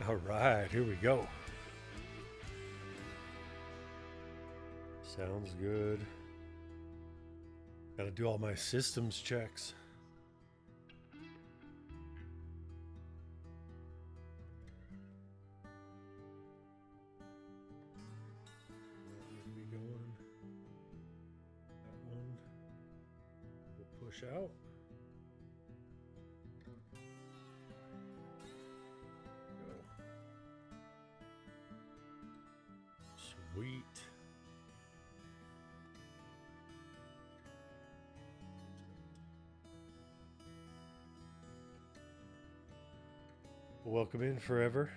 All right, here we go. Sounds good. Gotta do all my systems checks. That need to be going. That one will push out. Go. Sweet. Welcome in forever.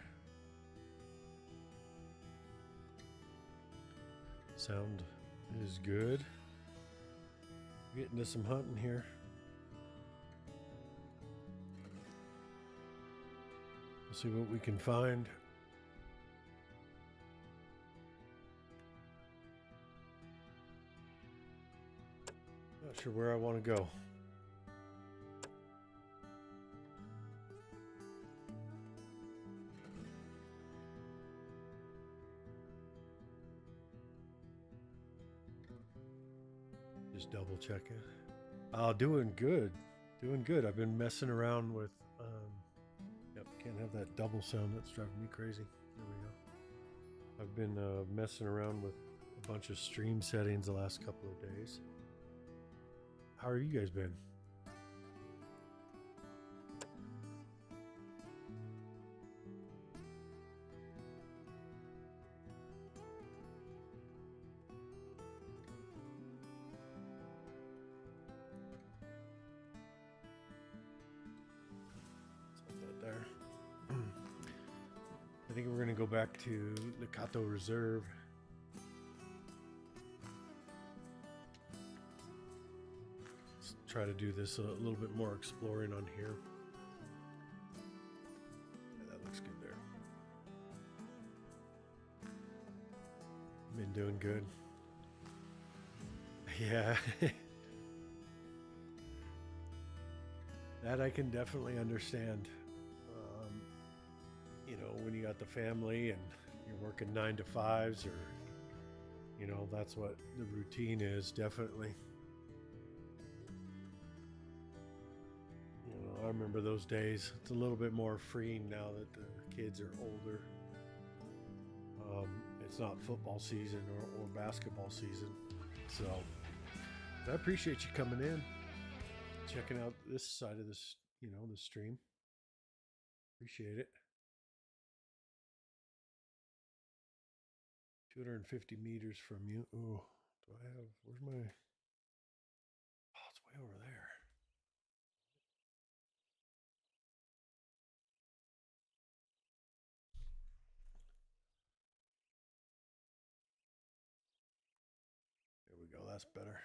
Sound is good. Getting to some hunting here. We'll see what we can find. Not sure where I want to go. Just double checking. Oh, doing good. Doing good. I've been messing around with. Yep, can't have that double sound. That's driving me crazy. There we go. I've been messing around with a bunch of stream settings the last couple of days. How are you guys been? There. I think we're going to go back to the Kato Reserve. Let's try to do this a little bit more exploring on here. Yeah, that looks good there. Been doing good. Yeah. That I can definitely understand. You know, when you got the family and you're working 9 to 5s, or you know, that's what the routine is. Definitely. You know, I remember those days. It's a little bit more freeing now that the kids are older. It's not football season or basketball season, so I appreciate you coming in, checking out this side of this, you know, the stream. Appreciate it. 250 meters from you. Oh, do I have? Where's my? Oh, it's way over there. There we go. That's better.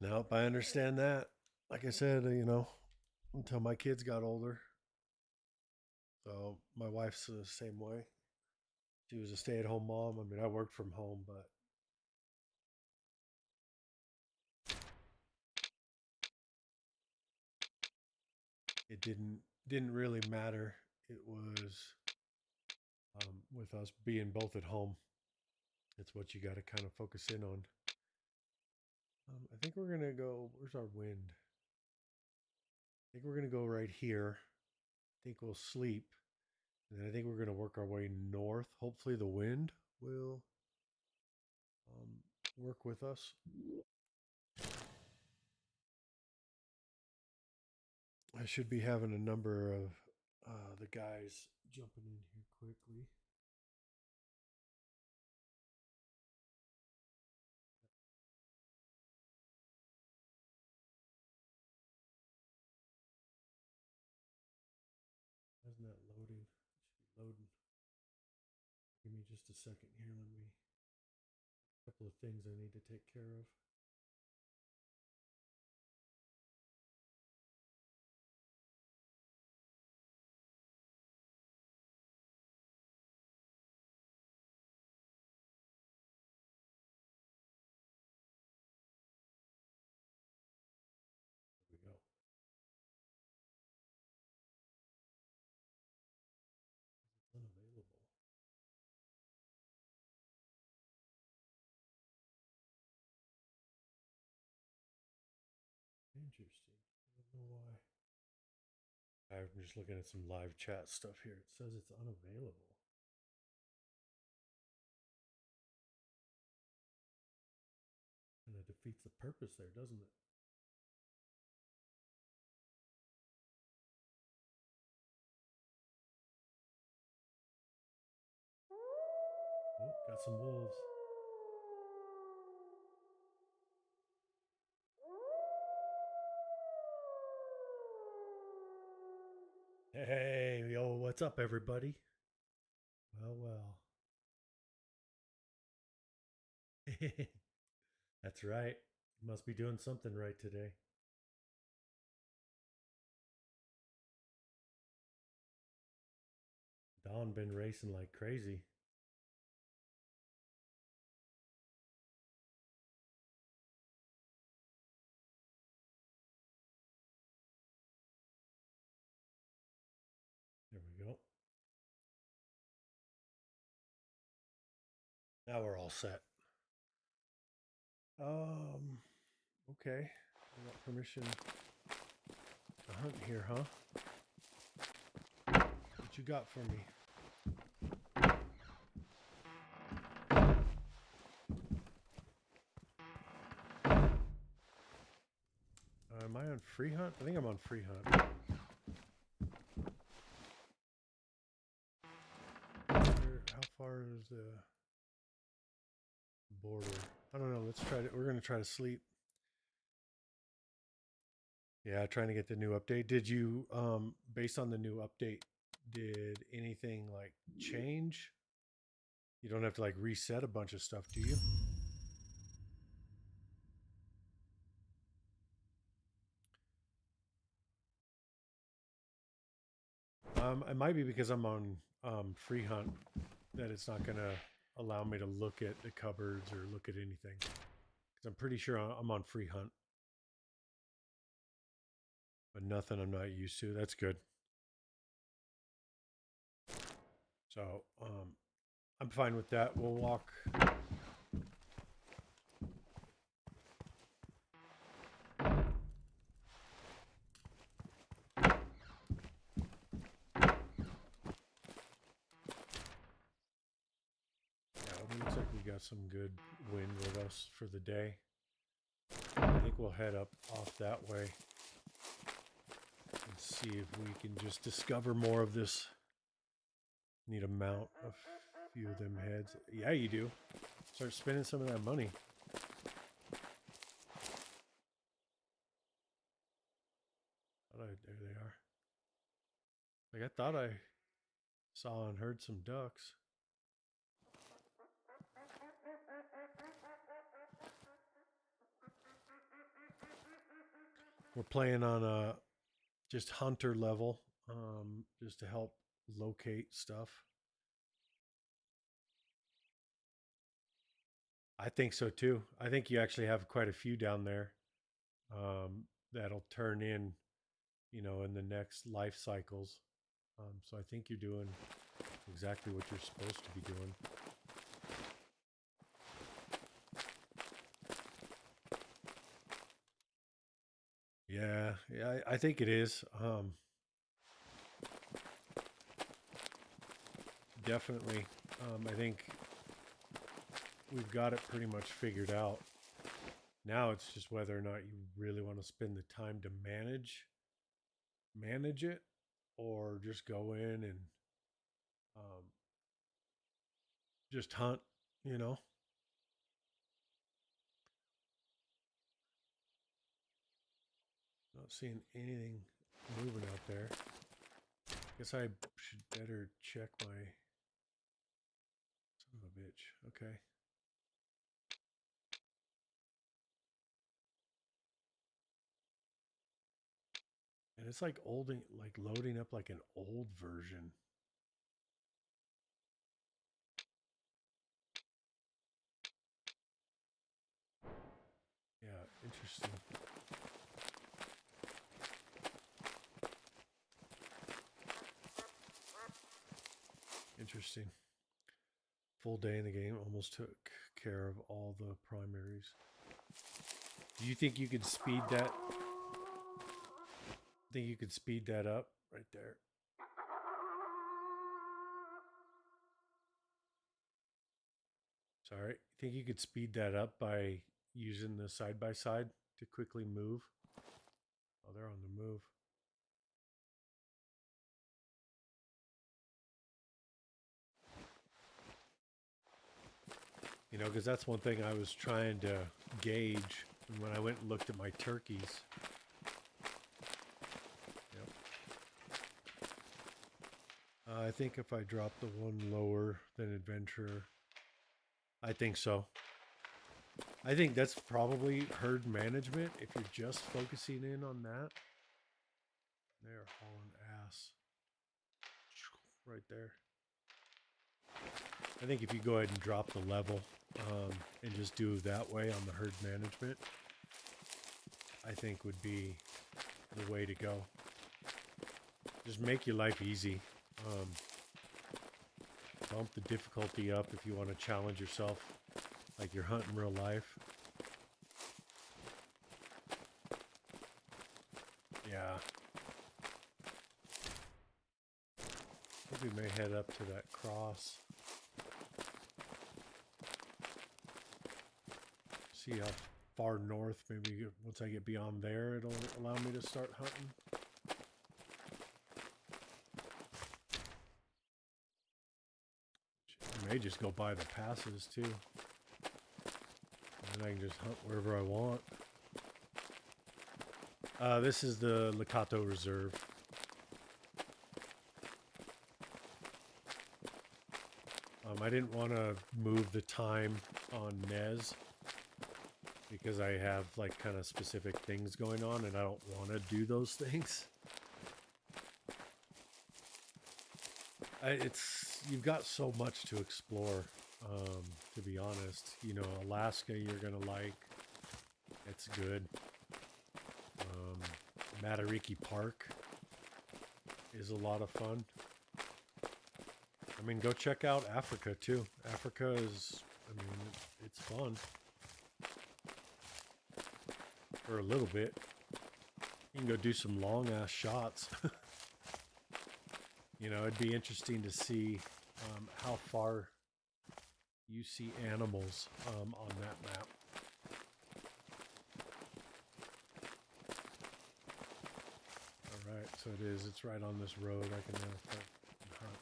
Nope, I understand that. Like I said, you know, until my kids got older. So my wife's the same way. She was a stay-at-home mom. I mean, I worked from home, but it didn't really matter. It was with us being both at home. It's what you got to kind of focus in on. I think we're gonna go. Where's our wind? I think we're gonna go right here. I think we'll sleep, and then I think we're gonna work our way north. Hopefully, the wind will work with us. I should be having a number of the guys jumping in here quickly. Isn't that loading? It should be loading. Give me just a second here. Let me. A couple of things I need to take care of. There we go. Interesting. I don't know why. I'm just looking at some live chat stuff here. It says it's unavailable. And it defeats the purpose there, doesn't it? Oh, got some wolves. Hey, yo, what's up, everybody? Well. That's right. Must be doing something right today. Dawn been racing like crazy. There we go. Now we're all set. Okay. I got permission to hunt here, huh? What you got for me? Am I on free hunt? I think I'm on free hunt. How far is the border? I don't know. Let's try to. We're gonna try to sleep. Yeah, trying to get the new update. Did you, based on the new update, did anything like change? You don't have to like reset a bunch of stuff, do you? It might be because I'm on free hunt that it's not gonna allow me to look at the cupboards or look at anything. Because I'm pretty sure I'm on free hunt, but nothing I'm not used to. That's good. So I'm fine with that. We'll walk. It looks like we got some good wind with us for the day. I think we'll head up off that way and see if we can just discover more of this. Need to mount a few of them heads. Yeah, you do. Start spending some of that money. There they are. Like I thought I saw and heard some ducks. We're playing on a just hunter level, just to help locate stuff. I think so too. I think you actually have quite a few down there, that'll turn in, in the next life cycles. So I think you're doing exactly what you're supposed to be doing. Yeah, I think it is. Definitely. I think we've got it pretty much figured out. Now it's just whether or not you really want to spend the time to manage it, or just go in and um, just hunt. You know, not seeing anything moving out there. Guess I should better check my son of a bitch. Okay. And it's like like loading up like an old version. Yeah, interesting. Interesting. Full day in the game, almost took care of all the primaries. Do you think you could speed that think you could speed that up right there. Sorry. Think you could speed that up by using the side by side to quickly move? Oh, they're on the move. You know, because that's one thing I was trying to gauge when I went and looked at my turkeys. Yep. I think if I drop the one lower than adventurer, I think so. I think that's probably herd management if you're just focusing in on that. They're hauling ass. Right there. I think if you go ahead and drop the level and just do that way on the herd management, I think would be the way to go. Just make your life easy. Bump the difficulty up if you want to challenge yourself like you're hunting real life. Yeah. I think we may head up to that cross. See how far north, maybe once I get beyond there, it'll allow me to start hunting. I may just go by the passes too. And then I can just hunt wherever I want. This is the Lakato Reserve. I didn't want to move the time on Nez because I have like kind of specific things going on and I don't want to do those things. You've got so much to explore, to be honest. You know, Alaska you're gonna like. It's good. Matariki Park is a lot of fun. I mean, go check out Africa too. Africa is, I mean, it's fun. For a little bit. You can go do some long ass shots. You know, it'd be interesting to see how far you see animals on that map. Alright, so it is. It's right on this road. I can now start and hunt.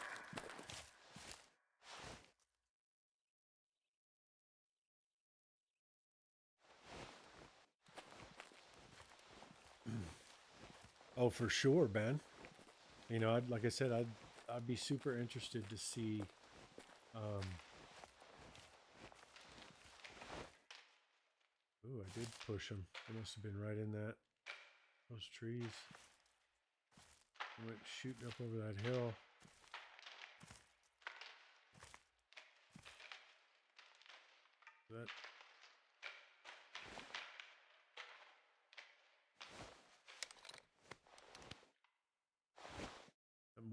Oh, for sure, Ben. You know, like I said, I'd be super interested to see. Ooh, I did push him. He must have been right in those trees. He went shooting up over that hill. That.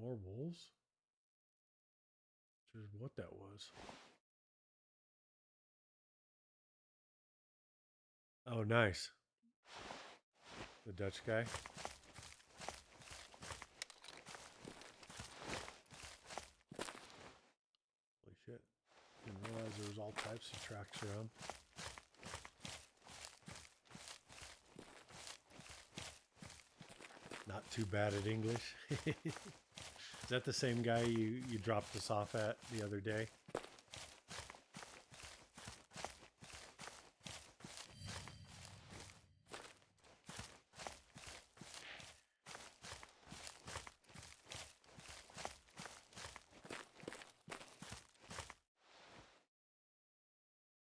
More wolves? Which is what that was. Oh, nice. The Dutch guy. Holy shit. Didn't realize there was all types of tracks around. Not too bad at English. Is that the same guy you dropped us off at the other day?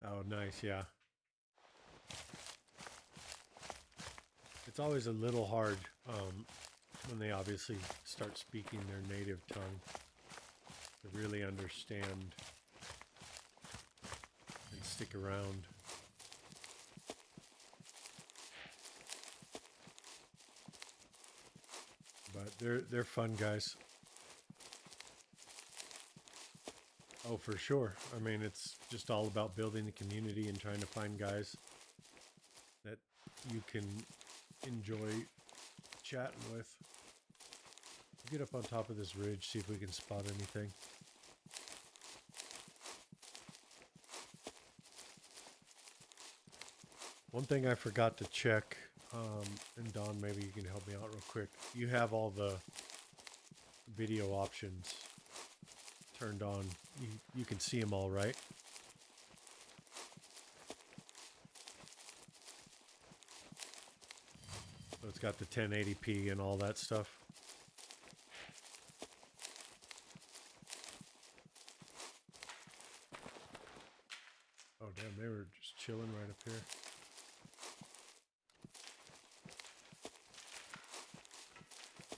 Oh, nice, yeah. It's always a little hard when they obviously start speaking their native tongue to really understand and stick around. But they're fun guys. Oh, for sure. I mean, it's just all about building the community and trying to find guys that you can enjoy chatting with. Get up on top of this ridge, see if we can spot anything. One thing I forgot to check, and Don, maybe you can help me out real quick. You have all the video options turned on. You can see them all, right? So it's got the 1080p and all that stuff. Oh damn, they were just chilling right up here.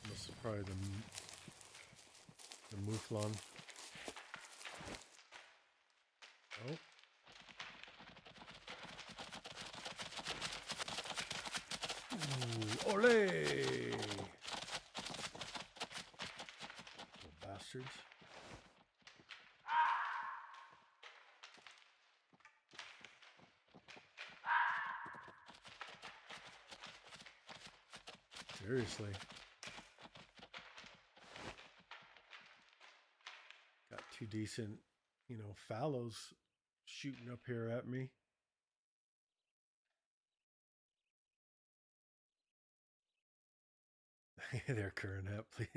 This is probably the mouflon. Oh. Ooh, ole! Little bastards. Seriously. Got two decent, fallows shooting up here at me. They're current up, please.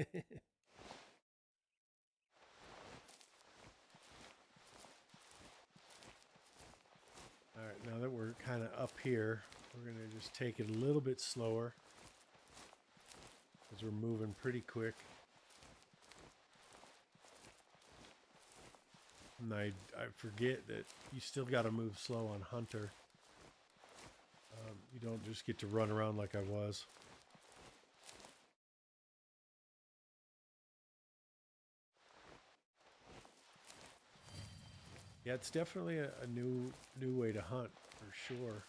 All right, now that we're kind of up here, we're going to just take it a little bit slower because we're moving pretty quick. And I forget that you still got to move slow on Hunter. You don't just get to run around like I was. Yeah, it's definitely a new way to hunt for sure.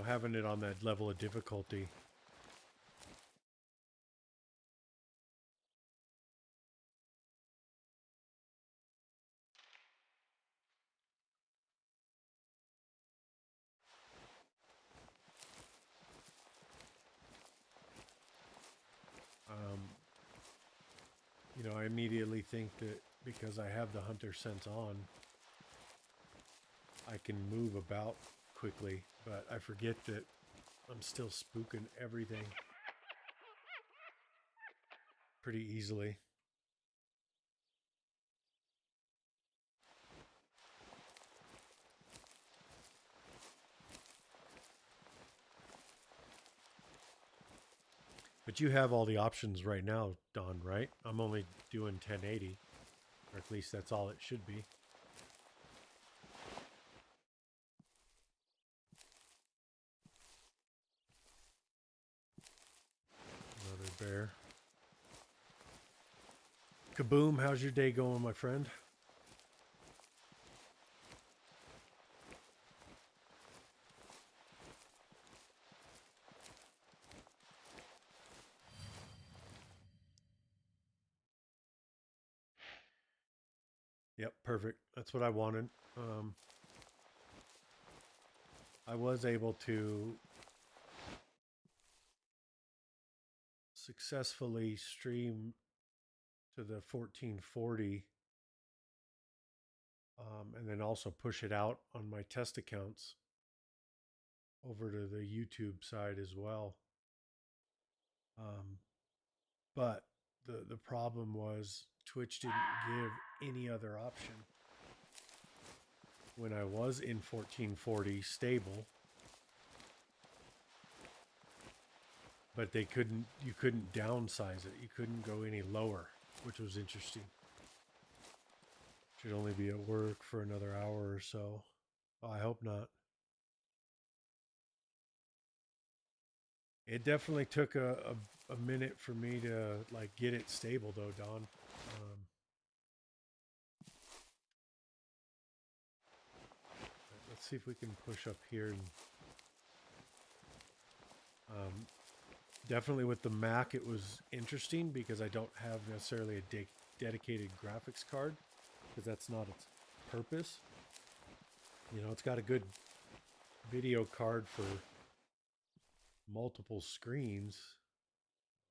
Having it on that level of difficulty. I immediately think that because I have the hunter sense on, I can move about quickly, but I forget that I'm still spooking everything pretty easily. But you have all the options right now, Don, right? I'm only doing 1080, or at least that's all it should be. Another bear. Kaboom, how's your day going, my friend? Yep, perfect. That's what I wanted. I was able to successfully stream to the 1440 and then also push it out on my test accounts over to the YouTube side as well. But the problem was Twitch didn't give any other option. When I was in 1440 stable, but you couldn't downsize it. You couldn't go any lower, which was interesting. Should only be at work for another hour or so. Oh, I hope not. It definitely took a minute for me to get it stable though, Don. Let's see if we can push up here. And, definitely with the Mac, it was interesting because I don't have necessarily a dedicated graphics card because that's not its purpose. It's got a good video card for multiple screens.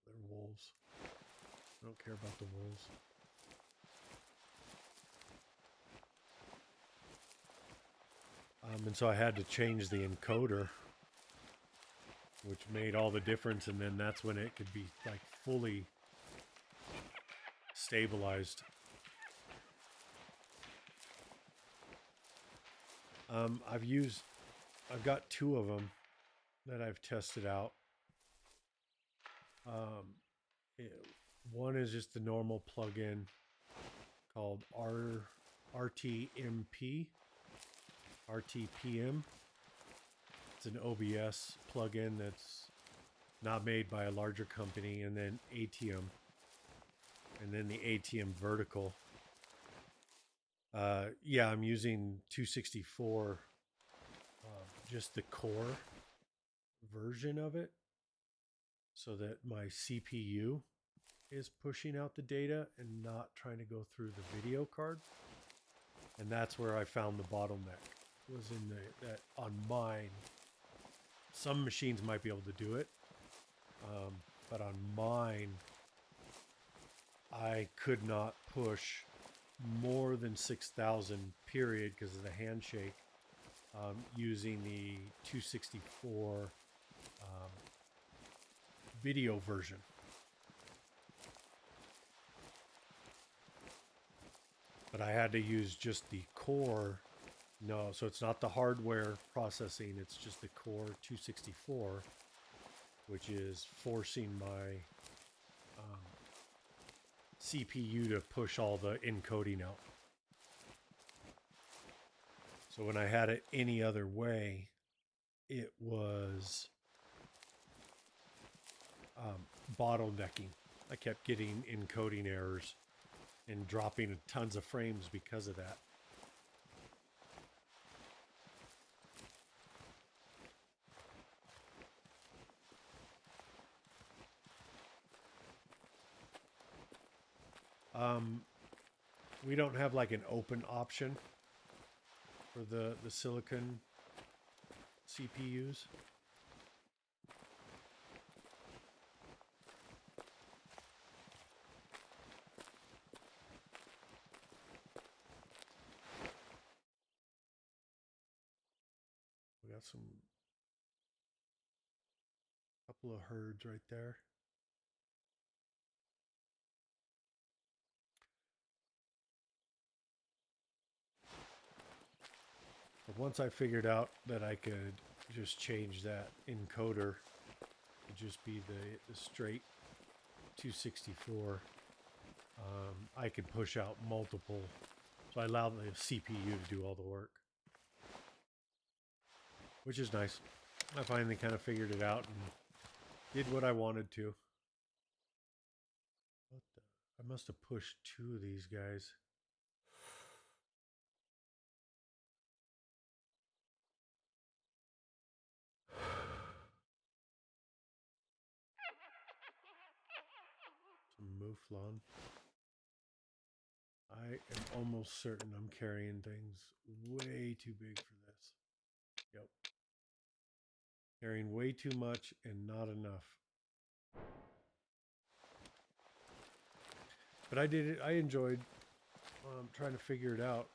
They're wolves. I don't care about the wolves. And so I had to change the encoder, which made all the difference. And then that's when it could be like fully stabilized. I've got two of them that I've tested out. Um, one is just the normal plug-in called RTMP, RTPM. It's an OBS plug-in that's not made by a larger company, and then ATM, and then the ATM vertical. Yeah, I'm using 264, just the core version of it, so that my CPU is pushing out the data and not trying to go through the video card. And that's where I found the bottleneck, was in that on mine. Some machines might be able to do it, but on mine, I could not push more than 6,000 period because of the handshake, using the 264 video version. But I had to use just the core. No, so it's not the hardware processing, it's just the core 264, which is forcing my CPU to push all the encoding out. So when I had it any other way, it was bottlenecking. I kept getting encoding errors and dropping tons of frames because of that. We don't have like an open option for the silicon CPUs. We got some couple of herds right there. But once I figured out that I could just change that encoder to just be the straight 264, I could push out multiple. So I allowed the CPU to do all the work, which is nice. I finally kind of figured it out and did what I wanted to. What the? I must have pushed two of these guys. Some mouflon. I am almost certain I'm carrying things way too big for this. Yep. Carrying way too much and not enough. But I did it. I enjoyed trying to figure it out.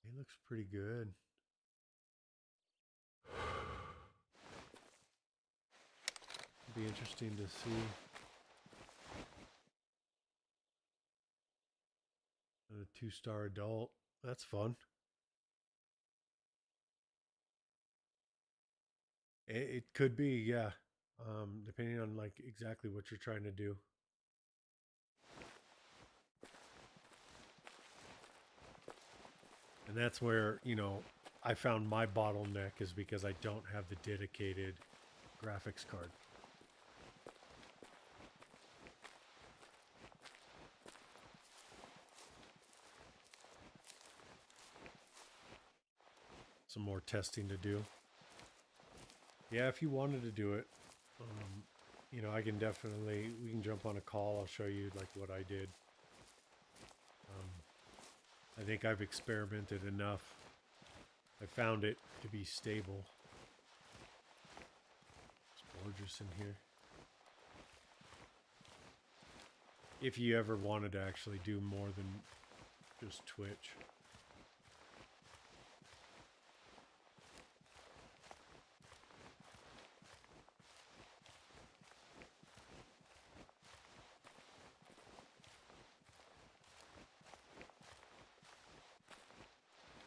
He looks pretty good. It'd be interesting to see. A 2-star adult. That's fun. It could be, yeah. Depending on like exactly what you're trying to do. And that's where, I found my bottleneck is because I don't have the dedicated graphics card. Some more testing to do. Yeah, if you wanted to do it, I can definitely, we can jump on a call. I'll show you like what I did. I think I've experimented enough. I found it to be stable. It's gorgeous in here. If you ever wanted to actually do more than just Twitch.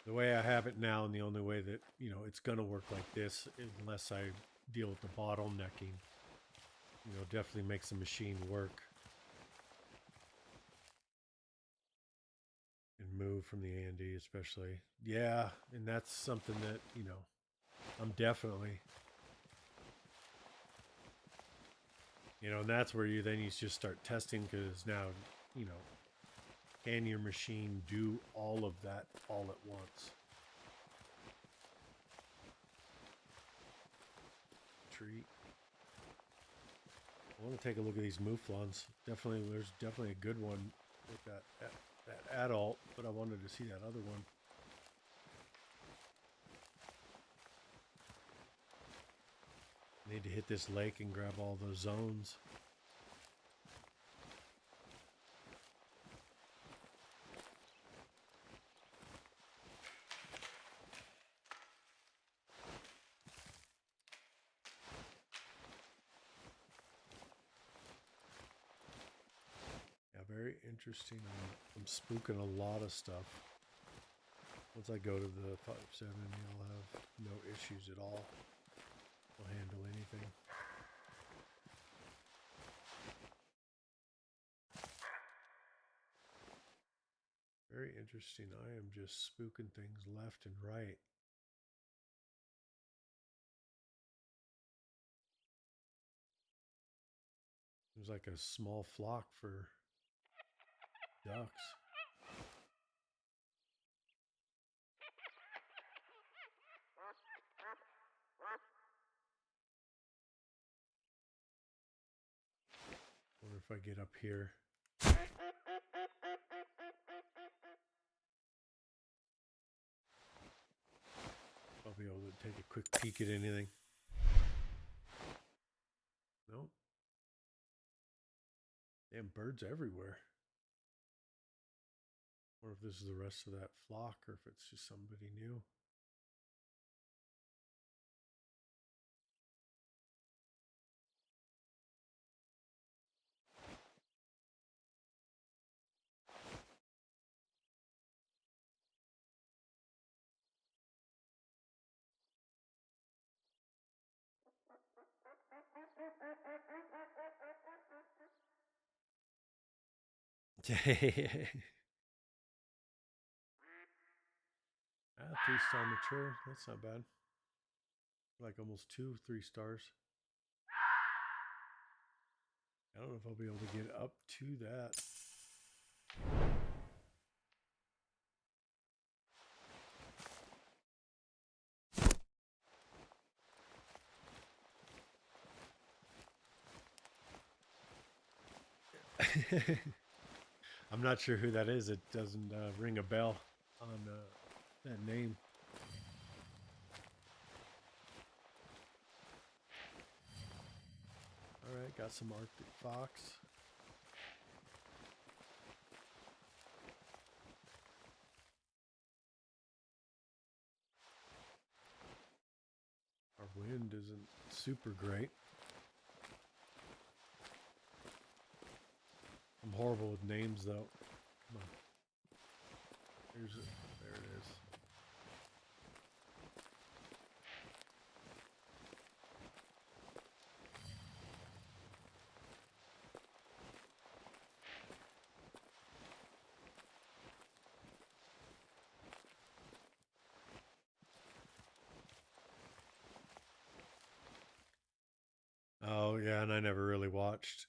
The way I have it now, and the only way that, you know, it's going to work like this, unless I deal with the bottlenecking, you know, definitely makes the machine work and move from the A&D especially. Yeah, and that's something that, you know, I'm definitely, you know, and that's where you just start testing, because now, you know, can your machine do all of that all at once? Treat. I want to take a look at these mouflons. Definitely, there's definitely a good one with that adult, but I wanted to see that other one. Need to hit this lake and grab all those zones. Yeah, very interesting. I'm spooking a lot of stuff. Once I go to the 5.7, I'll have no issues at all. I'll handle anything. Very interesting. I am just spooking things left and right. Seems like a small flock for ducks. Wonder if I get up here. I'll be able to take a quick peek at anything. Nope. Damn, birds everywhere. Or if this is the rest of that flock, or if it's just somebody new. Ah, 3-star mature. That's not bad. Like almost 2 3 stars. I don't know if I'll be able to get up to that. I'm not sure who that is. It doesn't ring a bell on that name. All right, got some Arctic fox. Our wind isn't super great. I'm horrible with names, though. Come on. Here's it. There it is. Oh, yeah, and I never really watched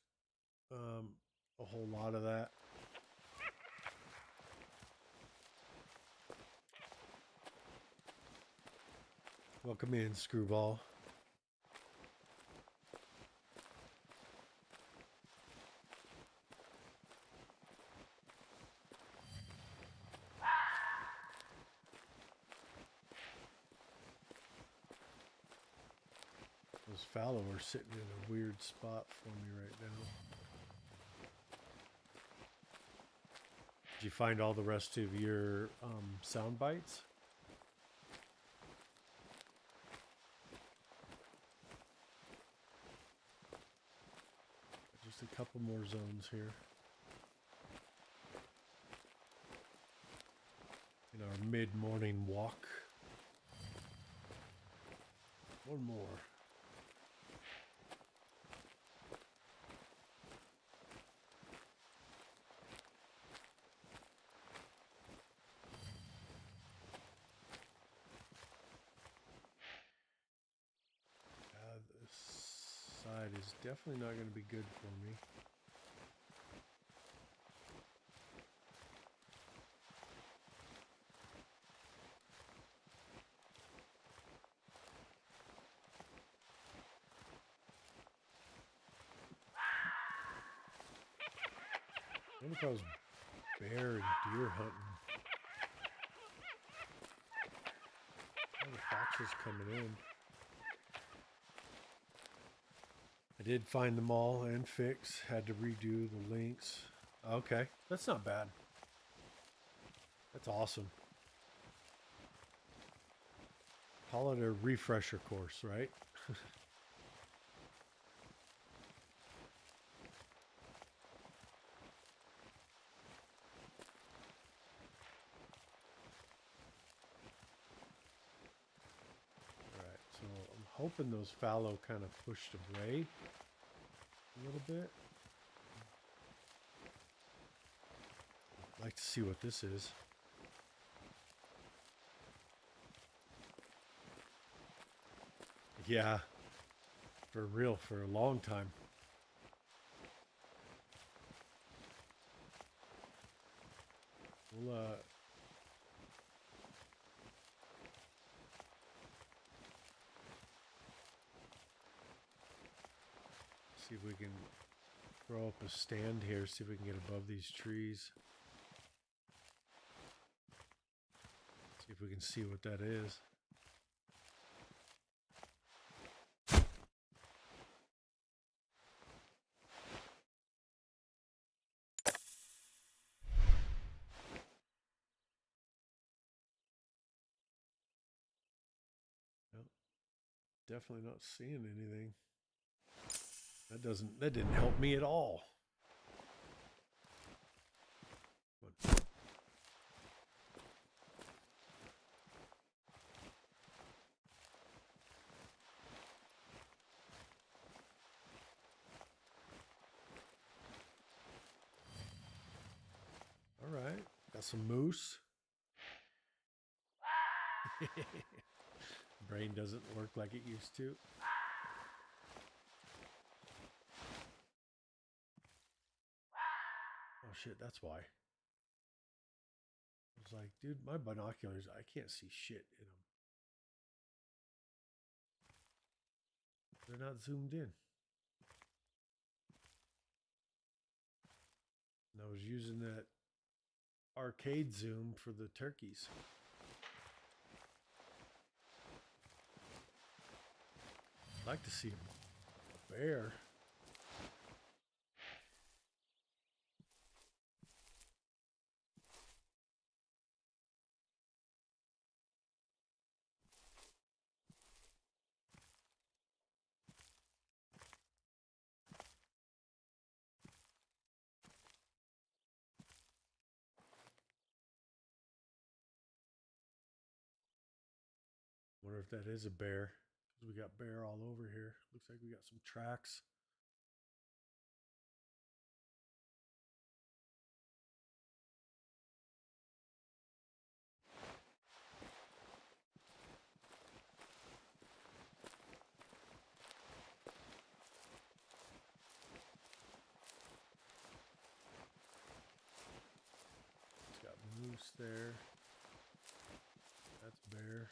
a whole lot of that. Welcome in, Screwball. Those fallow are sitting in a weird spot for me right now. Did you find all the rest of your sound bites? Just a couple more zones here. In our mid-morning walk. One more. This side is definitely not going to be good for me. What if I was bear and deer hunting? Oh, the fox is coming in. I did find them all and fix. Had to redo the links. Okay, that's not bad. That's awesome. Call it a refresher course, right? Alright, so I'm hoping those fallow kind of pushed away a little bit. I'd like to see what this is. Yeah, for real, for a long time. We'll see if we can throw up a stand here, see if we can get above these trees. See if we can see what that is. Nope. Definitely not seeing anything. That didn't help me at all. All right, got some moose. Brain doesn't work like it used to. Oh shit, that's why. I was like, dude, my binoculars, I can't see shit in them. They're not zoomed in. And I was using that arcade zoom for the turkeys. I'd like to see a bear. Wonder if that is a bear. Because we got bear all over here. Looks like we got some tracks. It's got moose there. That's bear.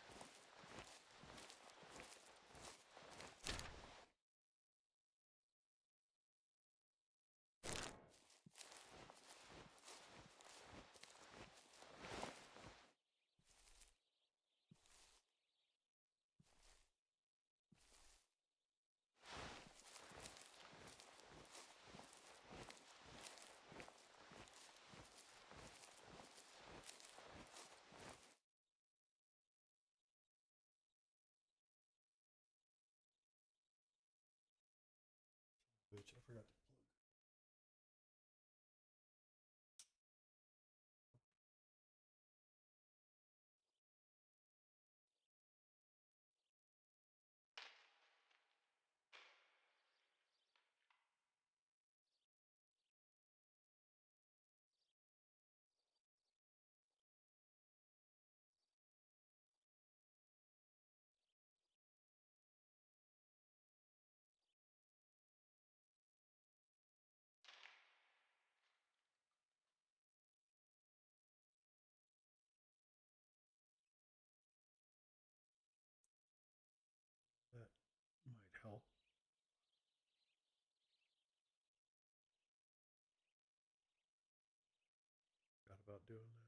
doing that.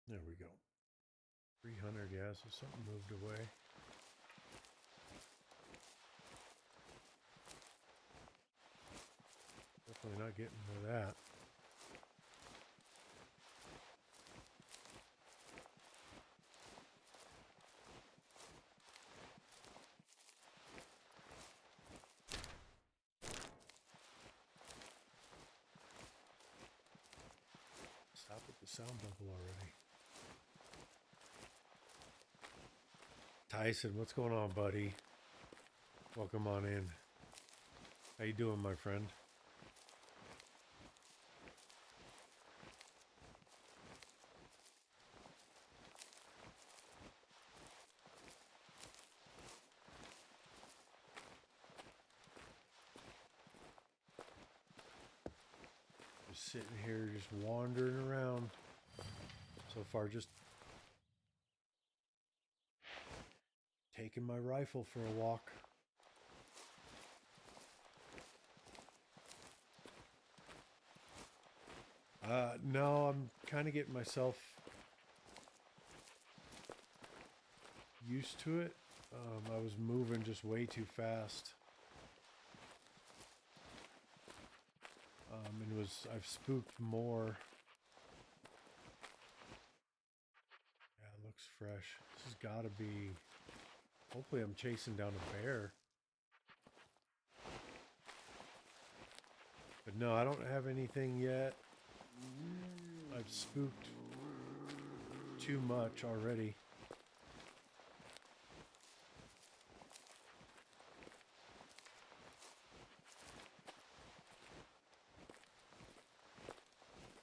There we go. 300, yeah, so something moved away. Definitely not getting to that. Stop with the sound bubble already. Tyson, what's going on, buddy? Welcome on in. How you doing, my friend? Just sitting here, just wandering around. So far, just taking my rifle for a walk. No, I'm kind of getting myself used to it. I was moving just way too fast. And I've spooked more. Yeah, it looks fresh. This has got to be, hopefully I'm chasing down a bear. But no, I don't have anything yet. I've spooked too much already.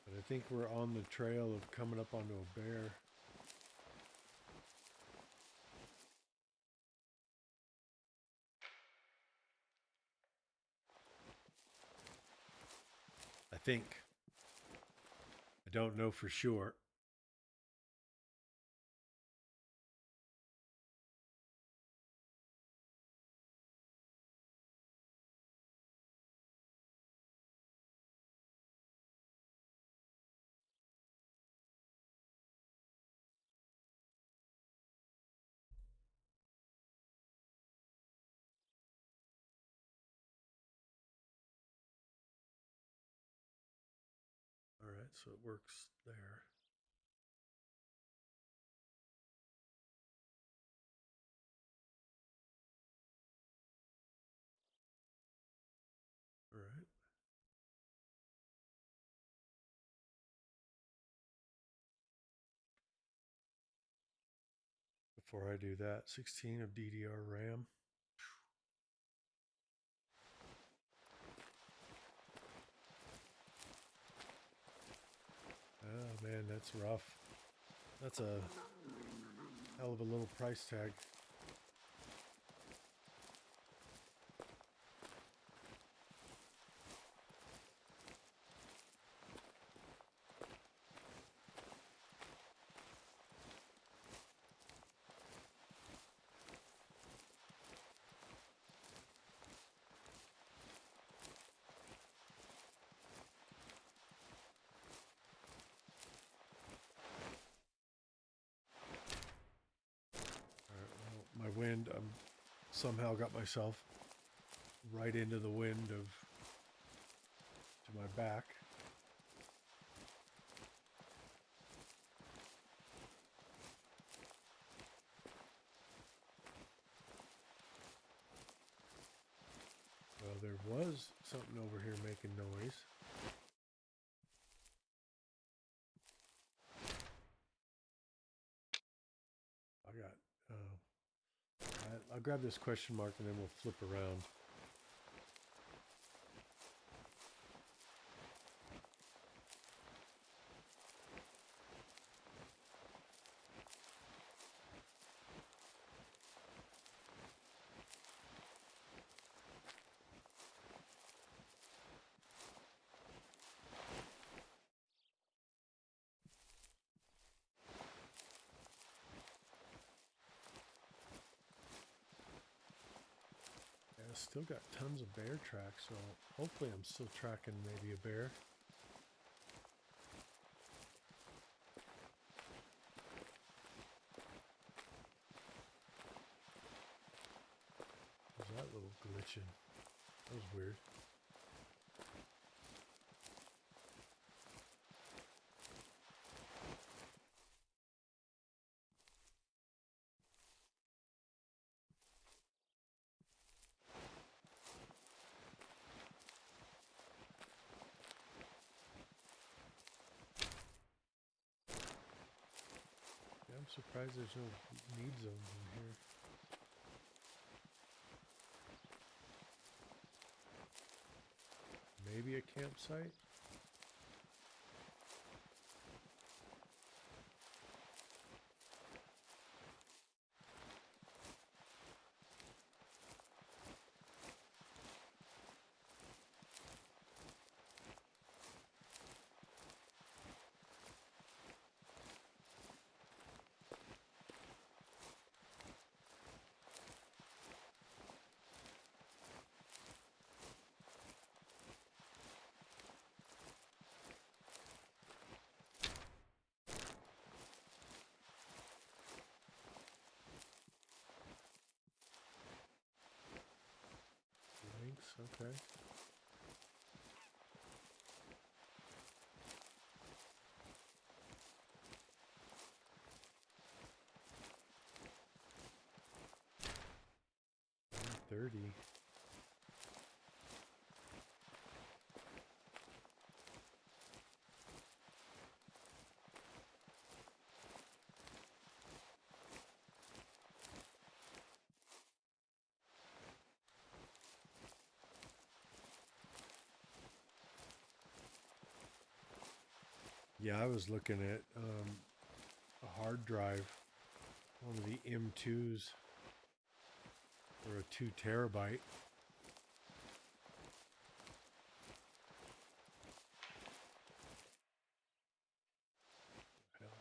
But I think we're on the trail of coming up onto a bear. I think. I don't know for sure. All right, so it works there. All right. Before I do that, 16 of DDR RAM. Oh man, that's rough. That's a hell of a little price tag. My wind, somehow got myself right into the wind to my back. Well, there was something over here making noise. I'll grab this question mark and then we'll flip around. still got tons of bear tracks, so hopefully I'm still tracking maybe a bear. What was that little glitching? That was weird. I'm surprised there's no need zones in here. Maybe a campsite? Links, okay. $30. Yeah, I was looking at a hard drive, one of the M2s, for a 2 terabyte. Hell.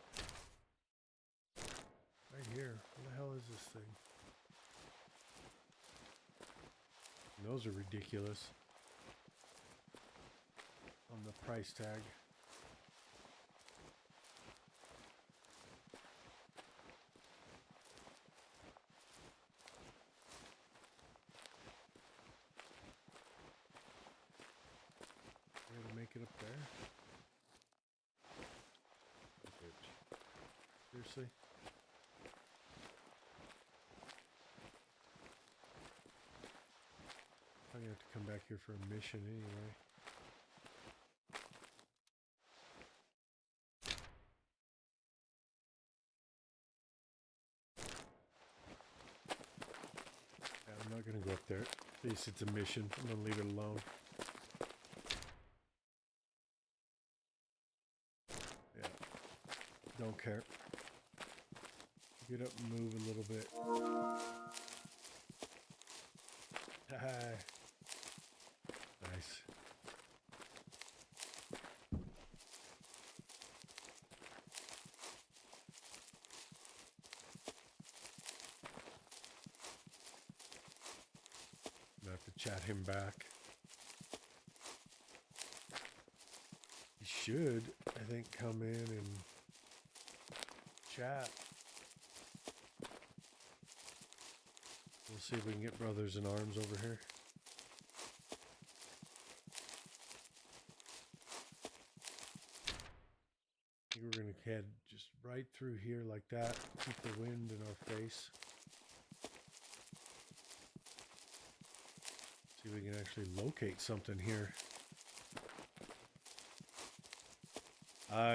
Right here. What the hell is this thing? And those are ridiculous on the price tag. Way to make it up there. Seriously? I'm gonna have to come back here for a mission anyway. Yeah, I'm not gonna go up there. At least it's a mission. I'm gonna leave it alone. Yeah. Don't care. Get up and move a little bit. Nice. I'm gonna have to chat him back. He should, I think, come in and chat. We'll see if we can get brothers in arms over here. I think we're going to head just right through here like that. Keep the wind in our face. See if we can actually locate something here.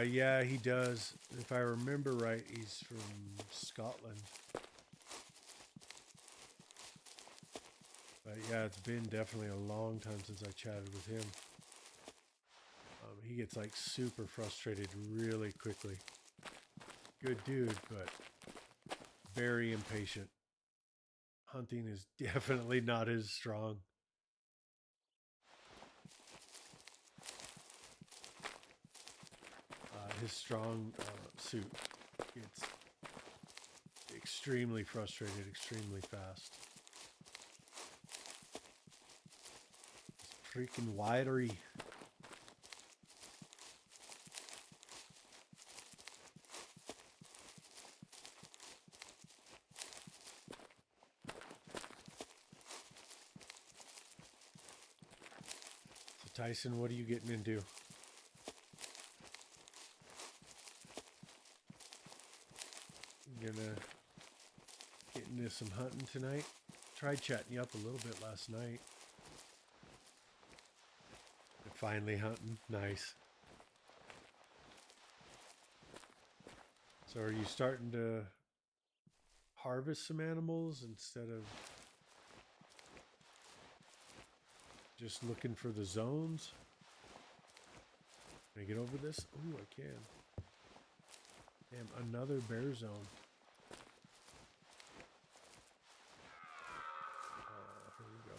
Yeah, he does. If I remember right, he's from Scotland. But yeah, it's been definitely a long time since I chatted with him. He gets like super frustrated really quickly. Good dude, but very impatient. Hunting is definitely not his strong. His strong suit gets extremely frustrated, extremely fast. freaking wiry. So Tyson, what are you getting into? You gonna get into some hunting tonight? Tried chatting you up a little bit last night. Finally hunting. Nice. So are you starting to harvest some animals instead of just looking for the zones? Can I get over this? Ooh, I can. Damn, another bear zone. Here we go.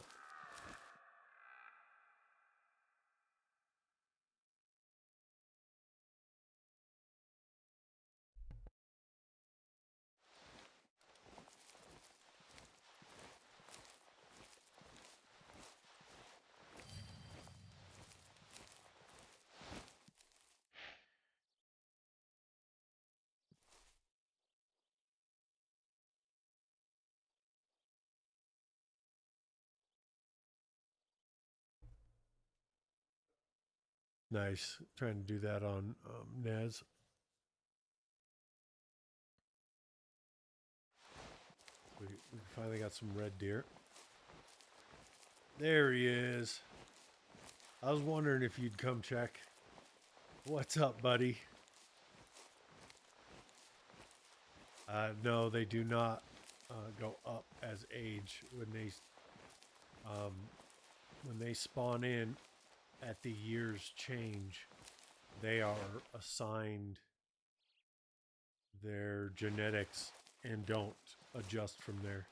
Nice. Trying to do that on Nez. We finally got some red deer. There he is. I was wondering if you'd come check. What's up, buddy? No, they do not go up as age when they spawn in at the year's change. They are assigned their genetics and don't adjust from there.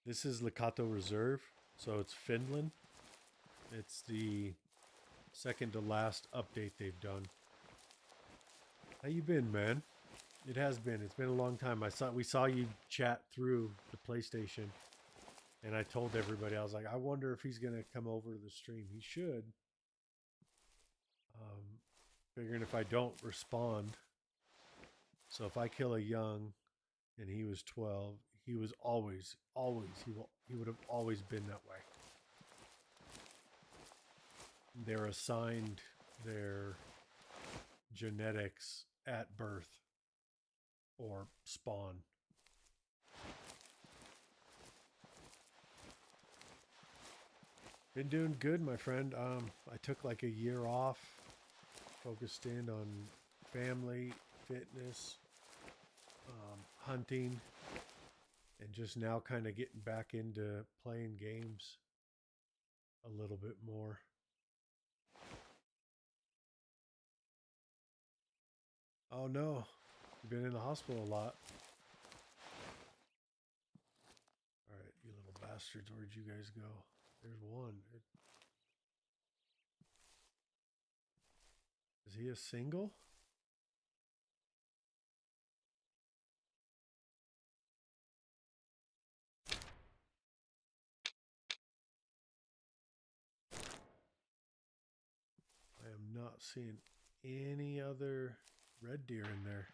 This is Lakato Reserve, so it's Finland. It's the second to last update they've done. How you been, man? It has been. It's been a long time. We saw you chat through the PlayStation, and I told everybody, I was like, I wonder if he's gonna come over to the stream. He should. Figuring if I don't respond, so if I kill a young, and he was 12, he was always he would have always been that way. They're assigned their genetics at birth or spawn. Been doing good, my friend. I took like a year off, focused in on family, fitness, hunting, and just now kind of getting back into playing games a little bit more. Oh no, you've been in the hospital a lot. All right, you little bastards, where'd you guys go? There's one. Is he a single? I am not seeing any other red deer in there.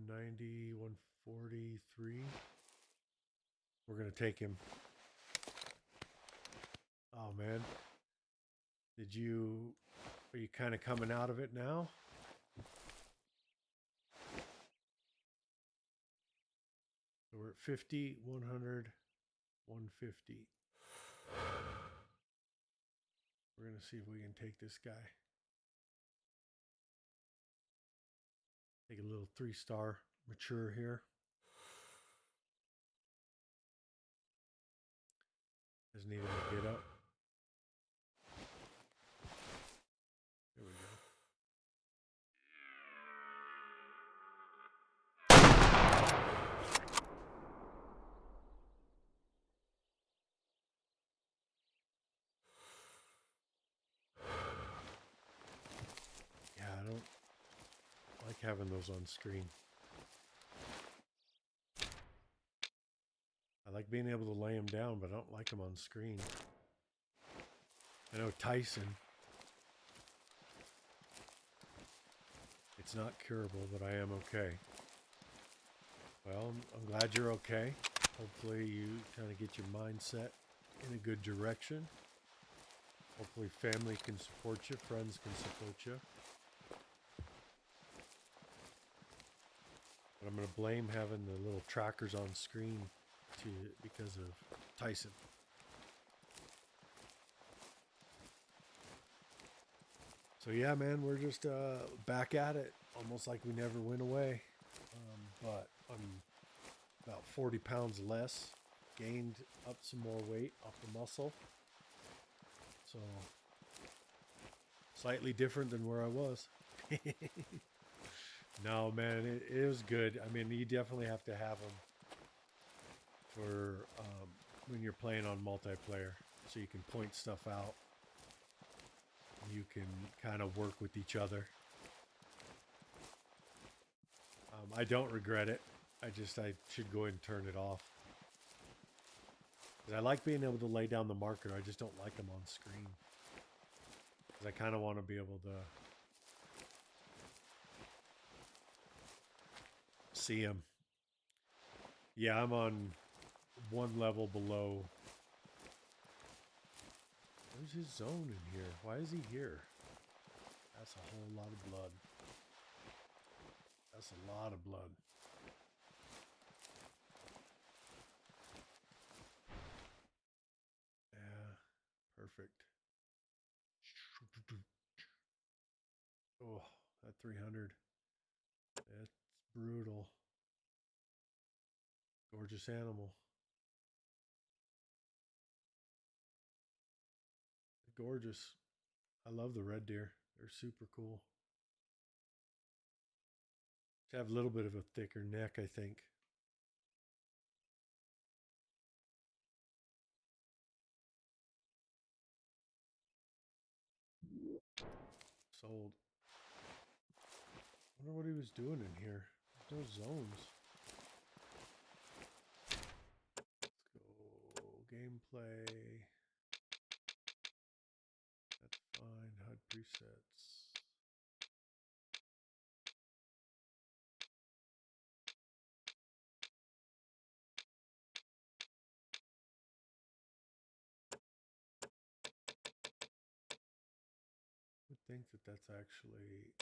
$190, $143. We're gonna take him. Oh man. Are you kind of coming out of it now? So we're at 50, 100, 150. We're gonna see if we can take this guy. Take a little 3-star mature here. Doesn't even get up. There we go. having those on screen. I like being able to lay them down, but I don't like them on screen. I know Tyson, it's not curable, but I am okay. Well, I'm glad you're okay. Hopefully you kind of get your mindset in a good direction. Hopefully family can support you, friends can support you. But I'm going to blame having the little trackers on screen because of Tyson. So yeah, man, we're just back at it, almost like we never went away. But I'm about 40 pounds less, gained up some more weight off the muscle. So slightly different than where I was. No, man, it was good. I mean, you definitely have to have them for when you're playing on multiplayer, so you can point stuff out. You can kind of work with each other. I don't regret it. I should go ahead and turn it off. Because I like being able to lay down the marker. I just don't like them on screen. Because I kind of want to be able to see him. Yeah, I'm on one level below. Where's his zone in here? Why is he here? That's a whole lot of blood. That's a lot of blood. Yeah, perfect. Oh, that 300. That's brutal. Gorgeous animal. Gorgeous. I love the red deer. They're super cool. They have a little bit of a thicker neck, I think. Sold. Wonder what he was doing in here. There's no zones. Let's go. Gameplay. That's fine. HUD presets. I would think that that's actually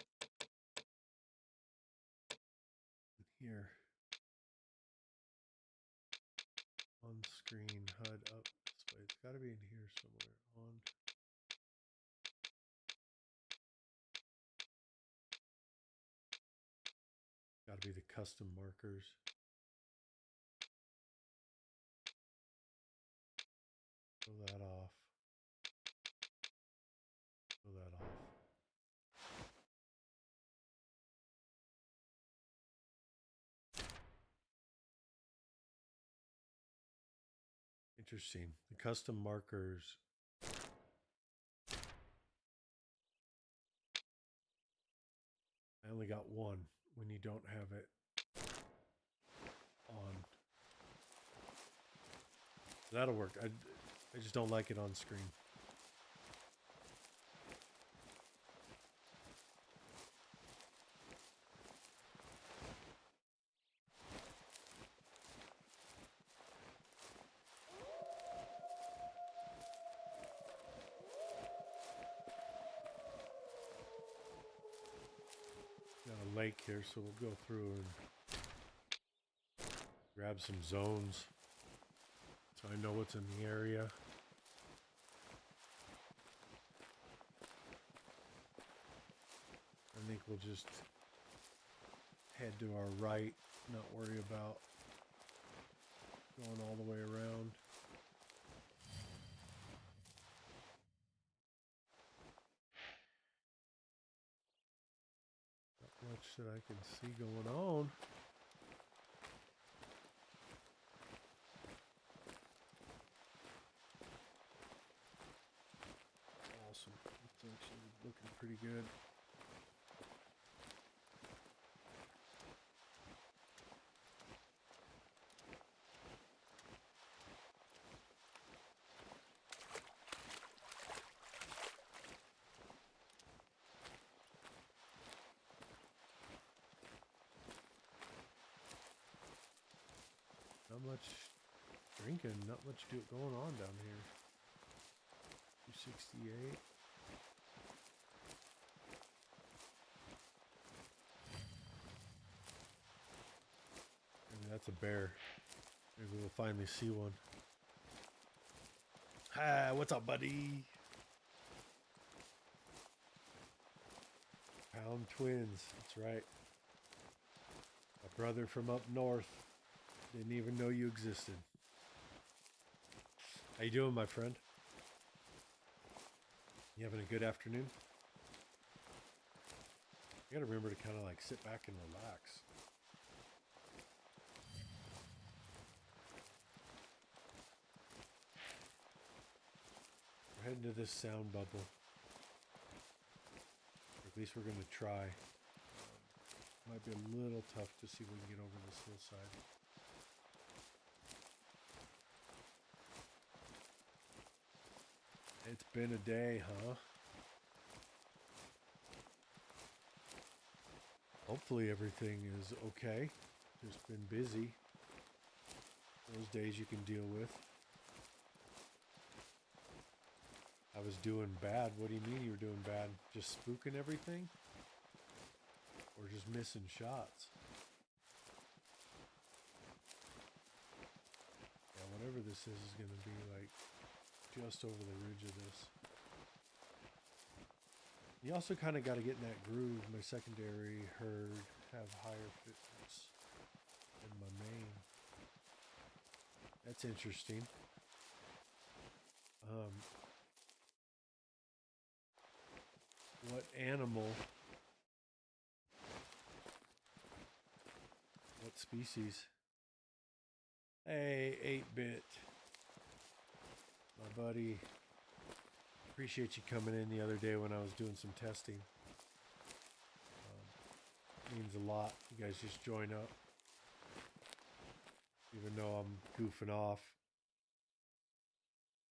here. On screen, HUD up display. It's got to be in here somewhere. On. Got to be the custom markers. Throw that off. Throw that off. Interesting. The custom markers. I only got one when you don't have it on. That'll work. I just don't like it on screen. Got a lake here, so we'll go through and grab some zones so I know what's in the area. I think we'll just head to our right, not worry about going all the way around. Not much that I can see going on. Awesome. It's actually looking pretty good. Not much drinking, not much going on down here. 268. Maybe that's a bear. Maybe we'll finally see one. Hi, what's up, buddy? Pound twins, that's right. A brother from up north. Didn't even know you existed. How you doing, my friend? You having a good afternoon? You gotta remember to kind of like sit back and relax. We're heading to this sound bubble. Or at least we're gonna try. Might be a little tough to see if we can get over this hillside. It's been a day, huh? Hopefully everything is okay. Just been busy. Those days you can deal with. I was doing bad. What do you mean you were doing bad? Just spooking everything? Or just missing shots? Yeah, whatever this is going to be like just over the ridge of this. You also kind of got to get in that groove. My secondary herd have higher fitness than my main. That's interesting. What animal, what species? Hey, 8-bit. My buddy. Appreciate you coming in the other day when I was doing some testing. Means a lot. You guys just join up. Even though I'm goofing off.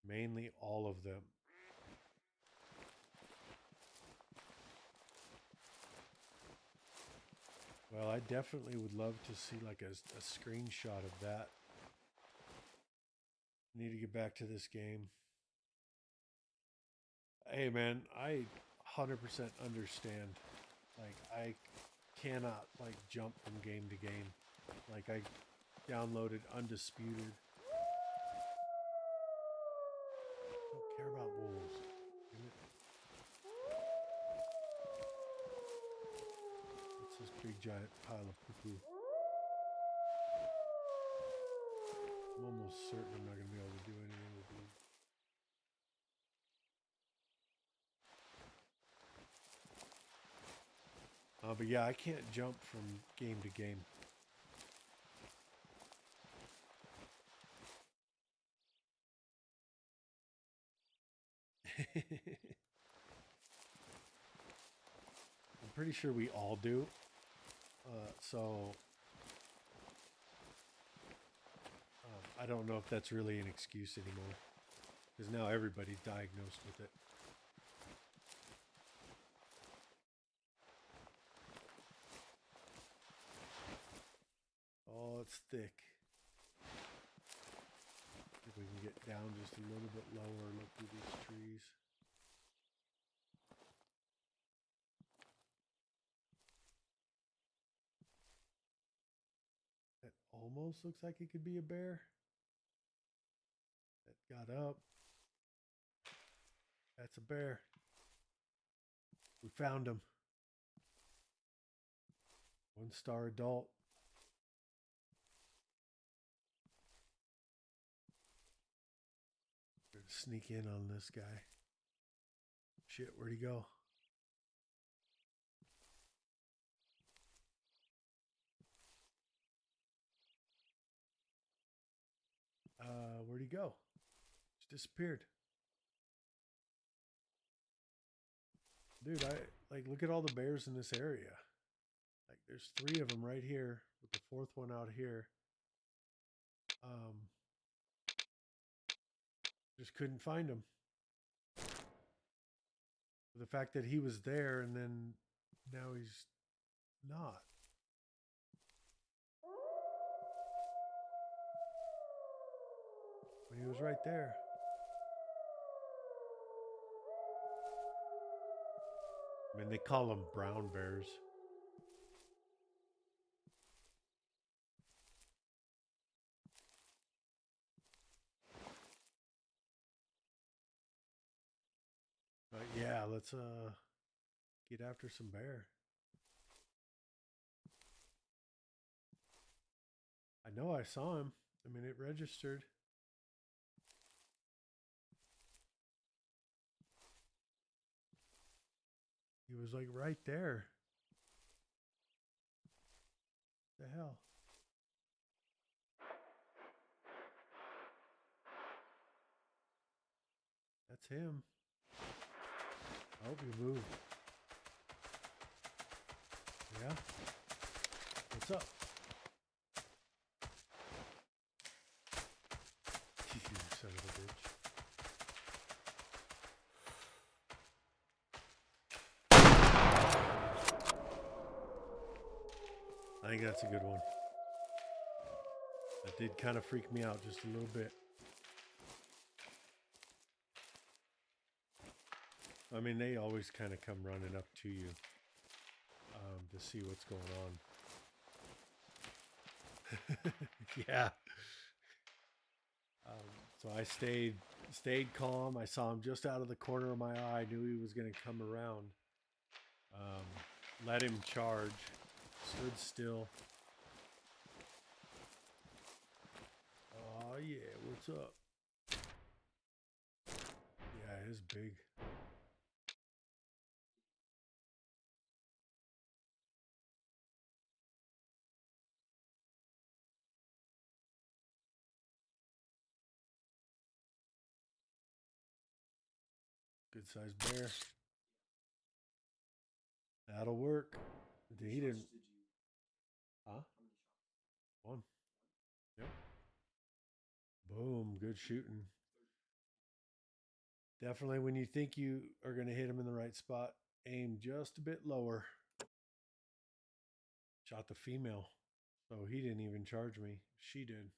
Mainly all of them. Well, I definitely would love to see like a screenshot of that. Need to get back to this game. Hey man, I 100% understand. Like I cannot like jump from game to game. Like I downloaded Undisputed. Don't care about wolves. Damn it. What's this big giant pile of poo-poo? I'm almost certain I'm not going to be able to do anything with these. But yeah, I can't jump from game to game. I'm pretty sure we all do. So I don't know if that's really an excuse anymore. Because now everybody's diagnosed with it. Oh, it's thick. If we can get down just a little bit lower, look through these trees. That almost looks like it could be a bear. That got up. That's a bear. We found him. 1-star adult. We're gonna sneak in on this guy. Shit, where'd he go? Where'd he go? Just disappeared. Dude, look at all the bears in this area. Like there's 3 of them right here with the 4th one out here. Just couldn't find him. The fact that he was there and then now he's not. He was right there. I mean, they call them brown bears. But yeah, let's get after some bear. I know I saw him. I mean, it registered. He was like right there. What the hell? That's him. I hope you moved. Yeah? What's up? You son of a bitch. I think that's a good one. That did kind of freak me out just a little bit. I mean, they always kind of come running up to you to see what's going on. Yeah. So I stayed calm. I saw him just out of the corner of my eye. I knew he was going to come around. Let him charge. Stood still. Oh yeah, what's up? Yeah, it's big. Good sized bear. That'll work. He didn't. Huh? One. Yep. Boom. Good shooting. Definitely when you think you are going to hit him in the right spot, aim just a bit lower. Shot the female. So he didn't even charge me. She did.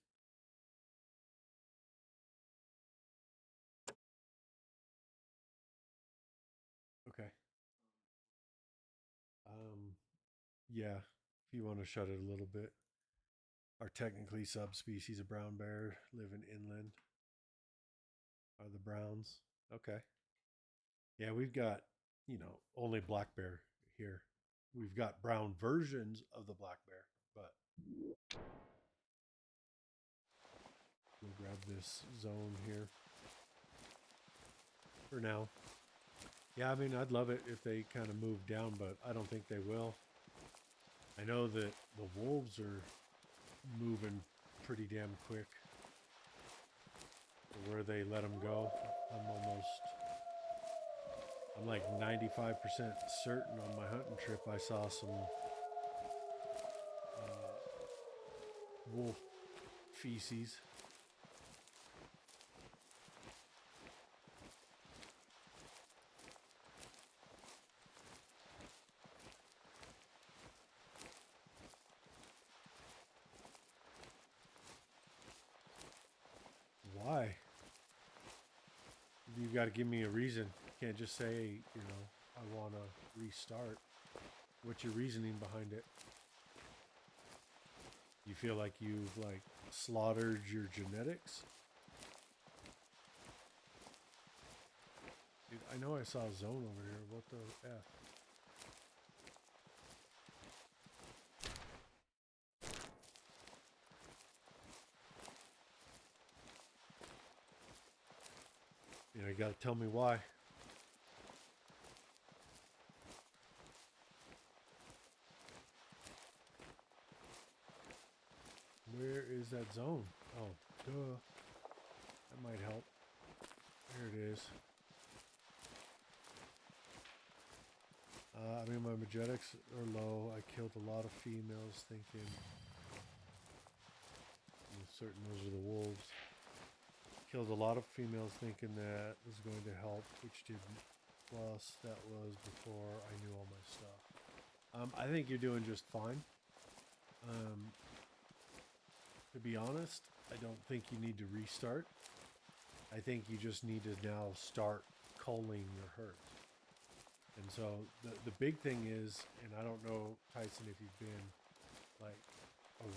Okay. Yeah. If you want to shut it a little bit. Are technically subspecies of brown bear living inland. Are the browns. Okay. Yeah, we've got, only black bear here. We've got brown versions of the black bear, but we'll grab this zone here for now. Yeah, I mean, I'd love it if they kind of move down, but I don't think they will. I know that the wolves are moving pretty damn quick. Where they let them go, I'm like 95% certain on my hunting trip I saw some wolf feces. Why? You got to give me a reason. You can't just say, I want to restart. What's your reasoning behind it? You feel like you've slaughtered your genetics? Dude, I know I saw a zone over here. What the F? You got to tell me why. Where is that zone? Oh, duh. That might help. There it is. I mean, my genetics are low. I killed a lot of females thinking... I'm certain those are the wolves. Killed a lot of females thinking that was going to help, which didn't. Plus, that was before I knew all my stuff. I think you're doing just fine. To be honest, I don't think you need to restart. I think you just need to now start culling your herds. And so the big thing is, and I don't know, Tyson, if you've been like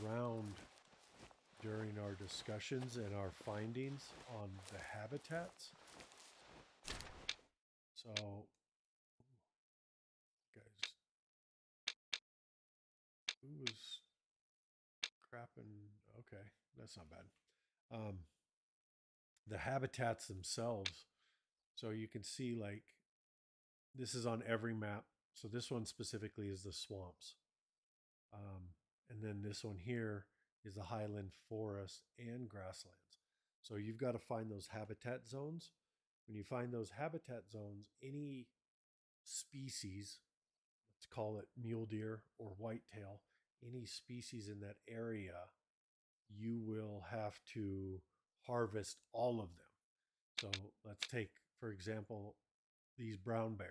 around during our discussions and our findings on the habitats. So, guys, who was crapping? Okay, that's not bad. Um, the habitats themselves. So you can see like this is on every map. So this one specifically is the swamps. And then this one here is the highland forest and grasslands. So you've got to find those habitat zones. When you find those habitat zones, any species, let's call it mule deer or whitetail, any species in that area, you will have to harvest all of them. So let's take, for example, these brown bears.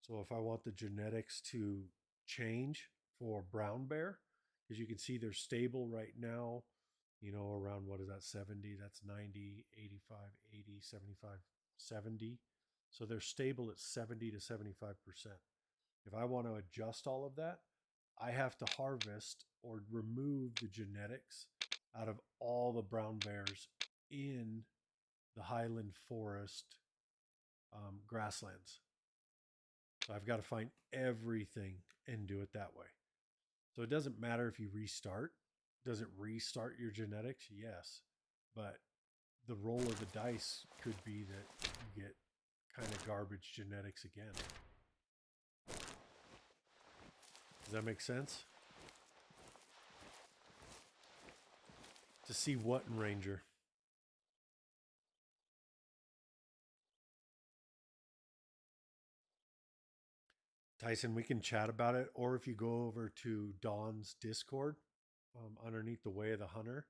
So if I want the genetics to change for brown bear, because you can see they're stable right now, around what is that, 70, that's 90, 85, 80, 75, 70. So they're stable at 70 to 75%. If I want to adjust all of that, I have to harvest or remove the genetics out of all the brown bears in the highland forest grasslands. So I've got to find everything and do it that way. So it doesn't matter if you restart. Does it restart your genetics? Yes. But the roll of the dice could be that you get kind of garbage genetics again. Does that make sense? To see what in Ranger? Tyson, we can chat about it. Or if you go over to Dawn's Discord, underneath the Way of the Hunter,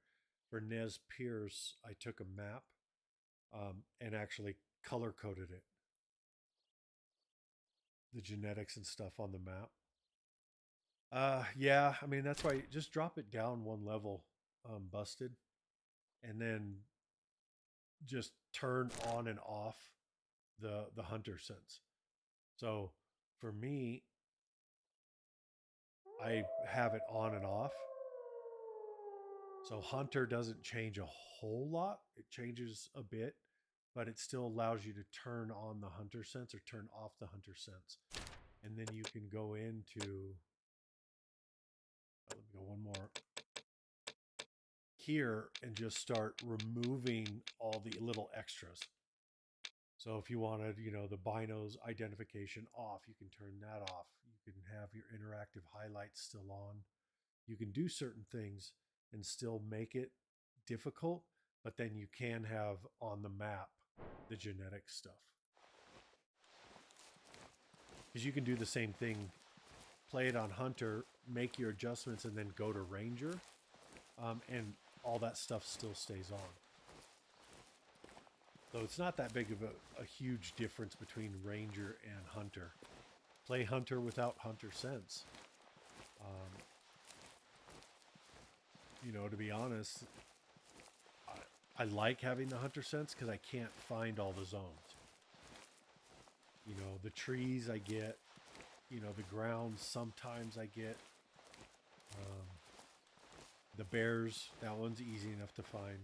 for Nez Pierce, I took a map and actually color coded it, the genetics and stuff on the map. Yeah, I mean that's why just drop it down one level, busted, and then just turn on and off the hunter sense. So for me, I have it on and off. So hunter doesn't change a whole lot. It changes a bit, but it still allows you to turn on the hunter sense or turn off the hunter sense. And then you can go into, let me go one more here and just start removing all the little extras. So if you wanted, the binos identification off, you can turn that off. You can have your interactive highlights still on. You can do certain things and still make it difficult, but then you can have on the map the genetic stuff. Because you can do the same thing, play it on Hunter, make your adjustments, and then go to Ranger, and all that stuff still stays on. So it's not that big of a huge difference between Ranger and Hunter. Play Hunter without Hunter sense. To be honest, I like having the Hunter sense because I can't find all the zones. The trees I get, the ground sometimes I get. The bears, that one's easy enough to find.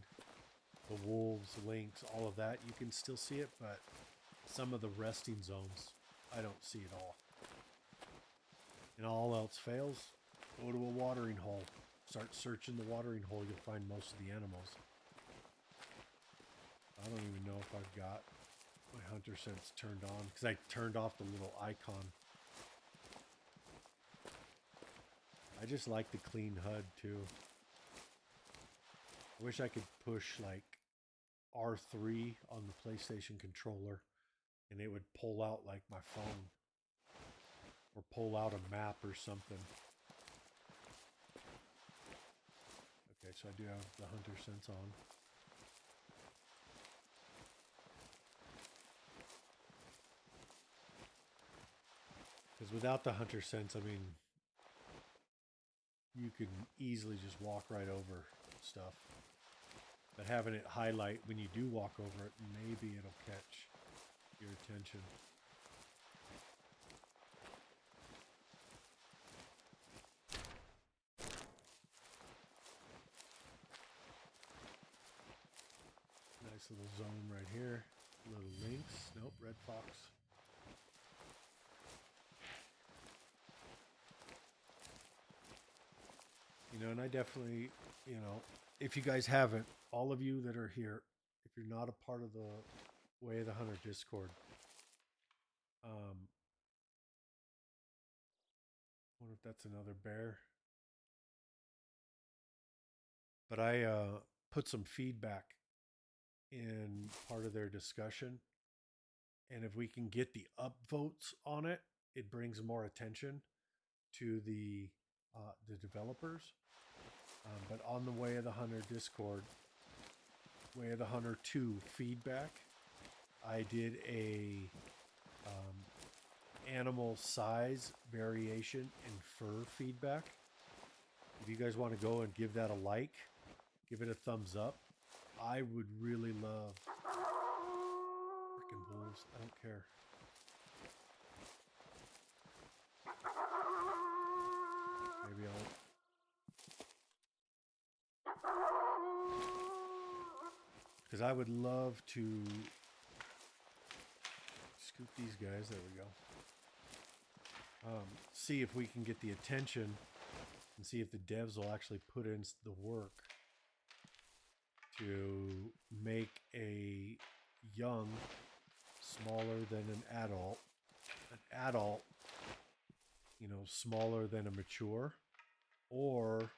The wolves, lynx, all of that, you can still see it, but some of the resting zones, I don't see it all. And all else fails, go to a watering hole. Start searching the watering hole, you'll find most of the animals. I don't even know if I've got my hunter sense turned on because I turned off the little icon. I just like the clean HUD too. I wish I could push like R3 on the PlayStation controller and it would pull out like my phone or pull out a map or something. Okay, so I do have the hunter sense on. Because without the hunter sense, I mean, you could easily just walk right over stuff. But having it highlight when you do walk over it, maybe it'll catch your attention. Nice little zone right here. Little lynx. Nope, red fox. You know, and I definitely, you know, if you guys haven't, all of you that are here, if you're not a part of the Way of the Hunter Discord, wonder if that's another bear. But I put some feedback in part of their discussion, and if we can get the upvotes on it, it brings more attention to the developers. But on the Way of the Hunter Discord, Way of the Hunter 2 feedback, I did a animal size variation and fur feedback. If you guys want to go and give that a like, give it a thumbs up. I would really love freaking wolves. I don't care. Maybe I'll. Because I would love to scoop these guys. There we go. See if we can get the attention and see if the devs will actually put in the work to make a young smaller than an adult, you know, smaller than a mature, or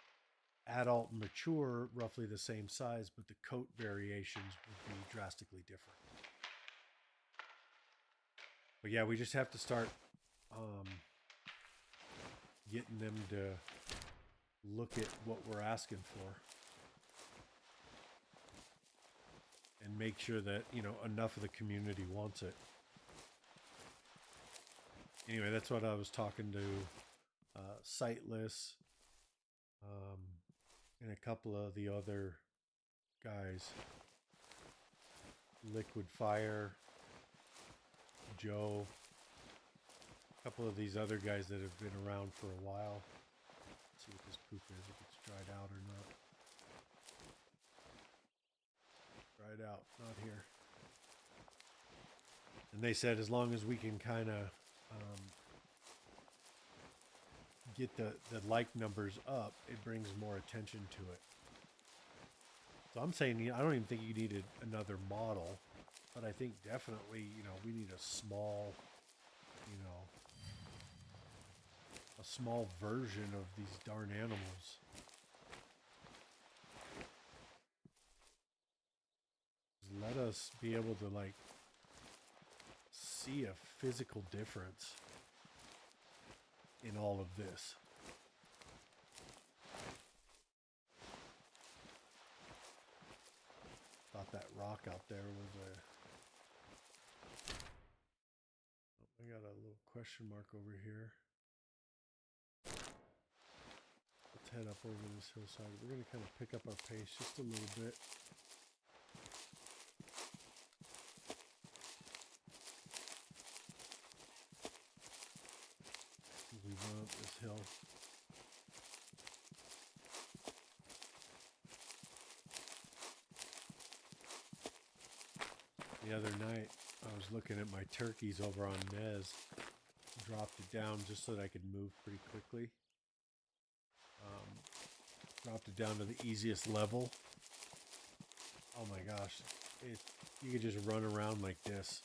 adult and mature roughly the same size, but the coat variations would be drastically different. But yeah, we just have to start getting them to look at what we're asking for and make sure that, you know, enough of the community wants it. Anyway, that's what I was talking to Sightless and a couple of the other guys, Liquid Fire, Joe, a couple of these other guys that have been around for a while. Let's see what this poop is, if it's dried out or not. Dried out, not here. And they said as long as we can kind of get the like numbers up, it brings more attention to it. So I'm saying, I don't even think you needed another model, but I think definitely, you know, we need a small, you know, a small version of these darn animals. Let us be able to, like, see a physical difference in all of this. Thought that rock out there was a... Oh, I got a little question mark over here. Let's head up over this hillside. We're going to kind of pick up our pace just a little bit. We run up this hill. The other night, I was looking at my turkeys over on Nez. Dropped it down just so that I could move pretty quickly. Dropped it down to the easiest level. Oh my gosh. You could just run around like this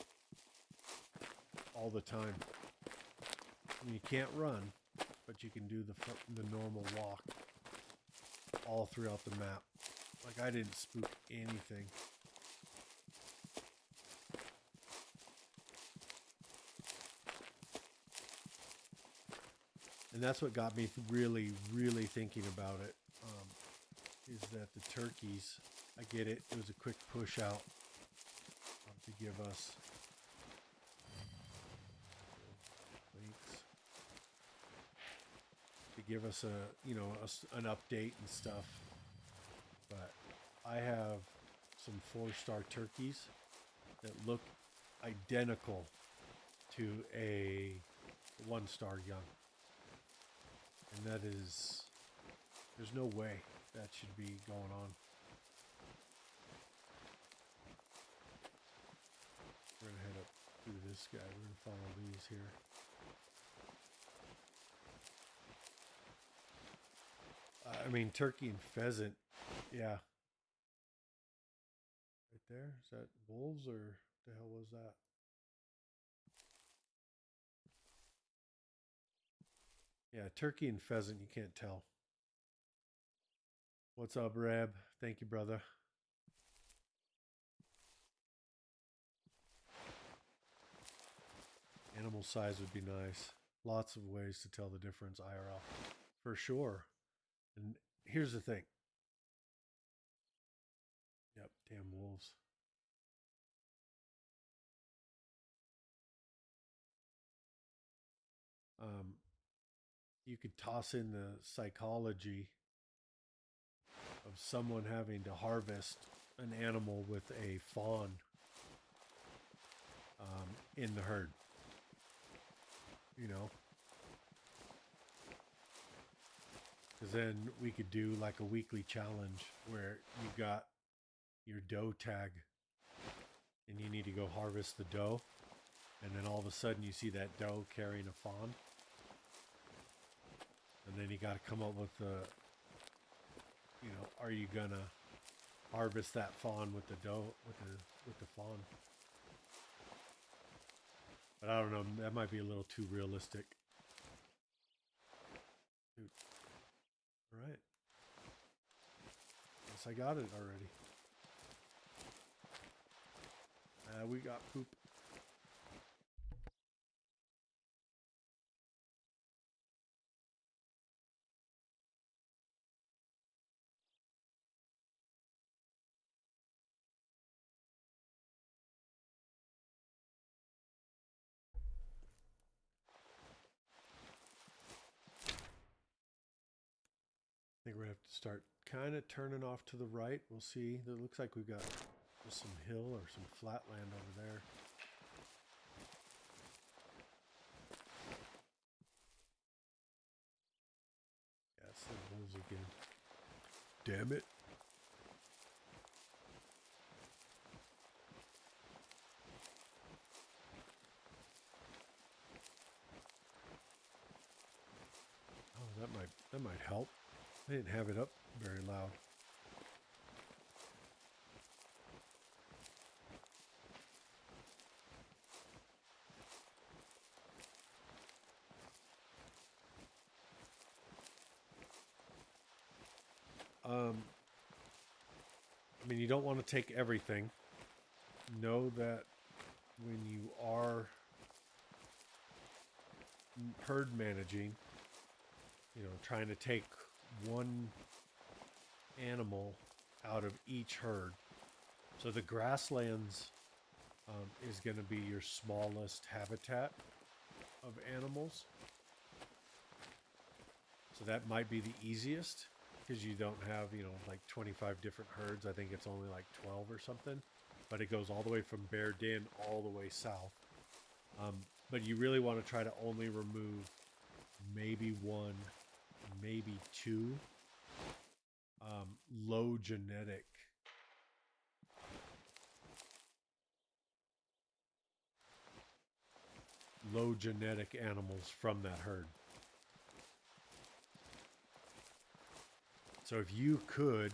all the time. I mean, you can't run, but you can do the normal walk all throughout the map. Like, I didn't spook anything. And that's what got me really, really thinking about it, is that the turkeys, I get it, it was a quick push out to give us a, you know, an update and stuff. But I have some 4-star turkeys that look identical to a 1-star young. And that is, there's no way that should be going on. We're going to head up through this guy. We're going to follow these here. I mean, turkey and pheasant, yeah. Right there. Is that wolves or what the hell was that? Yeah, turkey and pheasant, you can't tell. What's up, Reb? Thank you, brother. Animal size would be nice. Lots of ways to tell the difference IRL. For sure. And here's the thing. Yep, damn wolves. You could toss in the psychology of someone having to harvest an animal with a fawn in the herd. You know? Because then we could do like a weekly challenge where you got your doe tag and you need to go harvest the doe. And then all of a sudden you see that doe carrying a fawn. And then you got to come up with the, you know, are you going to harvest that fawn with the doe, with the fawn? But I don't know, that might be a little too realistic. Dude. All right. Guess I got it already. We got poop. I think we're going to have to start kind of turning off to the right. We'll see. It looks like we've got just some hill or some flat land over there. Yeah, it's the wolves again. Damn it. Oh, that might help. I didn't have it up very loud. I mean, you don't want to take everything. Know that when you are herd managing, you know, trying to take one animal out of each herd. So the grasslands is going to be your smallest habitat of animals. So that might be the easiest because you don't have, you know, like 25 different herds. I think it's only like 12 or something. But it goes all the way from Bear Den all the way south. But you really want to try to only remove maybe one, maybe two low genetic animals from that herd. So if you could,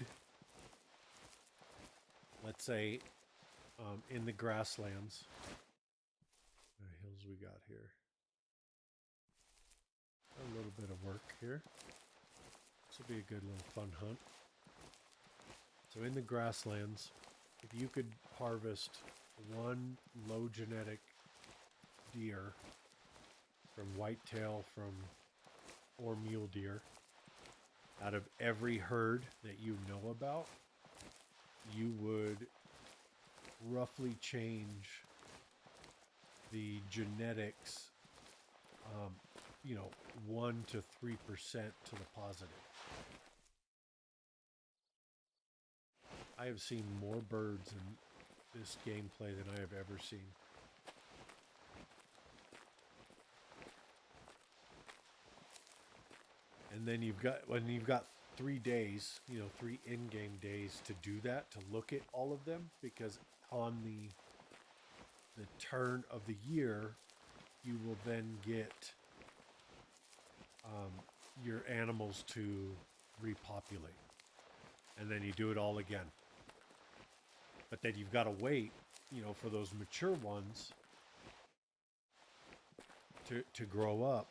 let's say, in the grasslands, the hills we got here, a little bit of work here. This will be a good little fun hunt. So in the grasslands, if you could harvest one low genetic deer from whitetail or mule deer out of every herd that you know about, you would roughly change the genetics, 1 to 3% to the positive. I have seen more birds in this gameplay than I have ever seen. And then you've got 3 days, 3 in-game days to do that, to look at all of them, because on the turn of the year, you will then get your animals to repopulate, and then you do it all again. But then you've got to wait, for those mature ones to grow up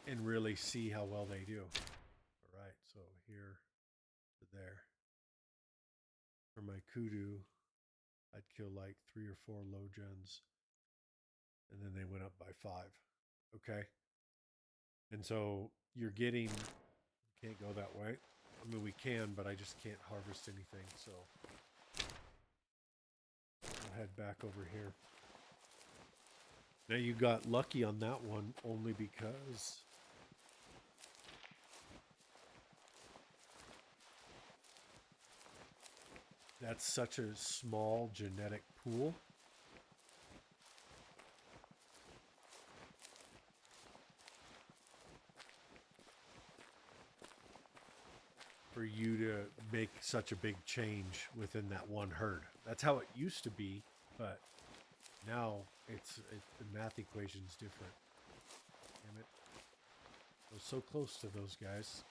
and really see how well they do. All right, so here to there. For my kudu, I'd kill like 3 or 4 low gens, and then they went up by 5. Okay, and so you're getting, can't go that way. I mean, we can, but I just can't harvest anything, so I'll head back over here. Now you got lucky on that one only because that's such a small genetic pool. For you to make such a big change within that one herd. That's how it used to be, but now the math equation's different. Damn it. I was so close to those guys.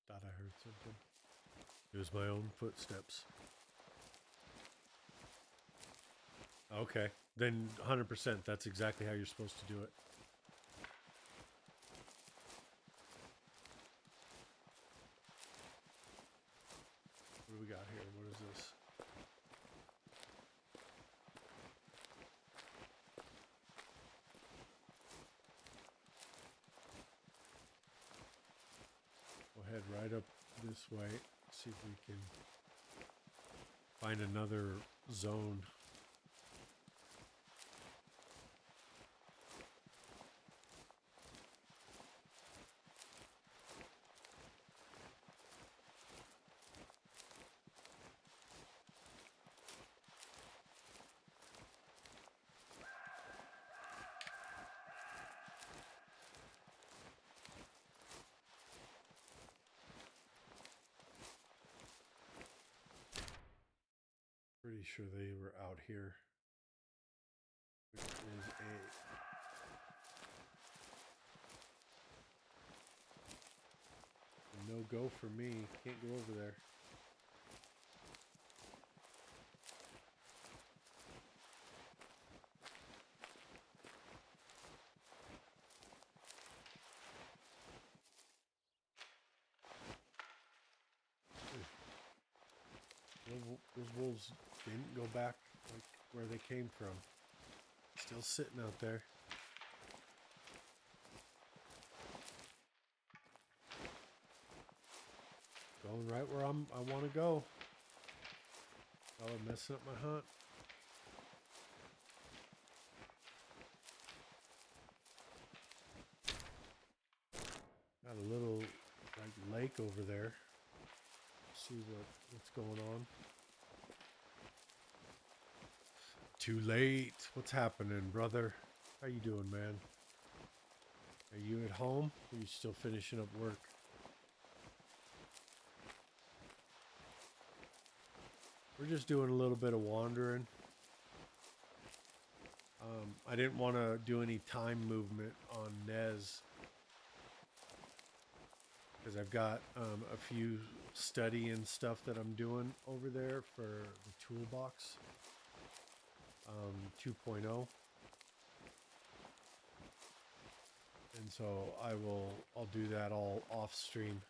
Thought I heard something. It was my own footsteps. Okay, then 100%. That's exactly how you're supposed to do it. What do we got here? What is this? We'll head right up this way. See if we can find another zone. Pretty sure they were out here. Which is a no-go for me. Can't go over there. Those wolves didn't go back like where they came from. Still sitting out there. Going right where I want to go. Oh, I'm messing up my hunt. Got a little like lake over there. See what's going on. Too late. What's happening, brother? How you doing, man? Are you at home? Or are you still finishing up work? We're just doing a little bit of wandering. I didn't want to do any time movement on Nez because I've got a few study and stuff that I'm doing over there for the toolbox 2.0. And so I'll do that all off stream.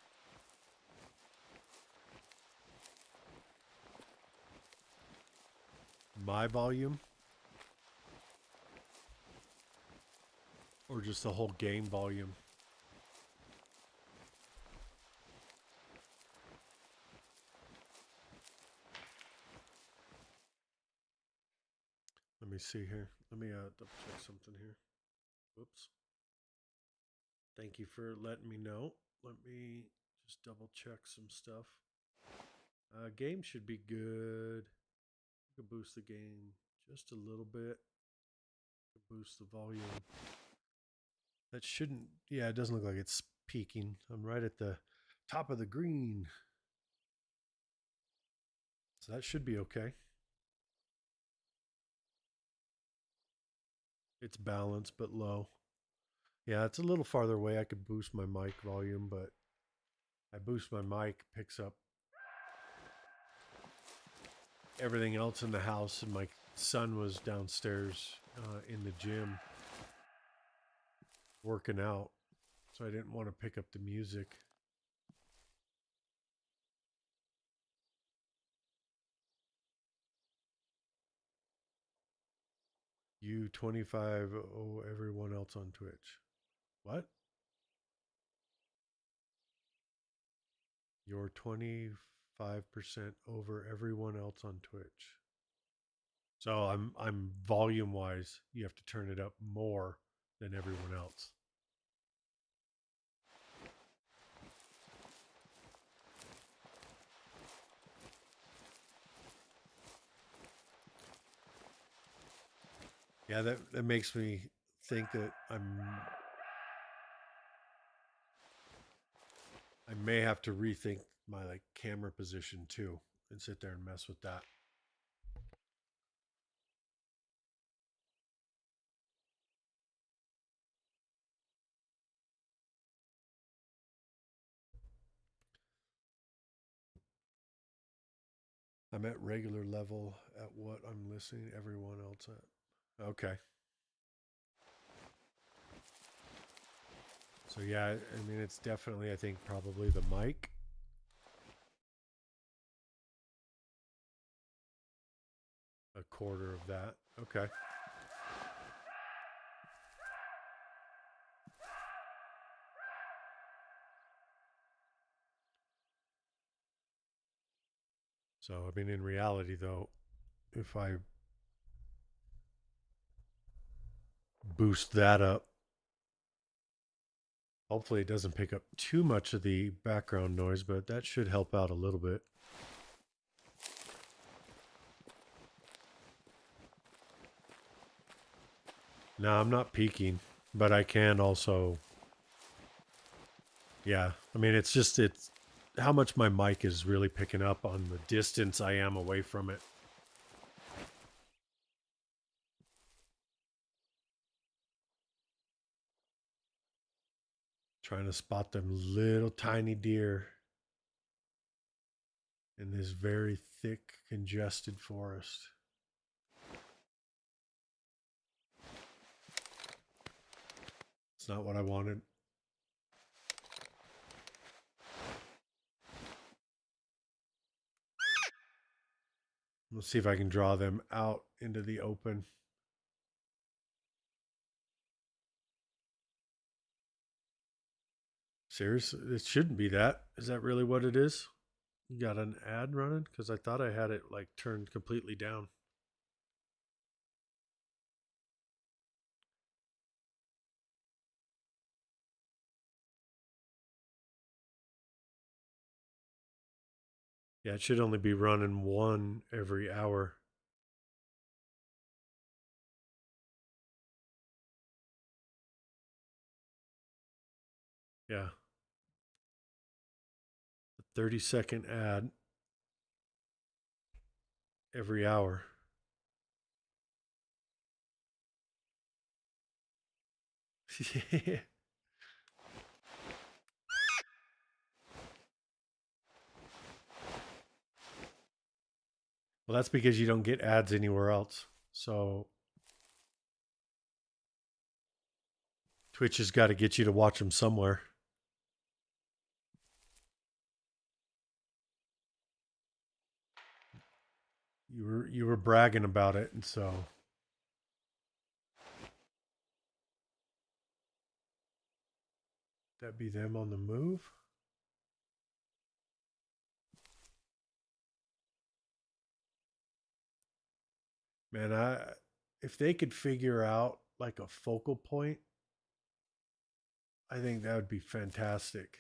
My volume or just the whole game volume? Let me see here. Let me double check something here. Whoops. Thank you for letting me know. Let me just double check some stuff. Game should be good. I can boost the game just a little bit. Boost the volume. That shouldn't, yeah, it doesn't look like it's peaking. I'm right at the top of the green. So that should be okay. It's balanced but low. Yeah, it's a little farther away. I could boost my mic volume, but I boost my mic, picks up everything else in the house, and my son was downstairs in the gym working out, so I didn't want to pick up the music. You 25 oh everyone else on Twitch. What? You're 25% over everyone else on Twitch. So I'm volume wise, you have to turn it up more than everyone else. Yeah, that makes me think that I may have to rethink my like camera position too and sit there and mess with that. I'm at regular level at what I'm listening everyone else at. Okay. So yeah, I mean it's definitely I think probably the mic. A quarter of that. Okay. So I mean in reality though, if I boost that up, hopefully it doesn't pick up too much of the background noise, but that should help out a little bit. No, I'm not peaking, but I can also, yeah. I mean, it's how much my mic is really picking up on the distance I am away from it. Trying to spot them little tiny deer in this very thick, congested forest. It's not what I wanted. Let's see if I can draw them out into the open. Seriously, it shouldn't be that. Is that really what it is? You got an ad running? Because I thought I had it like turned completely down. Yeah, it should only be running one every hour. Yeah. A 30-second ad every hour. Well, that's because you don't get ads anywhere else. So Twitch has got to get you to watch them somewhere. You were bragging about it, and so that be them on the move. Man, if they could figure out like a focal point, I think that would be fantastic.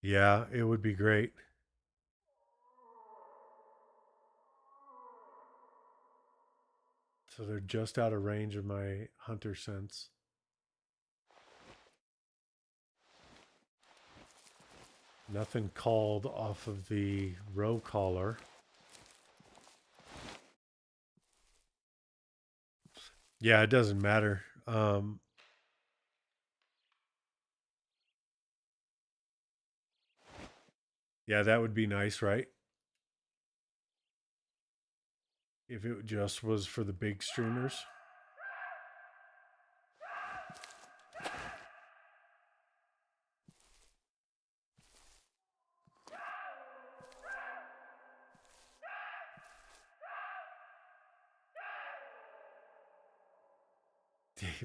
Yeah, it would be great. So they're just out of range of my hunter sense. Nothing called off of the row collar. Yeah, it doesn't matter. Yeah, that would be nice, right? If it just was for the big streamers.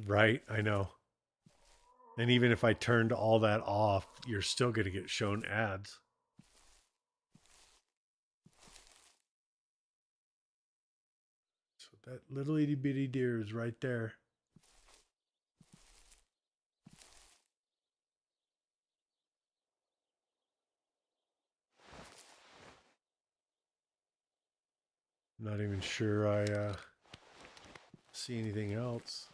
Right, I know. And even if I turned all that off, you're still going to get shown ads. So that little itty bitty deer is right there. I'm not even sure I see anything else.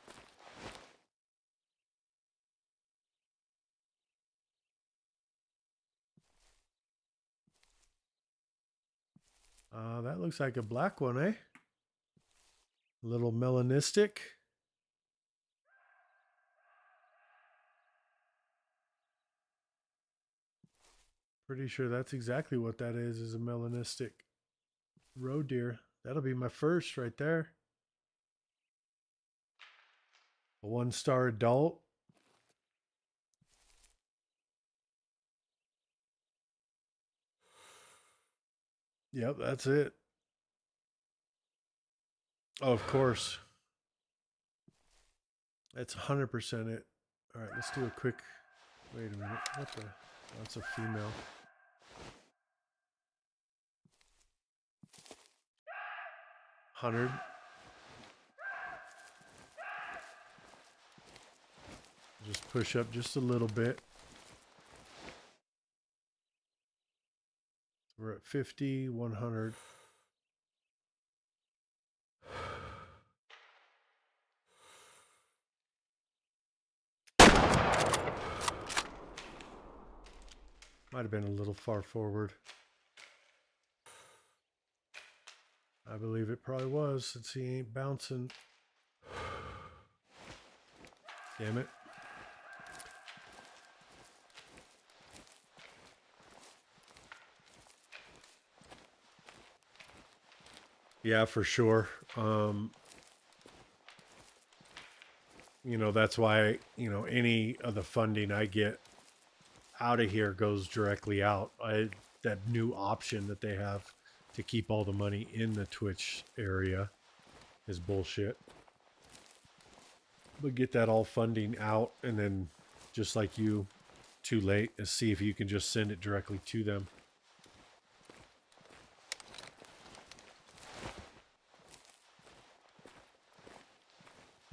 That looks like a black one, eh? A little melanistic. Pretty sure that's exactly what that is a melanistic roe deer. That'll be my first right there. A 1-star adult. Yep, that's it. Oh, of course. That's 100% it. All right, let's do a quick. Wait a minute. What the? That's a female. Hundred. Just push up just a little bit. We're at 50, 100. Might have been a little far forward. I believe it probably was, since he ain't bouncing. Damn it. Yeah, for sure. You know, that's why, you know, any of the funding I get out of here goes directly out. That new option that they have to keep all the money in the Twitch area is bullshit. But get that all funding out, and then just like you, too late, is see if you can just send it directly to them.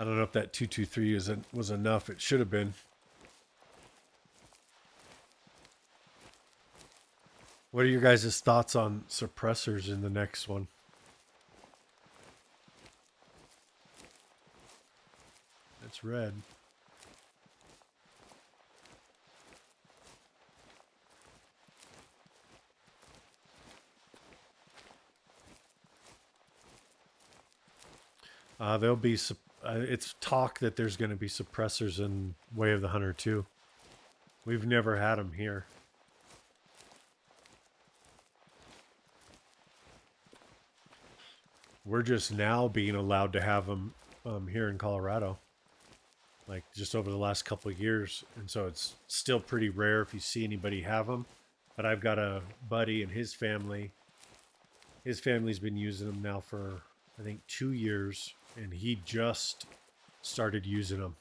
I don't know if that 223 was enough. It should have been. What are your guys' thoughts on suppressors in the next one? It's red. There'll be it's talk that there's going to be suppressors in Way of the Hunter too. We've never had them here. We're just now being allowed to have them here in Colorado, like just over the last couple of years, and so it's still pretty rare if you see anybody have them. But I've got a buddy and his family. His family's been using them now for I think 2 years, and he just started using them.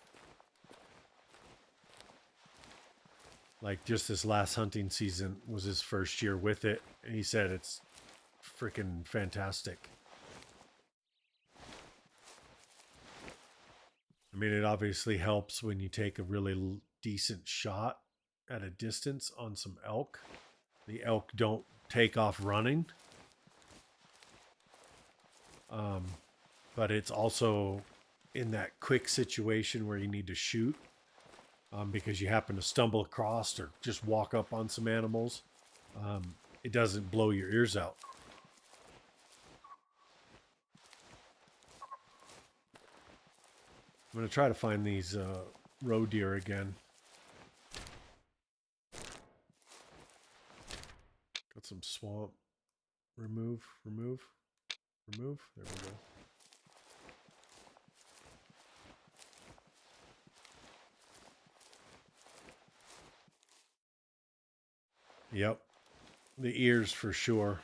Like just this last hunting season was his first year with it, and he said it's freaking fantastic. I mean, it obviously helps when you take a really decent shot at a distance on some elk. The elk don't take off running. But it's also in that quick situation where you need to shoot because you happen to stumble across or just walk up on some animals. It doesn't blow your ears out. I'm going to try to find these roe deer again. Got some swamp. Remove. There we go. Yep. The ears for sure.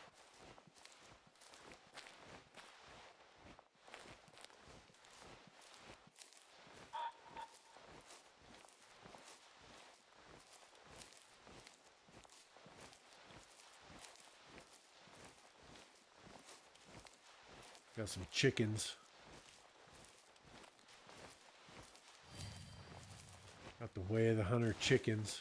Got some chickens. Got the Way of the Hunter chickens.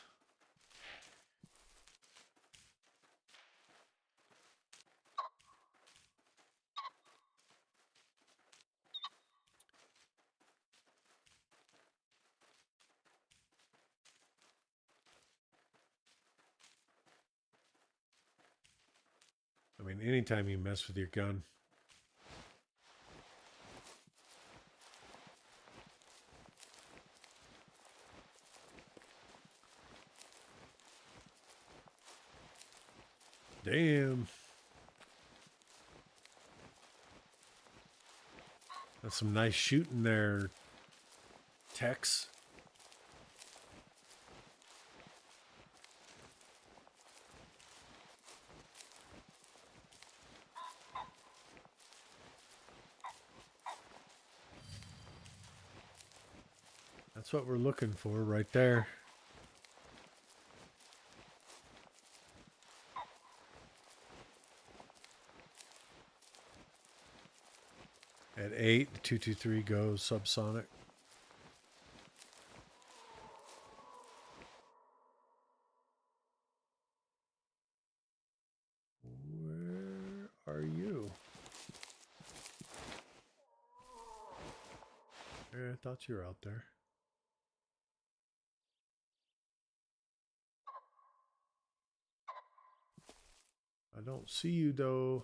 I mean, anytime you mess with your gun. Damn. That's some nice shooting there, Tex. That's what we're looking for right there. At 8, the 223 goes subsonic. Where are you? I thought you were out there. I don't see you though.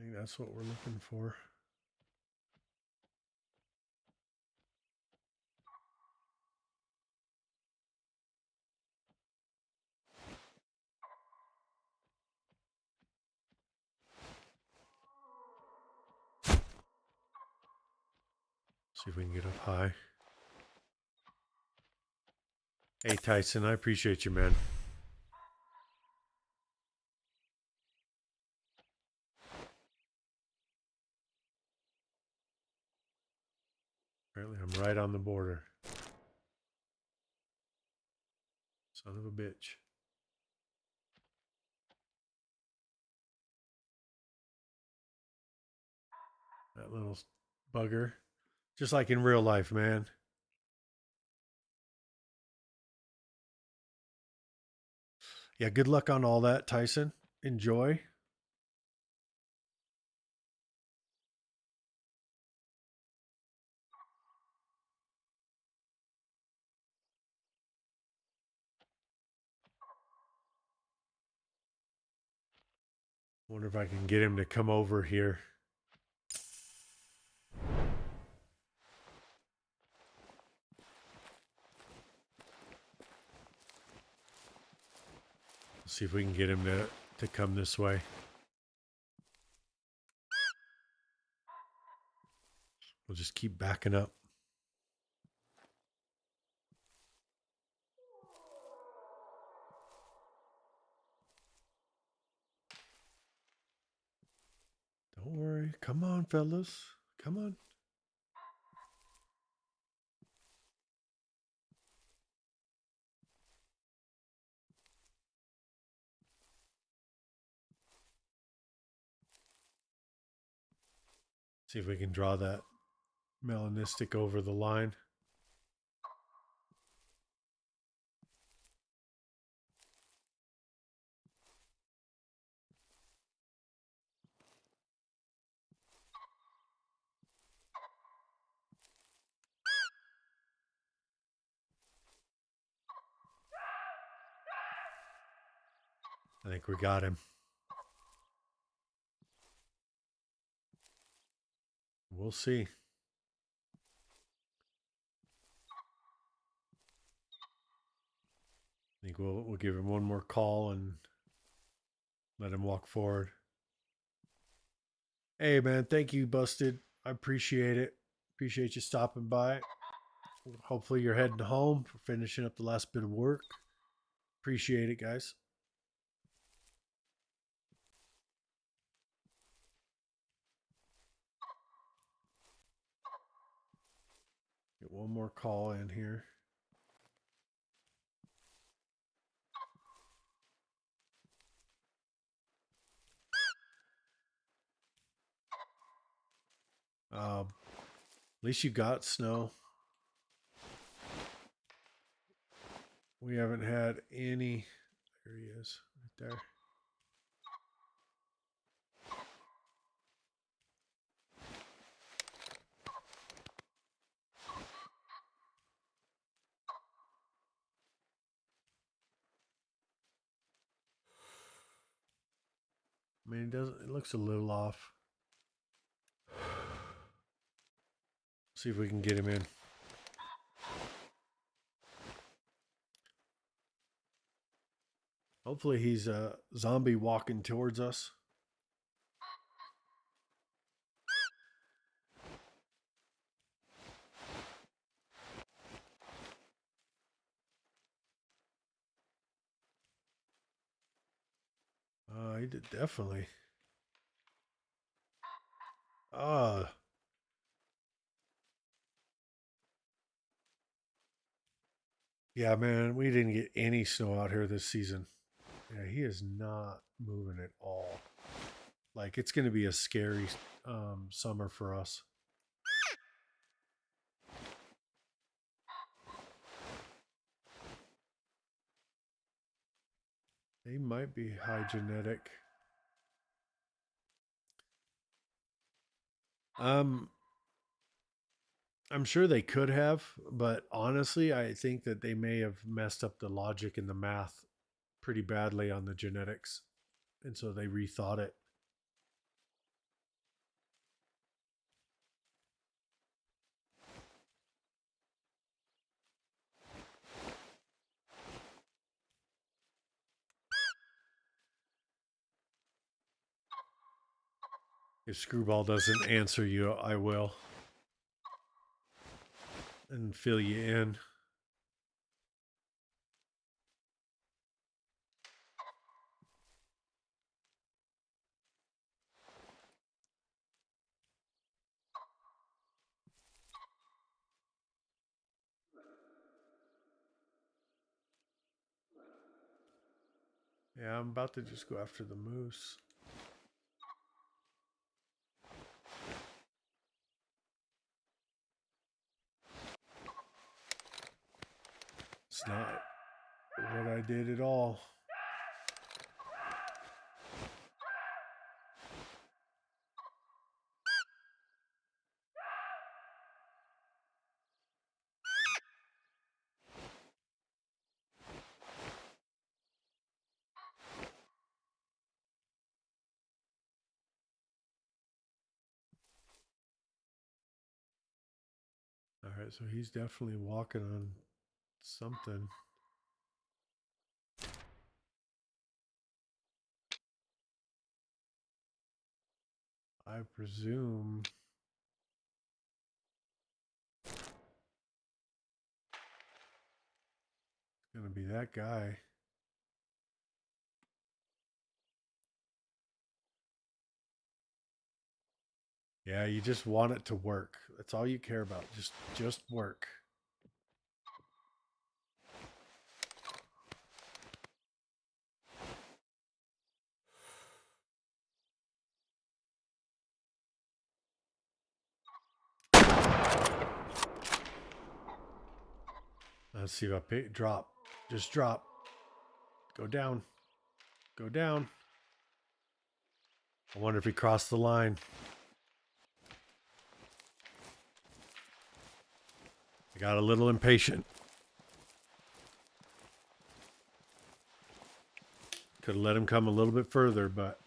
I think that's what we're looking for. See if we can get up high. Hey Tyson, I appreciate you, man. Apparently I'm right on the border. Son of a bitch. That little bugger. Just like in real life, man. Yeah, good luck on all that, Tyson. Enjoy. Wonder if I can get him to come over here. See if we can get him to come this way. We'll just keep backing up. Don't worry. Come on, fellas. Come on. See if we can draw that melanistic over the line. I think we got him. We'll see. I think we'll give him one more call and let him walk forward. Hey man, thank you, Busted. I appreciate it. Appreciate you stopping by. Hopefully you're heading home for finishing up the last bit of work. Appreciate it, guys. Get one more call in here. At least you got snow. We haven't had any. There he is, right there. I mean, it looks a little off. See if we can get him in. Hopefully he's a zombie walking towards us. He did definitely. Yeah, man, we didn't get any snow out here this season. Yeah, he is not moving at all. Like, it's going to be a scary summer for us. They might be high genetic. I'm sure they could have, but honestly, I think that they may have messed up the logic and the math pretty badly on the genetics. And so they rethought it. If Screwball doesn't answer you, I will. And fill you in. Yeah, I'm about to just go after the moose. It's not what I did at all. All right, so he's definitely walking on something. I presume it's going to be that guy. Yeah, you just want it to work. That's all you care about. Just work. Let's see if I pay, drop. Just drop. Go down. Go down. I wonder if he crossed the line. I got a little impatient. Could have let him come a little bit further, but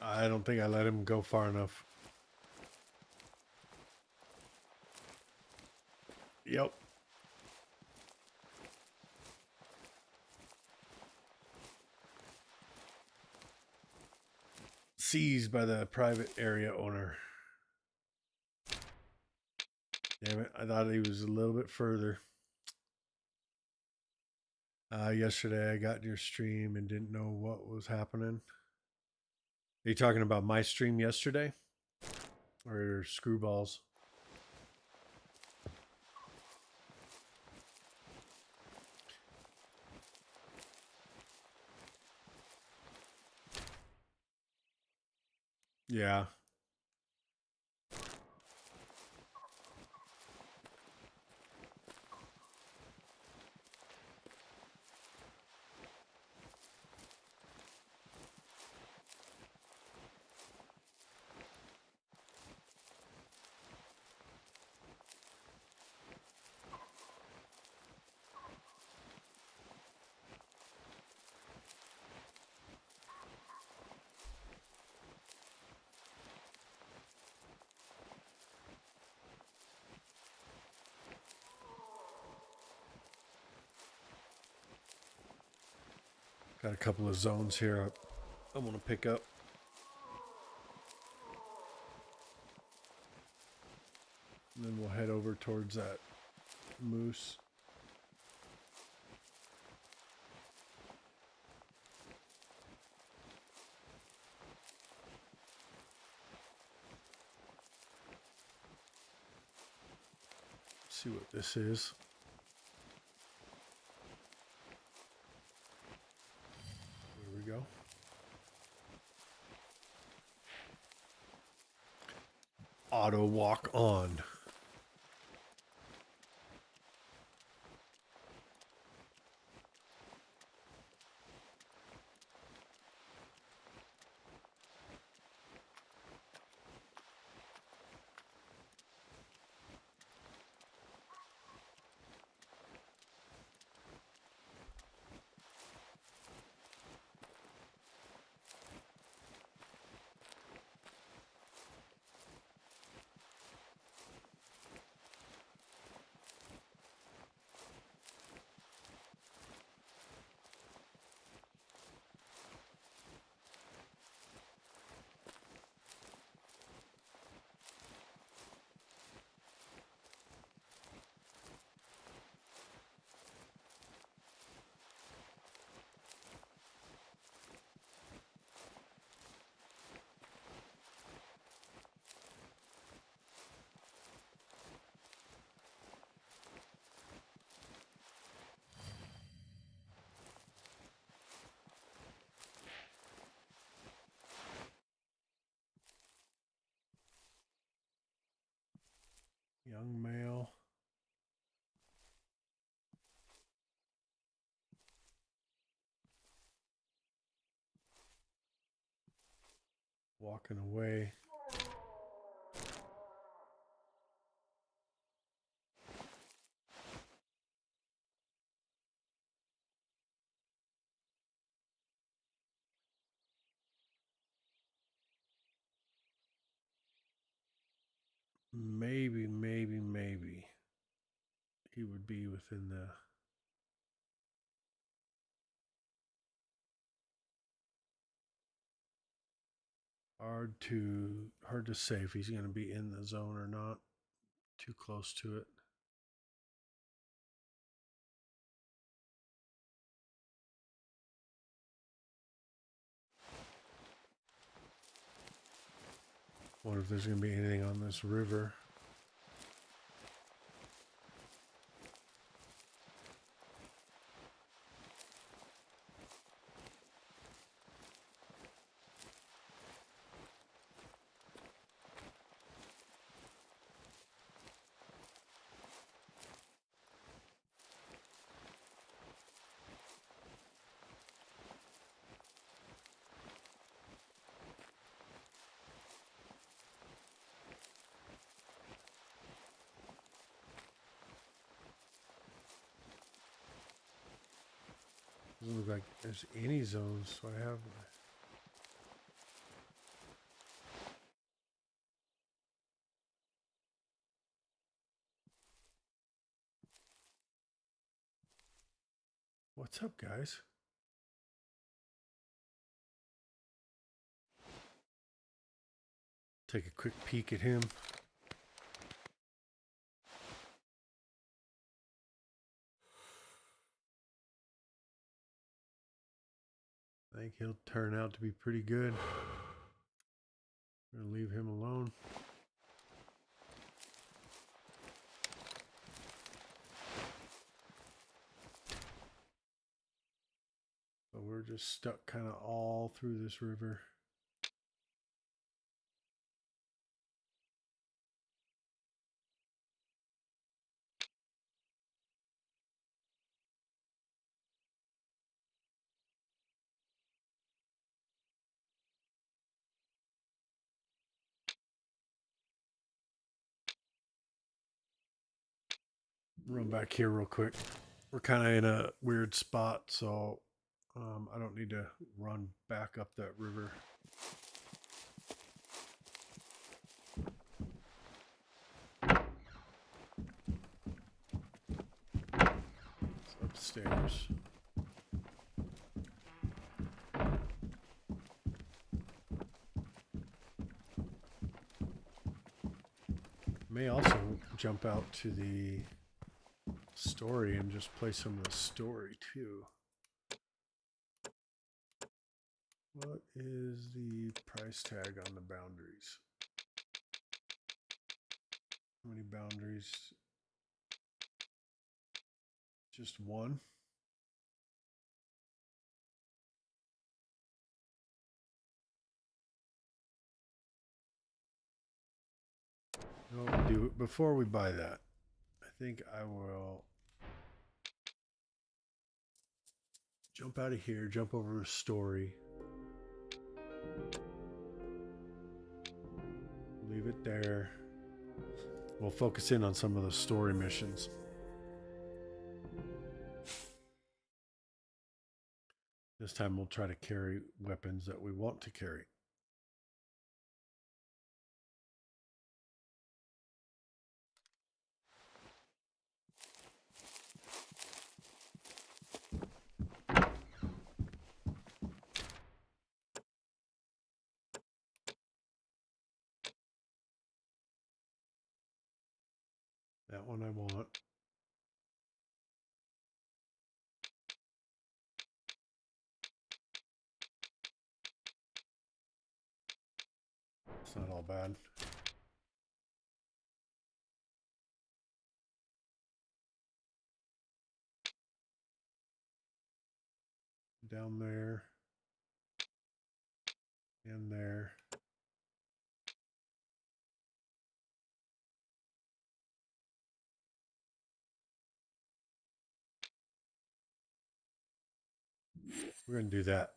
I don't think I let him go far enough. Yep. Seized by the private area owner. Damn it, I thought he was a little bit further. Yesterday I got in your stream and didn't know what was happening. Are you talking about my stream yesterday? Or Screwballs? Yeah. Got a couple of zones here I want to pick up. And then we'll head over towards that moose. See what this is. There we go. Auto walk on. Young male. Walking away. Maybe he would be within the hard to say if he's going to be in the zone or not. Too close to it. Wonder if there's going to be anything on this river. Doesn't look like there's any zones, so I have. What's up, guys? Take a quick peek at him. I think he'll turn out to be pretty good. I'm gonna leave him alone. But we're just stuck kind of all through this river. Run back here real quick. We're kind of in a weird spot, so I don't need to run back up that river. It's upstairs. May also jump out to the story and just play some of the story too. What is the price tag on the boundaries? How many boundaries? Just one. No, do it before we buy that. I think I will jump out of here, jump over to story. Leave it there. We'll focus in on some of the story missions. This time we'll try to carry weapons that we want to carry. That one I want. It's not all bad. Down there. And there. We're going to do that.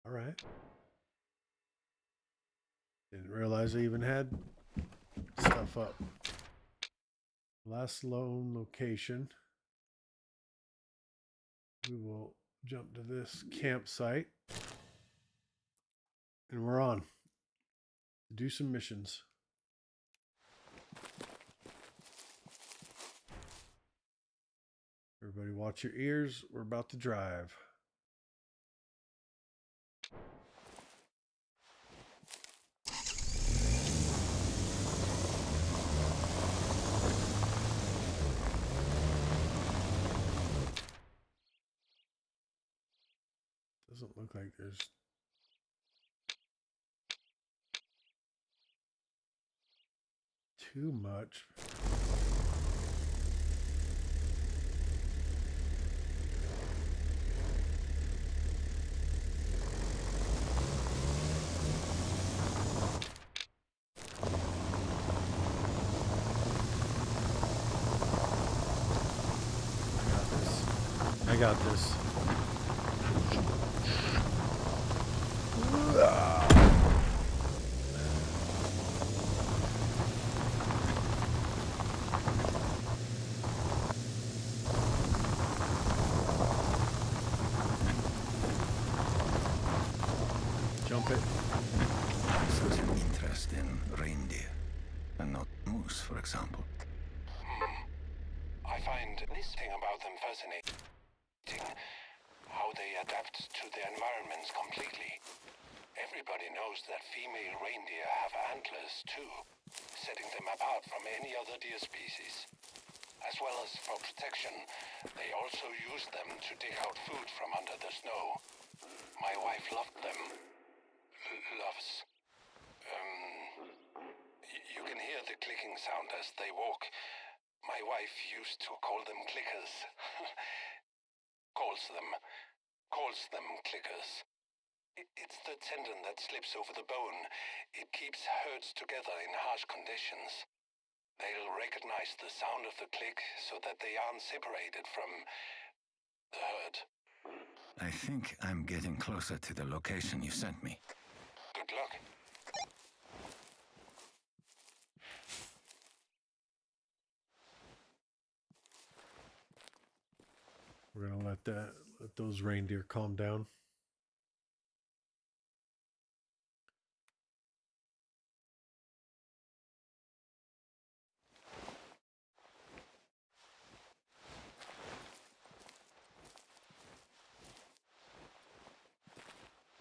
All right. Didn't realize I even had stuff up. Last lone location. We will jump to this campsite. And we're on to do some missions. Everybody watch your ears. We're about to drive. Doesn't look like there's too much. I got this. Jump it. Such an interest in reindeer, and not moose, for example. I find this thing about them fascinating. How they adapt to their environments completely. Everybody knows that female reindeer have antlers too, setting them apart from any other deer species. As well as for protection, they also use them to dig out food from under the snow. My wife loved them. Loves. You can hear the clicking sound as they walk. My wife used to call them clickers. Calls them clickers. It's the tendon that slips over the bone. It keeps herds together in harsh conditions. They'll recognize the sound of the click so that they aren't separated from the herd. I think I'm getting closer to the location you sent me. Good luck. We're gonna let those reindeer calm down.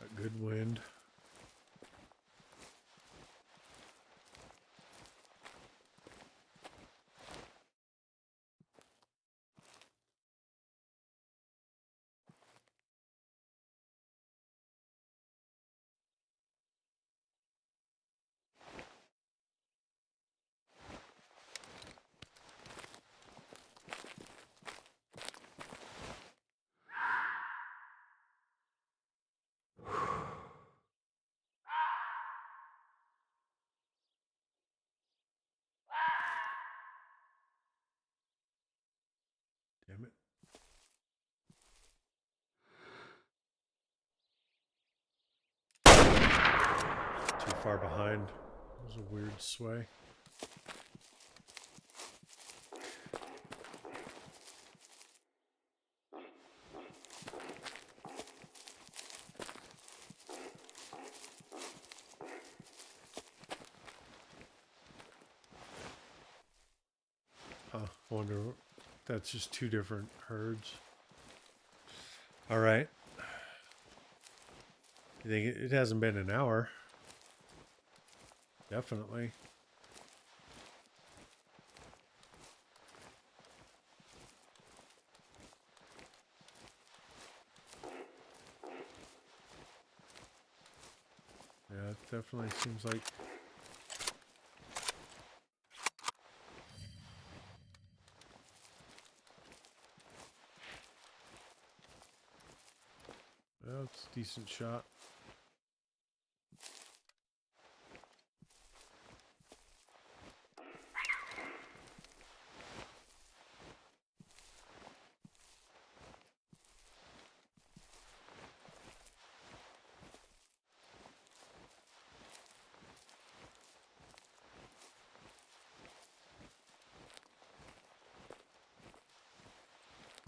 A good wind. Damn it. Too far behind. It was a weird sway. I wonder if that's just two different herds. All right. You think it hasn't been an hour? Definitely. Yeah, it definitely seems like well, That's a decent shot.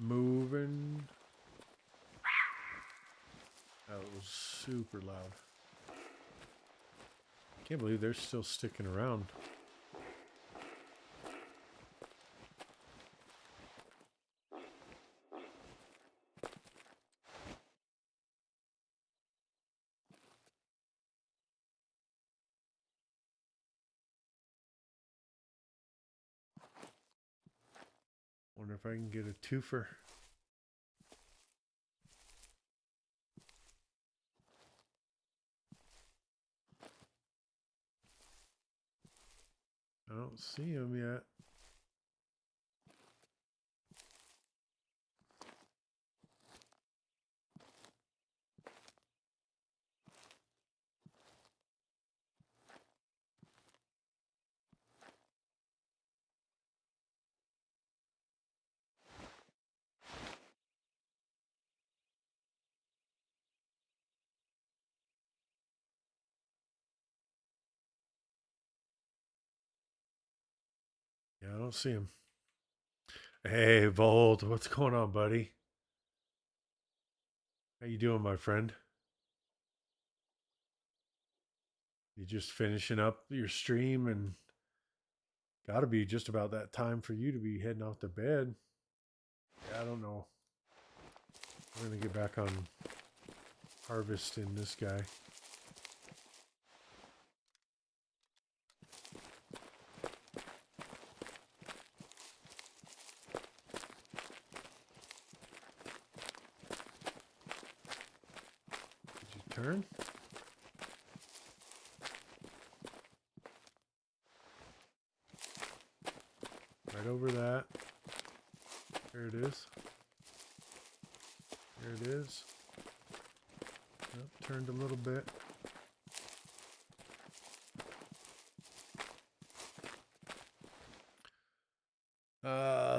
Moving. That was super loud. Can't believe they're still sticking around. Wonder if I can get a twofer. I don't see him yet. Yeah, I don't see him. Hey, Vold, what's going on, buddy? How you doing, my friend? You just finishing up your stream and gotta be just about that time for you to be heading off to bed. Yeah, I don't know. We're gonna get back on harvesting this guy. Did you turn? Right over that. There it is. There it is. Yep, turned a little bit.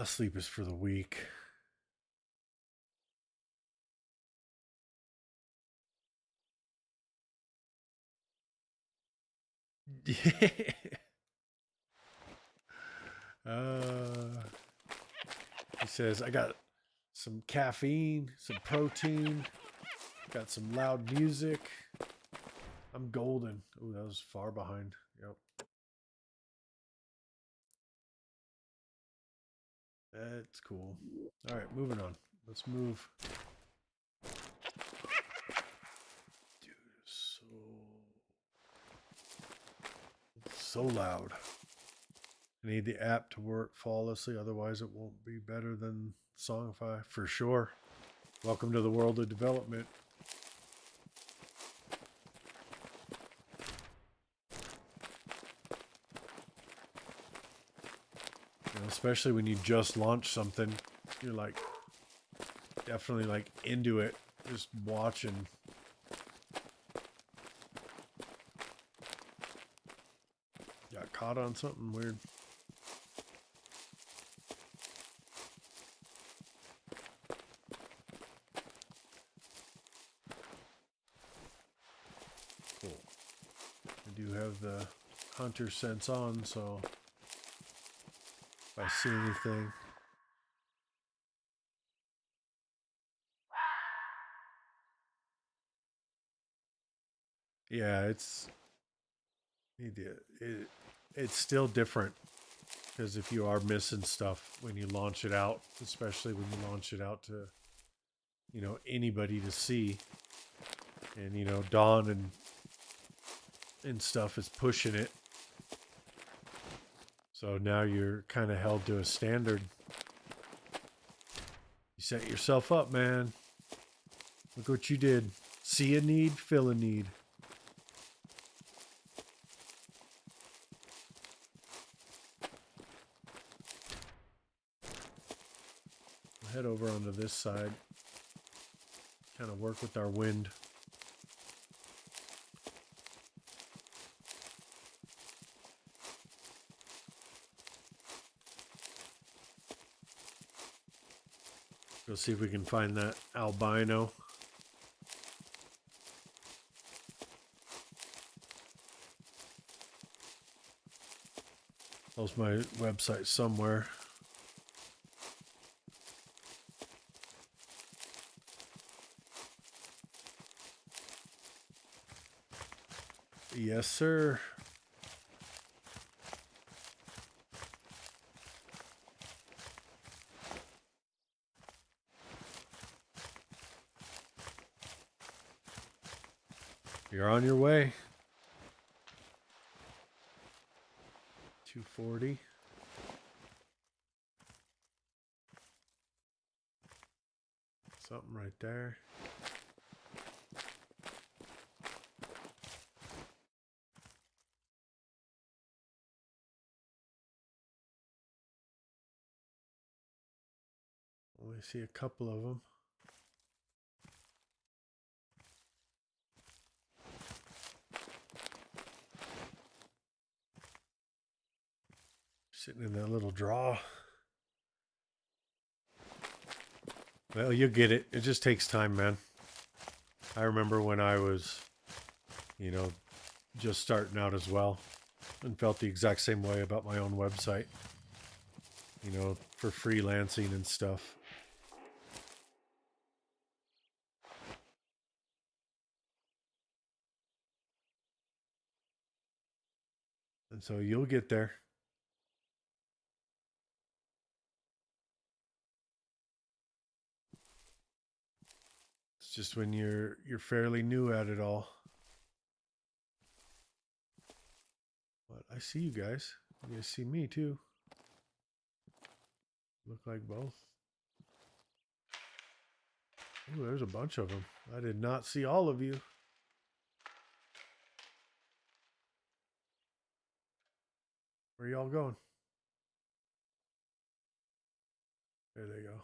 Sleep is for the weak. He says, I got some caffeine, some protein, got some loud music. I'm golden. Oh, that was far behind. Yep. That's cool. All right, moving on. Let's move. Dude, so loud. I need the app to work flawlessly, otherwise it won't be better than Songify for sure. Welcome to the world of development. You know, especially when you just launch something, you're like definitely like into it, just watching. Got caught on something weird. Cool. I do have the hunter sense on, so if I see anything. Yeah, it's still different because if you are missing stuff when you launch it out, especially when you launch it out to, you know, anybody to see, and you know, Dawn and stuff is pushing it, so now you're kind of held to a standard. You set yourself up, man. Look what you did. See a need, fill a need. Head over onto this side. kind of work with our wind. Go see if we can find that albino. Post my website somewhere. Yes, sir. You're on your way. 240. Something right there. Only see a couple of them. Sitting in that little draw. Well, you'll get it. It just takes time, man. I remember when I was, just starting out as well and felt the exact same way about my own website, for freelancing and stuff. And so you'll get there. It's just when you're fairly new at it all. But I see you guys. You guys see me too. Look like both. Ooh, there's a bunch of them. I did not see all of you. Where y'all going? There they go.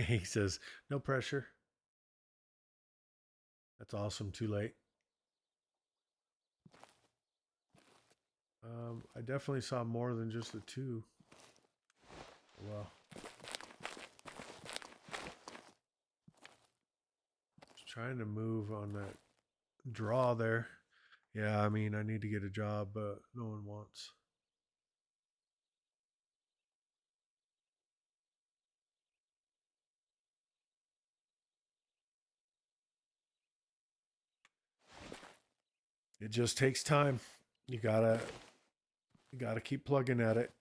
He says, no pressure. That's awesome. Too late. I definitely saw more than just the two. Well, just trying to move on that draw there. Yeah, I mean, I need to get a job, but no one wants. It just takes time. You gotta keep plugging at it.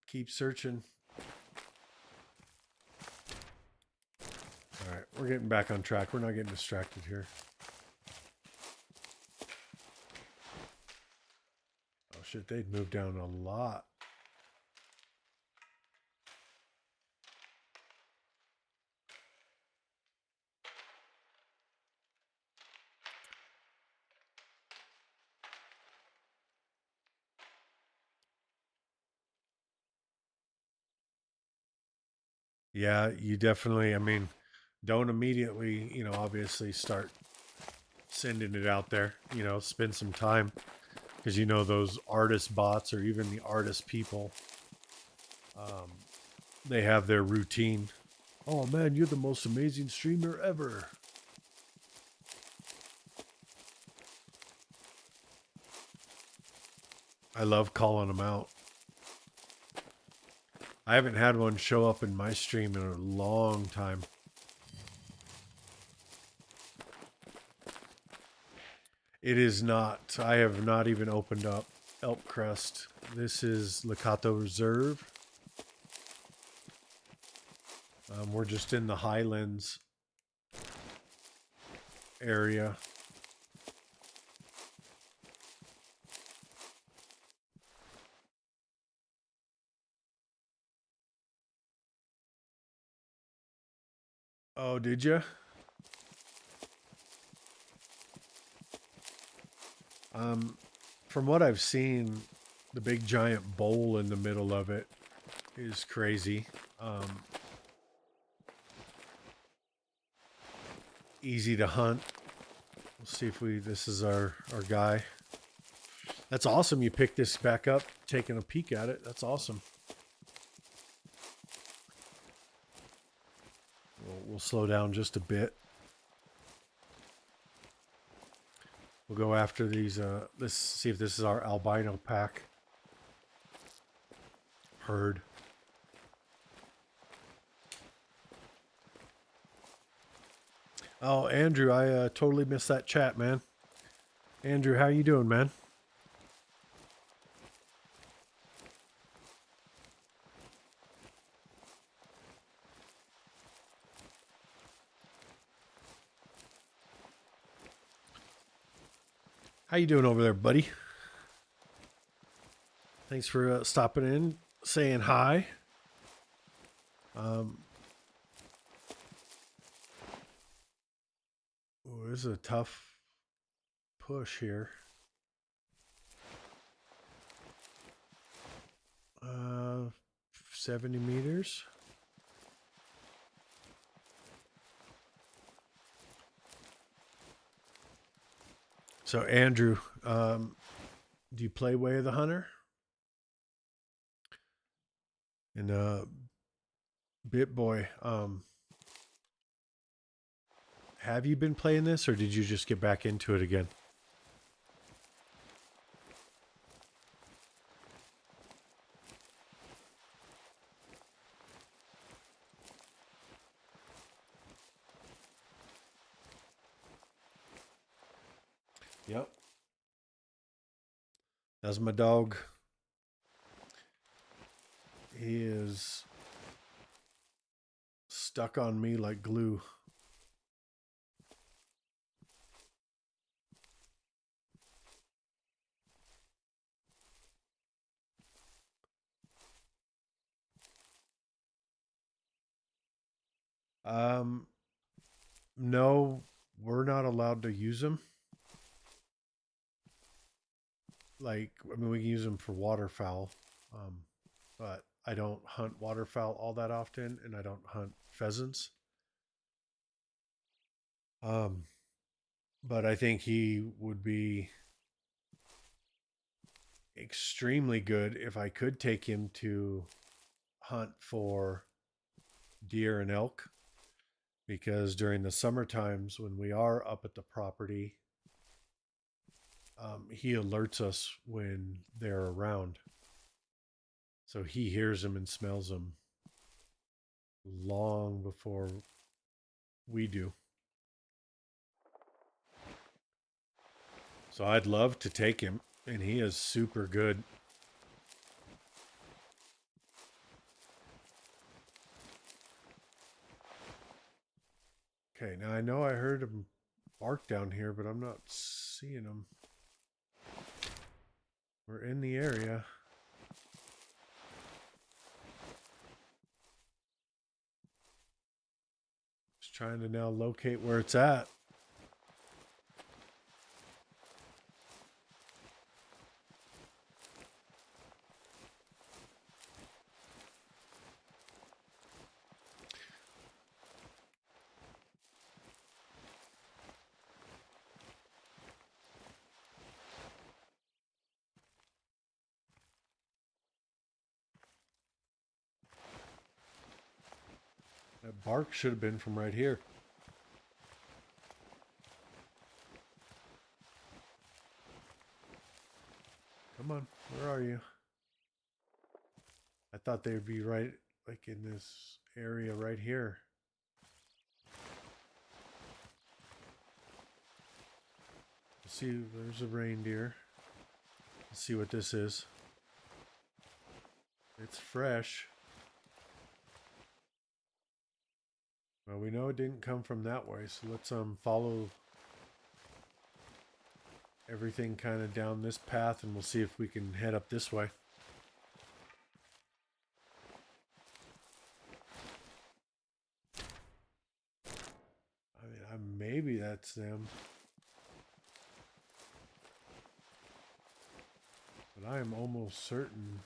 Keep searching. All right, we're getting back on track. We're not getting distracted here. Oh shit, they'd moved down a lot. Yeah, you definitely, I mean, don't immediately, obviously start sending it out there, spend some time because, those artist bots or even the artist people, they have their routine. Oh man, you're the most amazing streamer ever. I love calling them out. I haven't had one show up in my stream in a long time. It is not. I have not even opened up Elk Crest. This is Lakato Reserve. We're just in the Highlands area. Oh, did you? from what I've seen, the big giant bowl in the middle of it is crazy. Easy to hunt. We'll see if this is our guy. That's awesome. You picked this back up, taking a peek at it. That's awesome. We'll slow down just a bit. We'll go after these. Let's see if this is our albino pack. Herd. Oh, Andrew, I totally missed that chat, man. Andrew, how you doing, man? How you doing over there, buddy? Thanks for stopping in, saying hi. Ooh, this is a tough push here. 70 meters. So Andrew, do you play Way of the Hunter? And BitBoy, have you been playing this, or did you just get back into it again? Yep. That's my dog. He is stuck on me like glue. No, we're not allowed to use them. Like, I mean, we can use them for waterfowl, but I don't hunt waterfowl all that often, and I don't hunt pheasants. But I think he would be extremely good if I could take him to hunt for deer and elk, because during the summer times when we are up at the property, he alerts us when they're around. So he hears them and smells them long before we do. So I'd love to take him, and he is super good. Okay, now I know I heard him bark down here, but I'm not seeing him. We're in the area. Just trying to now locate where it's at. That bark should have been from right here. Come on, where are you? I thought they would be right, like in this area right here. See, there's a reindeer. Let's see what this is. It's fresh. Well, we know it didn't come from that way, so let's follow everything kind of down this path, and we'll see if we can head up this way. I mean, maybe that's them. But I am almost certain.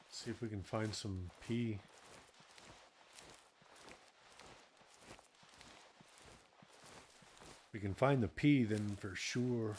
See if we can find some pee. If we can find the pee, then for sure.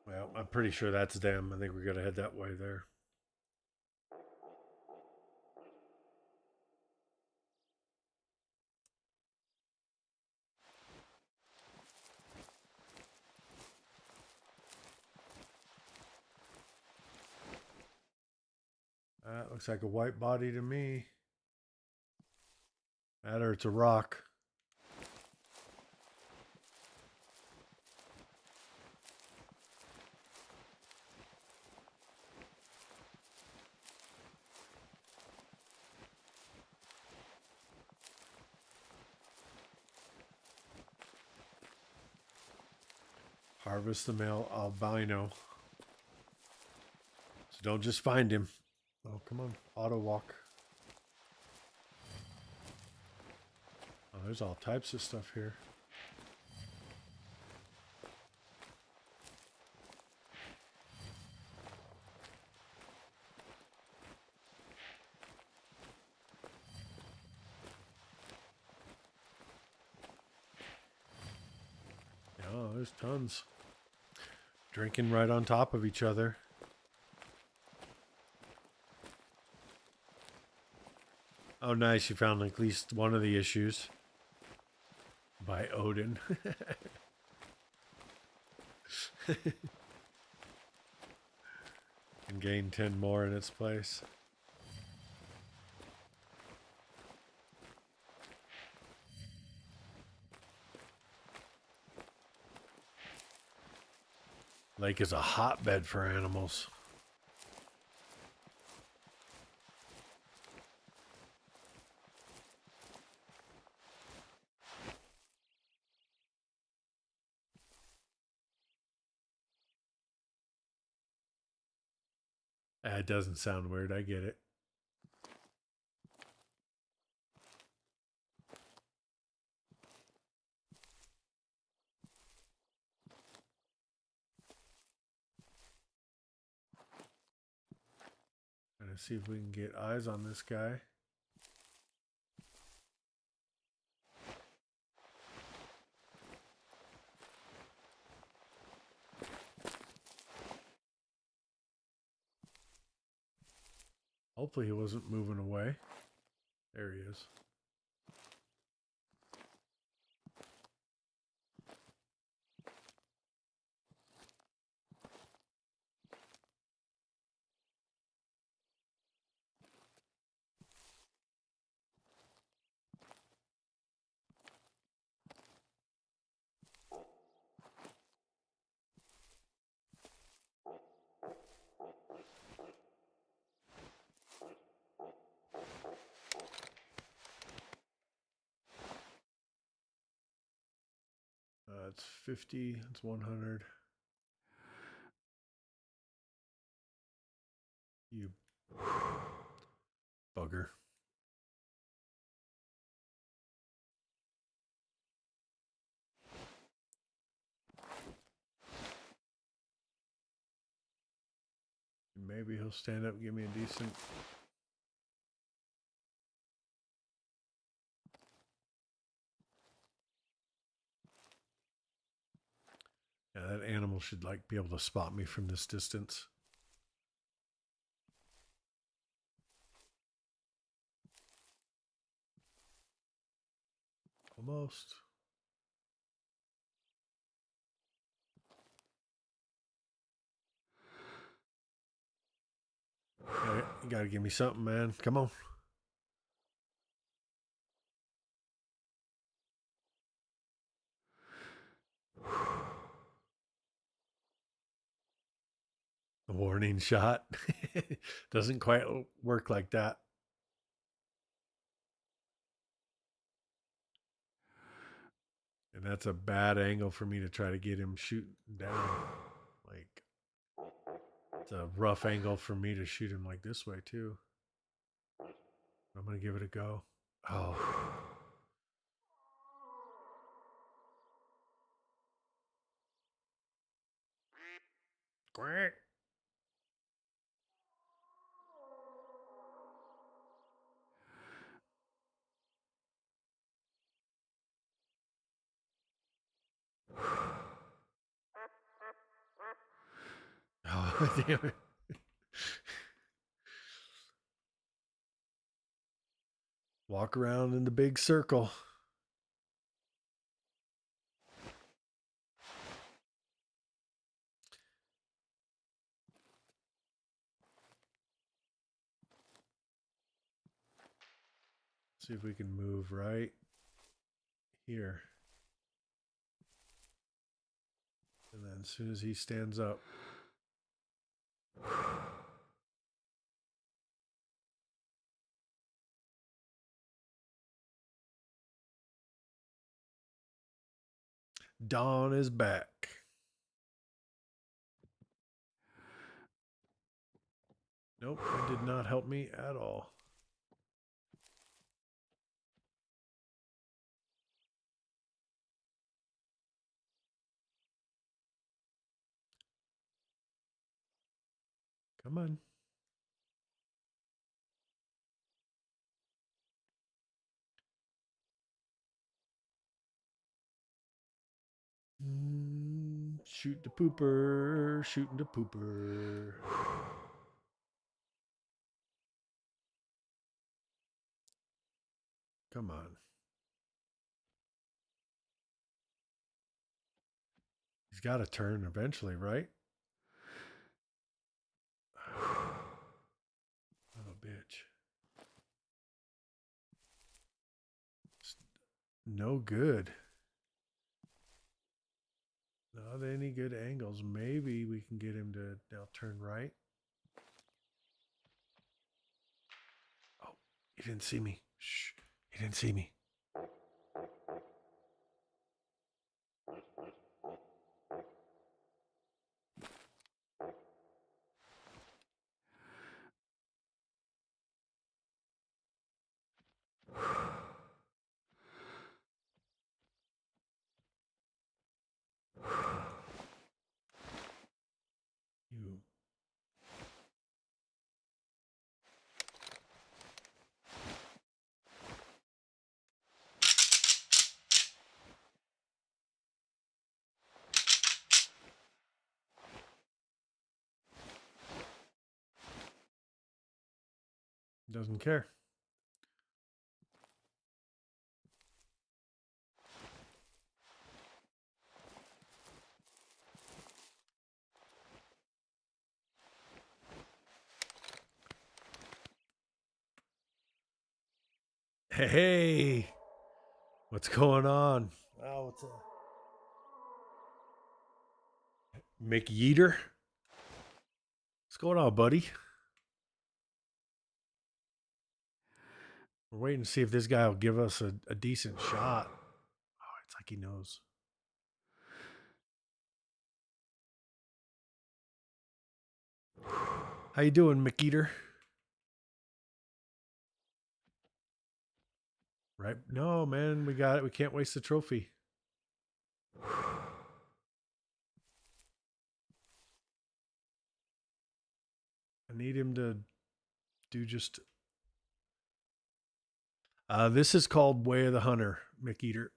Well, I'm pretty sure that's them. I think we gotta head that way there. That looks like a white body to me. That or it's a rock. Harvest the male albino. So don't just find him. Oh, come on. Auto walk. Oh, there's all types of stuff here. Oh, there's tons. Drinking right on top of each other. Oh, nice. You found at least one of the issues. By Odin. And gain 10 more in its place. Lake is a hotbed for animals. It doesn't sound weird. I get it. Gonna see if we can get eyes on this guy. Hopefully he wasn't moving away. There he is. It's 50. It's 100. You bugger. Maybe he'll stand up and give me a decent... Yeah, that animal should like be able to spot me from this distance. Almost. You gotta give me something, man. Come on. A warning shot. Doesn't quite work like that. And that's a bad angle for me to try to get him shooting down. Like, it's a rough angle for me to shoot him like this way, too. I'm going to give it a go. Oh. Quack. Oh, damn it. Walk around in the big circle. See if we can move right here. And then as soon as he stands up. Dawn is back. Nope, that did not help me at all. Come on. Shoot the pooper, shooting the pooper. Come on. He's got to turn eventually, right? Oh, bitch. It's no good. Not any good angles. Maybe we can get him to now turn right. Oh, he didn't see me. Shh. He didn't see me. You. Doesn't care. Hey, what's going on? Oh, what's up? McYeater? What's going on, buddy? We're waiting to see if this guy will give us a decent shot. Oh, it's like he knows. How you doing, McEater? Right? No, man, we got it. We can't waste the trophy. I need him to do just. This is called Way of the Hunter, McEater.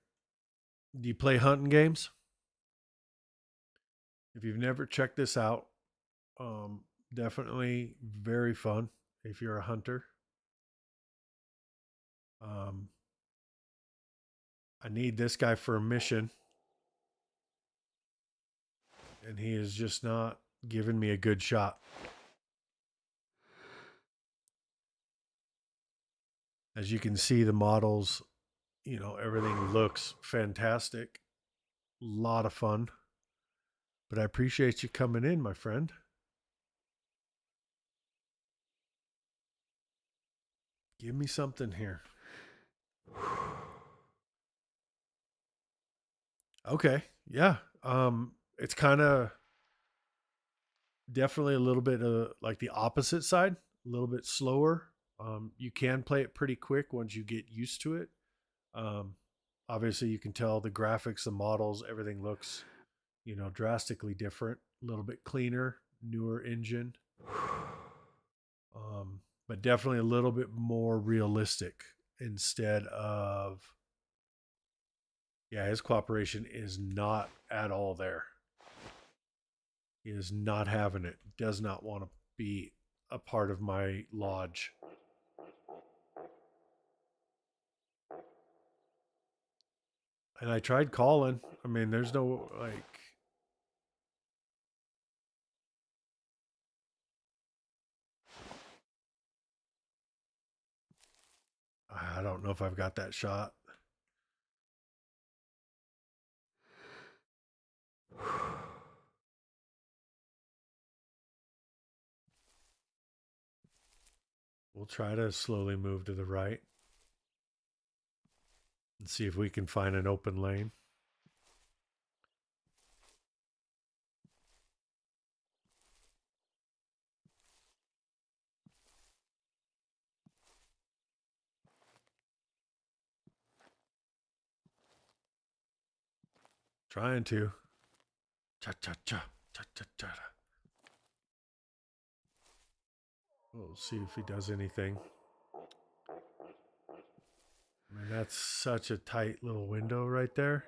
Do you play hunting games? If you've never checked this out, definitely very fun if you're a hunter. I need this guy for a mission, and he is just not giving me a good shot. As you can see, the models, everything looks fantastic. A lot of fun. But I appreciate you coming in, my friend. Give me something here. Okay. Yeah. It's kind of definitely a little bit like the opposite side, a little bit slower. You can play it pretty quick once you get used to it. Um, Obviously, you can tell the graphics, the models, everything looks, drastically different, a little bit cleaner, newer engine, but definitely a little bit more realistic instead of, yeah, his cooperation is not at all there. He is not having it, does not want to be a part of my lodge. And I tried calling. I mean, there's no, like, I don't know if I've got that shot. We'll try to slowly move to the right and see if we can find an open lane. Trying to. Cha cha cha cha cha cha. We'll see if he does anything. I mean, that's such a tight little window right there.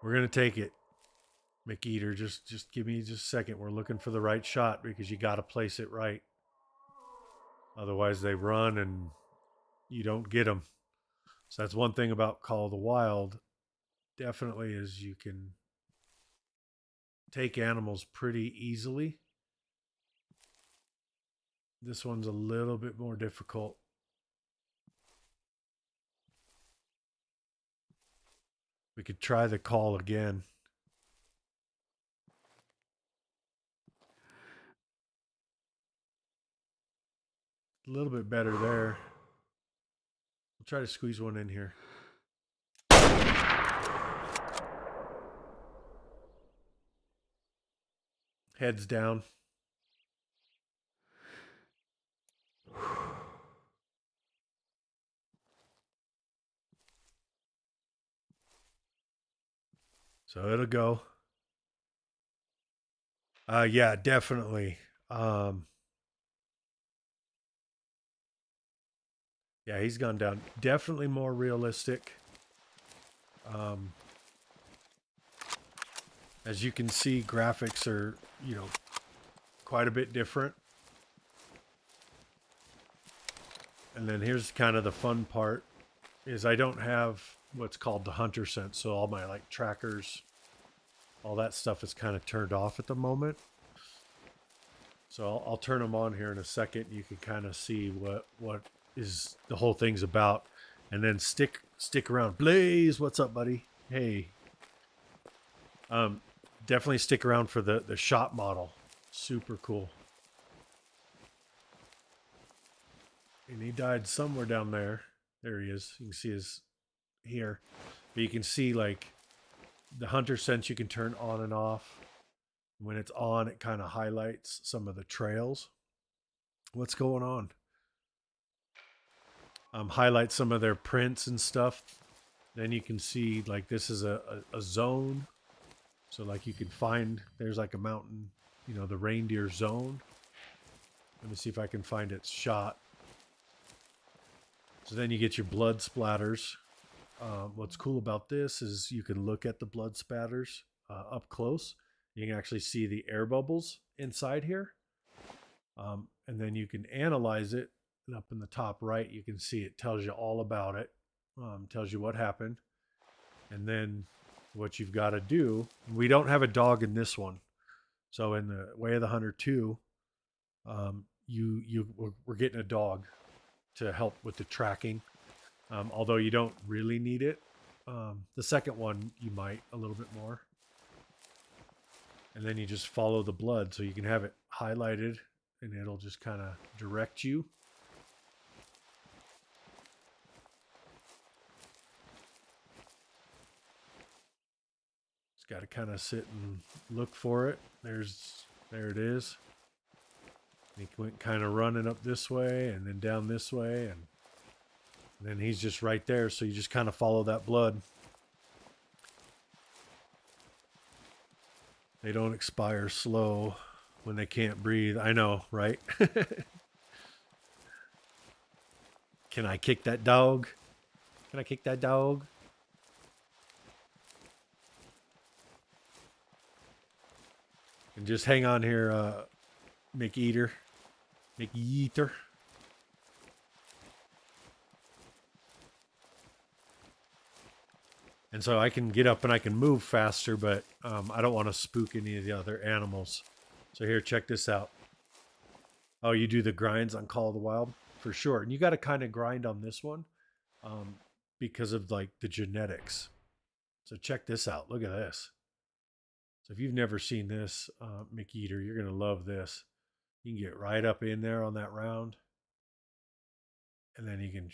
We're gonna take it, McEater. Just give me just a second. We're looking for the right shot because you got to place it right. Otherwise, they run and you don't get them. So that's one thing about Call of the Wild. Definitely is you can take animals pretty easily. This one's a little bit more difficult. We could try the call again. A little bit better there. We'll try to squeeze one in here. Heads down. So it'll go. Yeah, definitely. Yeah, he's gone down. Definitely more realistic. As you can see, graphics are, quite a bit different. And then here's kind of the fun part is I don't have what's called the hunter sense. So all my like trackers, all that stuff is kind of turned off at the moment. So I'll turn them on here in a second. You can kind of see what is the whole thing's about. And then stick around. Blaze, what's up, buddy? Hey. Definitely stick around for the shot model. Super cool. And he died somewhere down there. There he is. You can see his here. But you can see like the hunter sense you can turn on and off. When it's on, it kind of highlights some of the trails. What's going on? Highlight some of their prints and stuff. Then you can see like this is a zone. So like you can find, there's like a mountain, the reindeer zone. Let me see if I can find its shot. So then you get your blood splatters. What's cool about this is you can look at the blood spatters up close. You can actually see the air bubbles inside here. And then you can analyze it. And up in the top right, you can see it tells you all about it. Tells you what happened. And then what you've got to do. We don't have a dog in this one. So in the Way of the Hunter 2, we're getting a dog to help with the tracking. Although you don't really need it. The second one, you might a little bit more. And then you just follow the blood. So you can have it highlighted and it'll just kind of direct you. Just got to kind of sit and look for it. There it is. He went kind of running up this way and then down this way, and then he's just right there. So you just kind of follow that blood. They don't expire slow when they can't breathe. I know, right? Can I kick that dog? Can I kick that dog? And just hang on here, McEater. McEater. And so I can get up and I can move faster, but I don't want to spook any of the other animals. So here, check this out. Oh, you do the grinds on Call of the Wild? For sure. And you got to kind of grind on this one because of like the genetics. So check this out. Look at this. So if you've never seen this, McEater, you're going to love this. You can get right up in there on that round. And then you can...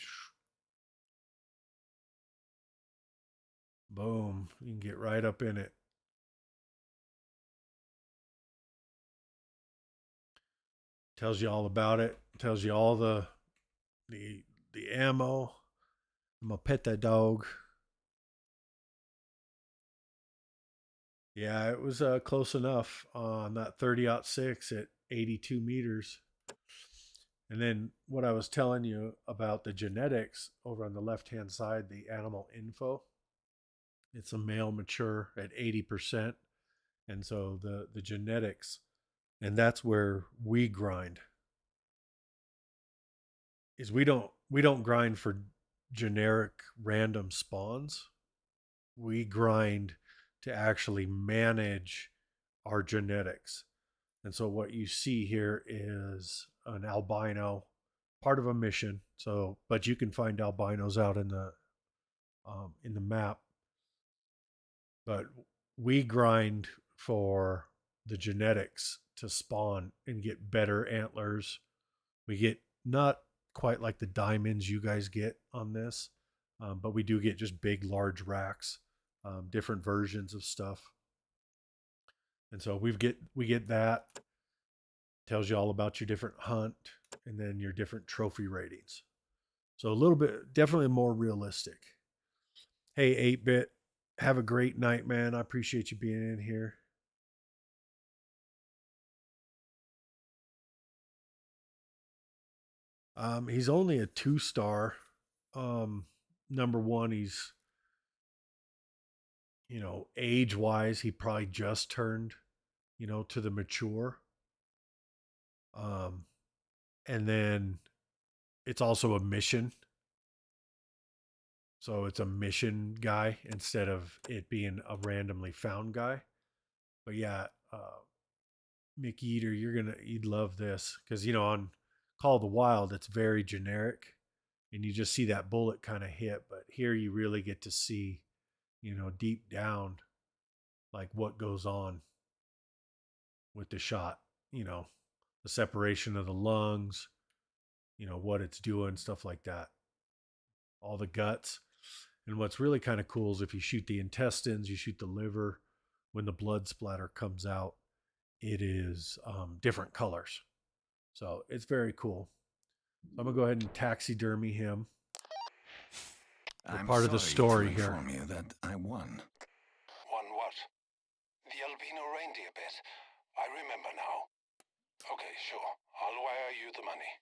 Boom. You can get right up in it. Tells you all about it. Tells you all the ammo. I'm going to pet that dog. Yeah, it was close enough on that 30-06 at 82 meters. And then what I was telling you about the genetics over on the left-hand side, the animal info. It's a male mature at 80%. And so the genetics, and that's where we grind. Is we don't grind for generic random spawns. We grind to actually manage our genetics. And so what you see here is an albino, part of a mission. So, but you can find albinos out in the map. But we grind for the genetics to spawn and get better antlers. We get not quite like the diamonds you guys get on this, but we do get just big, large racks, different versions of stuff. And so we get that. Tells you all about your different hunt and then your different trophy ratings. So a little bit, definitely more realistic. Hey, 8-bit, have a great night, man. I appreciate you being in here. He's only a 2-star. Number one, he's, age-wise, he probably just turned, to the mature. And then it's also a mission. So it's a mission guy instead of it being a randomly found guy. But yeah, McEater, you'd love this because on Call of the Wild, it's very generic, and you just see that bullet kind of hit. But here you really get to see, deep down, like what goes on with the shot. The separation of the lungs, what it's doing, stuff like that. All the guts. And what's really kind of cool is if you shoot the intestines, you shoot the liver, when the blood splatter comes out, it is different colors. So it's very cool. I'm going to go ahead and taxidermy him. I'm part of the story to here. inform you that I won. Won what? The albino reindeer bet. I remember now. Okay, sure. I'll wire you the money.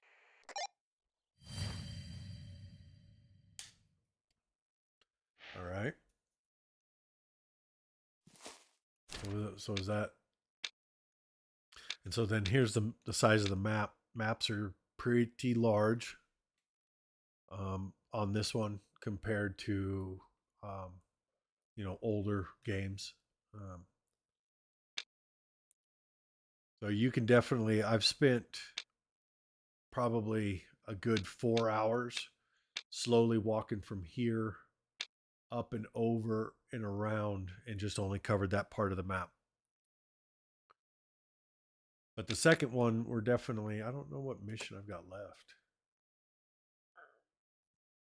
All right. So is that? And so then here's the size of the map. Maps are pretty large on this one compared to older games. So you can definitely. I've spent probably a good 4 hours slowly walking from here up and over and around and just only covered that part of the map. But the second one, we're definitely, I don't know what mission I've got left.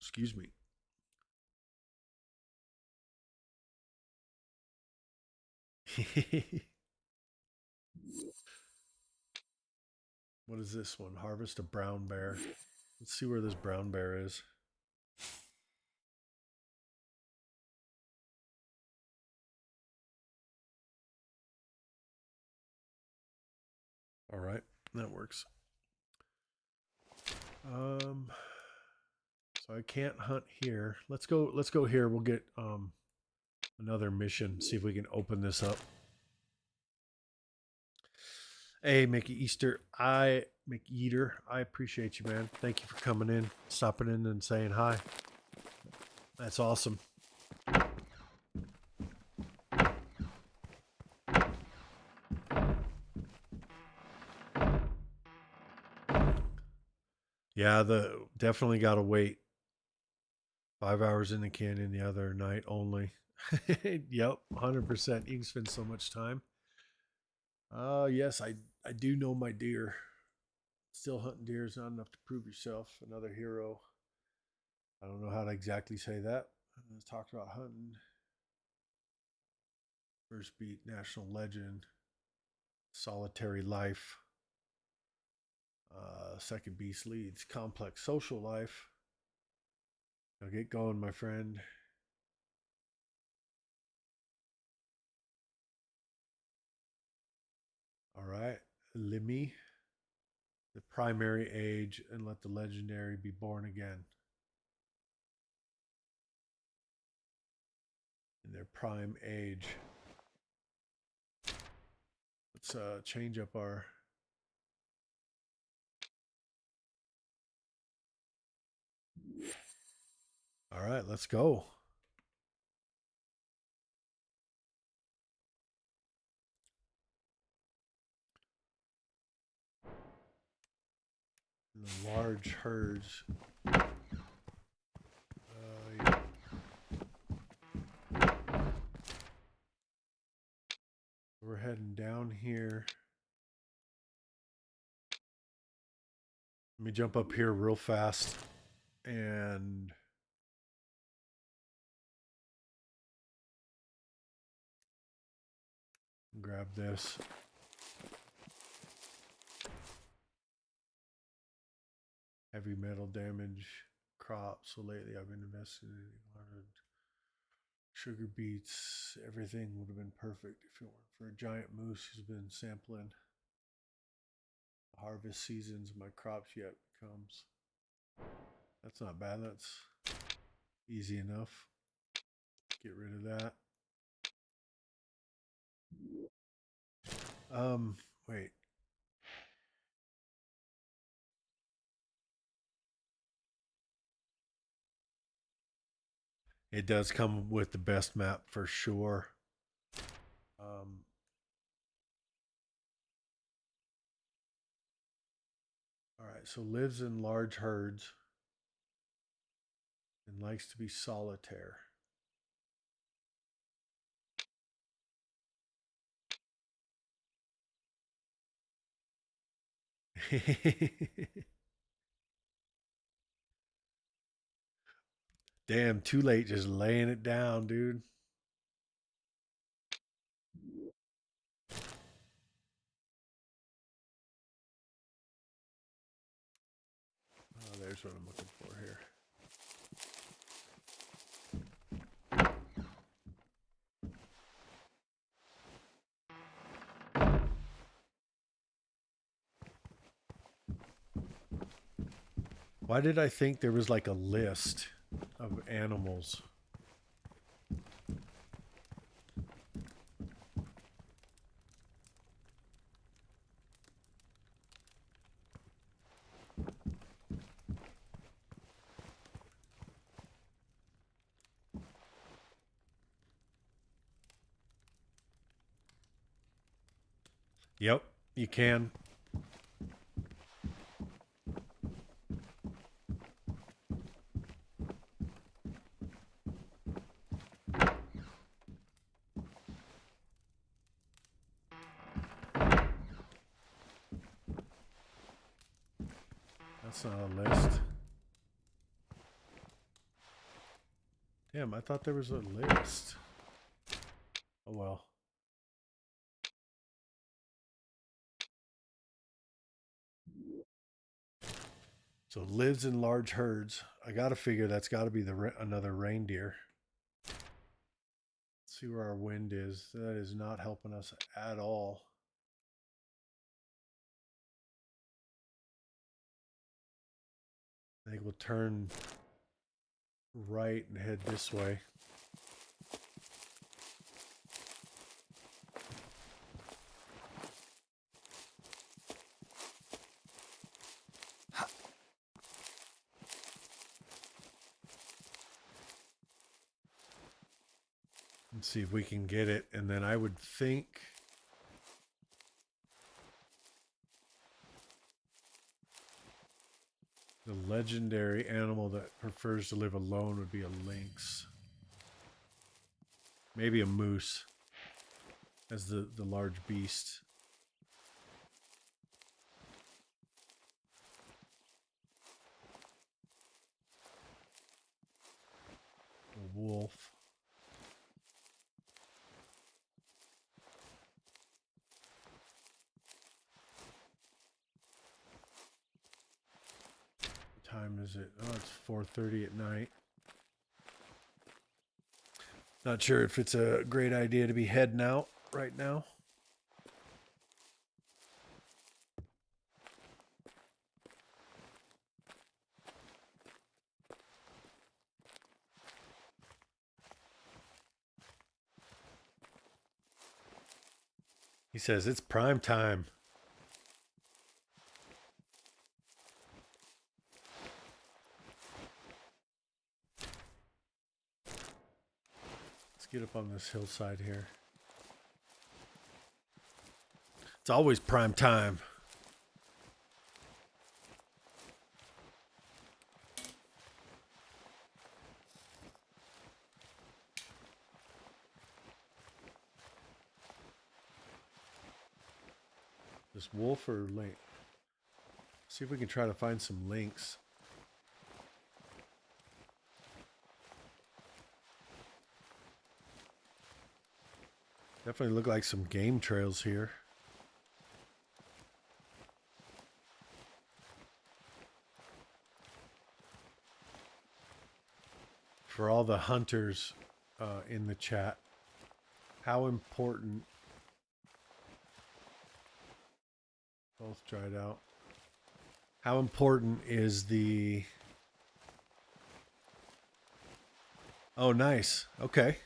Excuse me. What is this one? Harvest a brown bear. Let's see where this brown bear is. All right, that works. So I can't hunt here. Let's go here. We'll get another mission. See if we can open this up. Hey, Mickey Easter. Mickey Eater. I appreciate you, man. Thank you for coming in, stopping in and saying hi. That's awesome. Yeah, the definitely got to wait 5 hours in the canyon the other night only. Yep, 100%. You can spend so much time. Yes, I do know my deer. Still hunting deer is not enough to prove yourself. Another hero. I don't know how to exactly say that. Let's talk about hunting. First beat, national legend. Solitary life. Second beast leads. Complex social life. Now get going, my friend. All right. Limmy. The primary age, and let the legendary be born again. In their prime age. Let's change up our. All right, let's go. In the large herds. Yeah. We're heading down here. Let me jump up here real fast and grab this. Heavy metal damage crops. So lately I've been investing in sugar beets. Everything would have been perfect if it weren't for a giant moose who's been sampling the harvest seasons of my crops yet becomes. That's not bad. That's easy enough. Get rid of that. Wait. It does come with the best map for sure. All right, so lives in large herds and likes to be solitaire. Damn, too late just laying it down, dude. Oh, there's what I'm looking for here. Why did I think there was like a list of animals? Yep, you can. That's not a list. Damn, I thought there was a list. Oh well. So lives in large herds. I gotta figure that's gotta be another reindeer. Let's see where our wind is. That is not helping us at all. I think we'll turn right and head this way. And see if we can get it. And then I would think the legendary animal that prefers to live alone would be a lynx. Maybe a moose as the large beast. A wolf. What time is it? Oh, it's 4:30 at night. Not sure if it's a great idea to be heading out right now. He says it's prime time. Let's get up on this hillside here. It's always prime time. This wolf or lynx? See if we can try to find some lynx. Definitely look like some game trails here. For all the hunters in the chat, how important... Both dried out. How important is the... Oh, nice. Okay.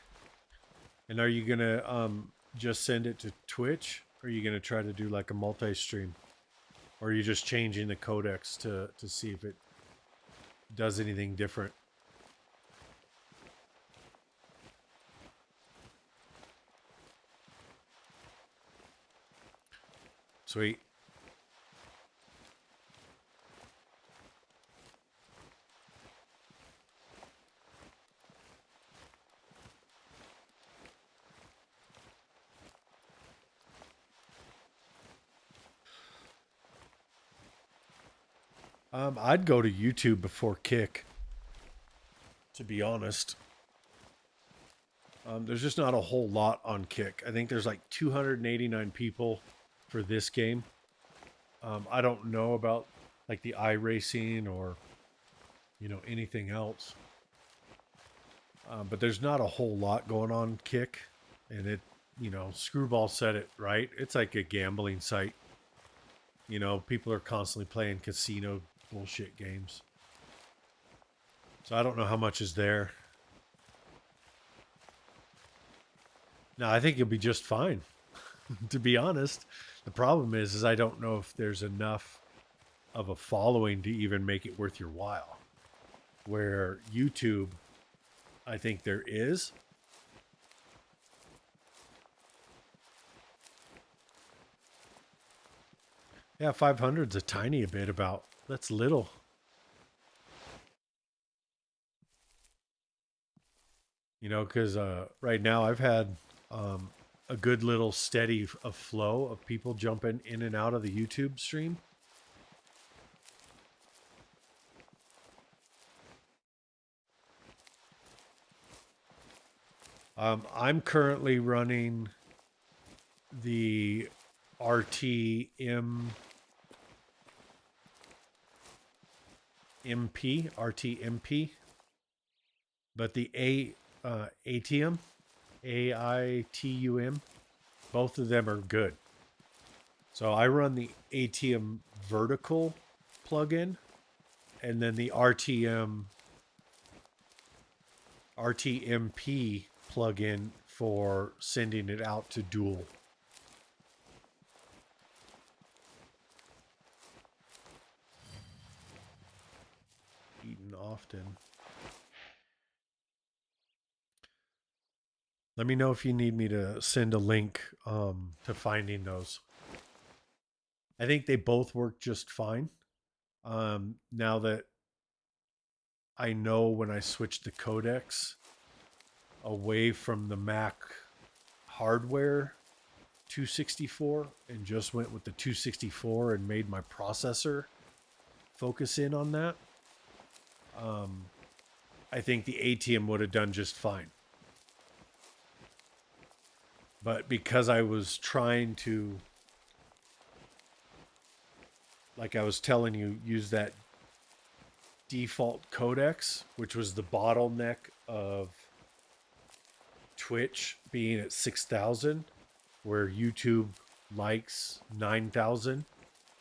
And are you going to just send it to Twitch? Or are you going to try to do like a multi-stream? Or are you just changing the codecs to see if it does anything different? Sweet. I'd go to YouTube before Kick, to be honest. There's just not a whole lot on Kick. I think there's like 289 people for this game. I don't know about like the iRacing or, you know, anything else. But there's not a whole lot going on Kick. And it, you know, Screwball said it, right? It's like a gambling site. You know, people are constantly playing casino bullshit games. So I don't know how much is there. No, I think you'll be just fine. To be honest, the problem is I don't know if there's enough of a following to even make it worth your while. Where YouTube, I think there is. Yeah, 500's a tiny bit about. That's little. You know, because right now I've had a good little steady of flow of people jumping in and out of the YouTube stream. I'm currently running the RTM RTMP, but the ATM, AITUM, both of them are good. So I run the ATM vertical plugin, and then the RTMP plugin for sending it out to dual. Eaten often. Let me know if you need me to send a link to finding those. I think they both work just fine. Now that I know when I switched the codecs away from the Mac hardware 264 and just went with the 264 and made my processor focus in on that, I think the ATM would have done just fine. But because I was trying to, like I was telling you, use that default codecs, which was the bottleneck of Twitch being at 6,000, where YouTube likes 9,000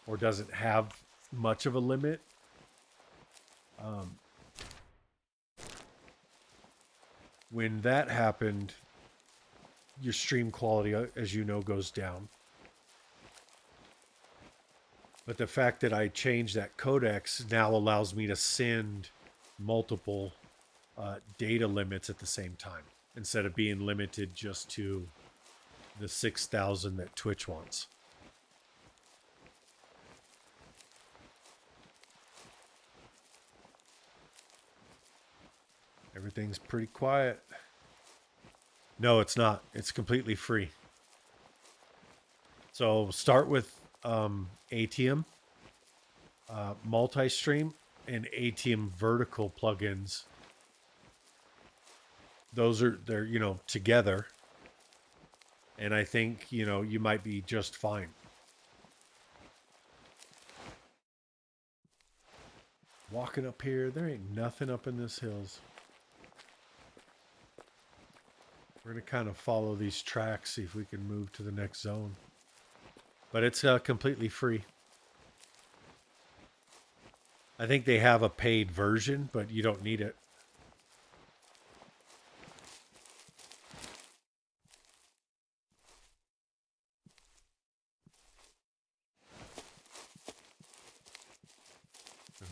or doesn't have much of a limit. When that happened, your stream quality, as you know, goes down. But the fact that I changed that codecs now allows me to send multiple data limits at the same time instead of being limited just to the 6,000 that Twitch wants. Everything's pretty quiet. No, it's not. It's completely free. So start with ATM, multi-stream, and ATM vertical plugins. They're together, and I think you might be just fine. Walking up here, there ain't nothing up in this hills. We're going to kind of follow these tracks, see if we can move to the next zone. But it's completely free. I think they have a paid version, but you don't need it.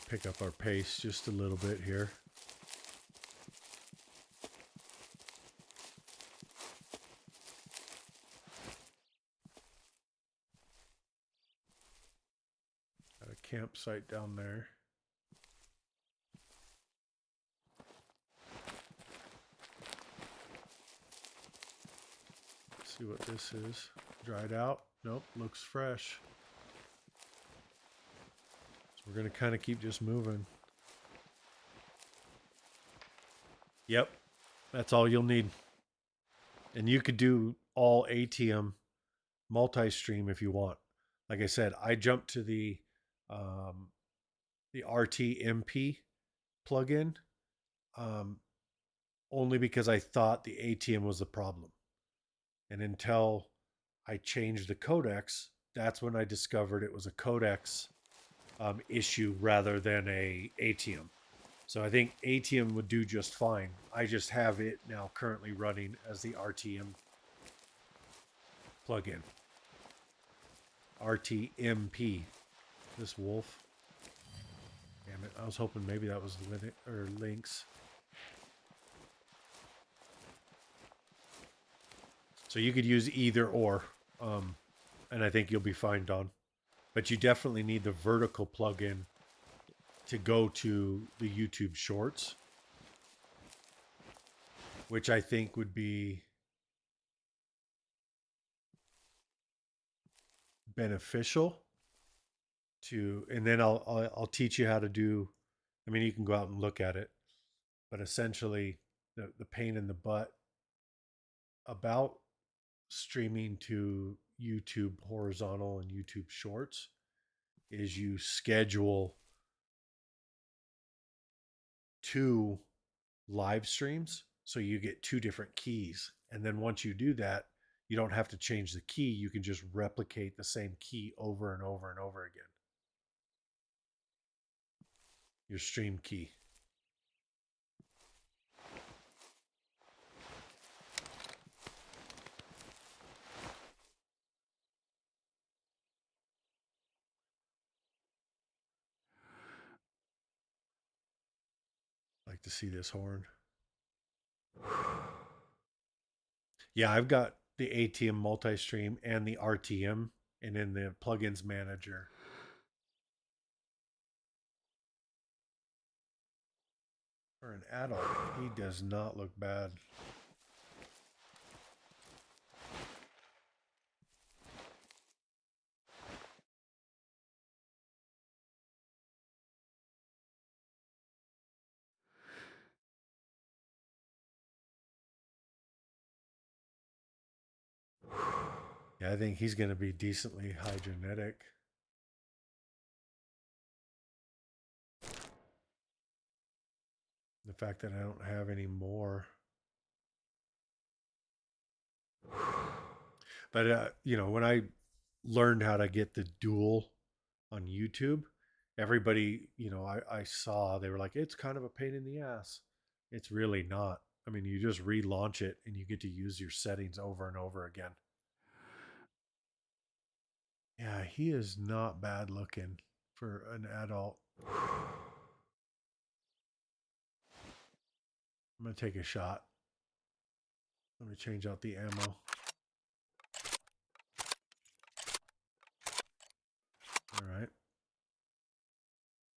Pick up our pace just a little bit here. Got a campsite down there. Let's see what this is. Dried out? Nope, looks fresh. So we're going to kind of keep just moving. Yep, that's all you'll need. And you could do all ATM multi-stream if you want. Like I said, I jumped to the RTMP plugin only because I thought the ATM was the problem. And until I changed the codecs, that's when I discovered it was a codecs issue rather than a ATM. So I think ATM would do just fine. I just have it now currently running as the RTM plugin. RTMP. This wolf. Damn it. I was hoping maybe that was links. So you could use either or. And I think you'll be fine, Don. But you definitely need the vertical plugin to go to the YouTube Shorts, which I think would be beneficial to, and then I'll teach you how to do. I mean, you can go out and look at it, but essentially the pain in the butt about streaming to YouTube horizontal and YouTube shorts is you schedule 2 live streams so you get 2 different keys. And then once you do that, you don't have to change the key. You can just replicate the same key over and over and over again. Your stream key. Like to see this horn. Yeah, I've got the ATM multi-stream and the RTM, and in the plugins manager. For an adult, he does not look bad. Yeah, I think he's going to be decently high genetic. The fact that I don't have any more. But, when I learned how to get the dual on YouTube, everybody, I saw, they were like, it's kind of a pain in the ass. It's really not. I mean, you just relaunch it and you get to use your settings over and over again. Yeah, he is not bad looking for an adult. I'm going to take a shot. Let me change out the ammo. All right.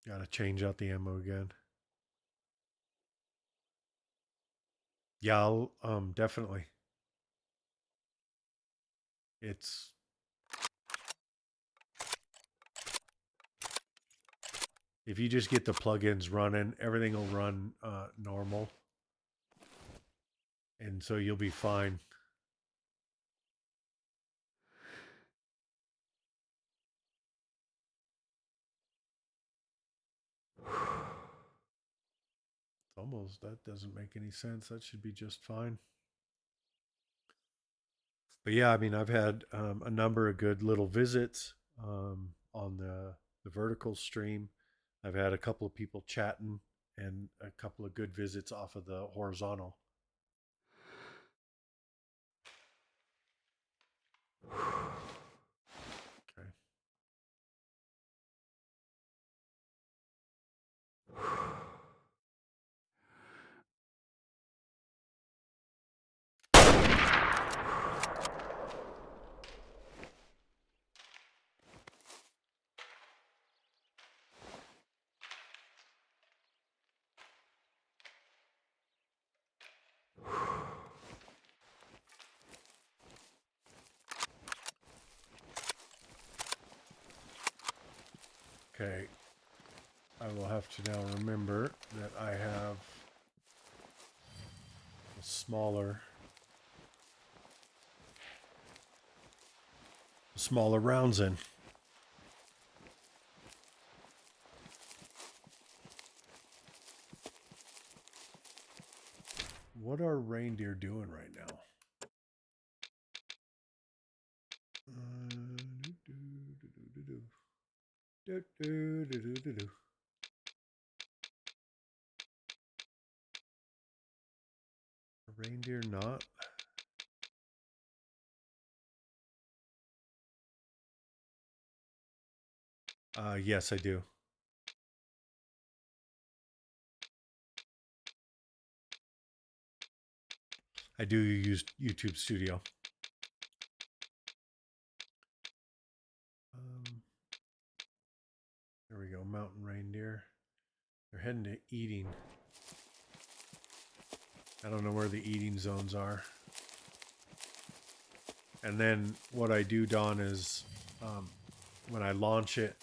Got to change out the ammo again. Yeah, I'll, definitely. It's if you just get the plugins running, everything will run normal, and so you'll be fine. Almost, that doesn't make any sense. That should be just fine. But yeah, I mean, I've had a number of good little visits on the vertical stream. I've had a couple of people chatting and a couple of good visits off of the horizontal. Okay. Okay. I will have to now remember that I have a smaller rounds in. What are reindeer doing right now? Reindeer not? Yes, I do. I do use YouTube Studio. There we go, mountain reindeer. They're heading to eating. I don't know where the eating zones are. And then what I do, Don, is when I launch it,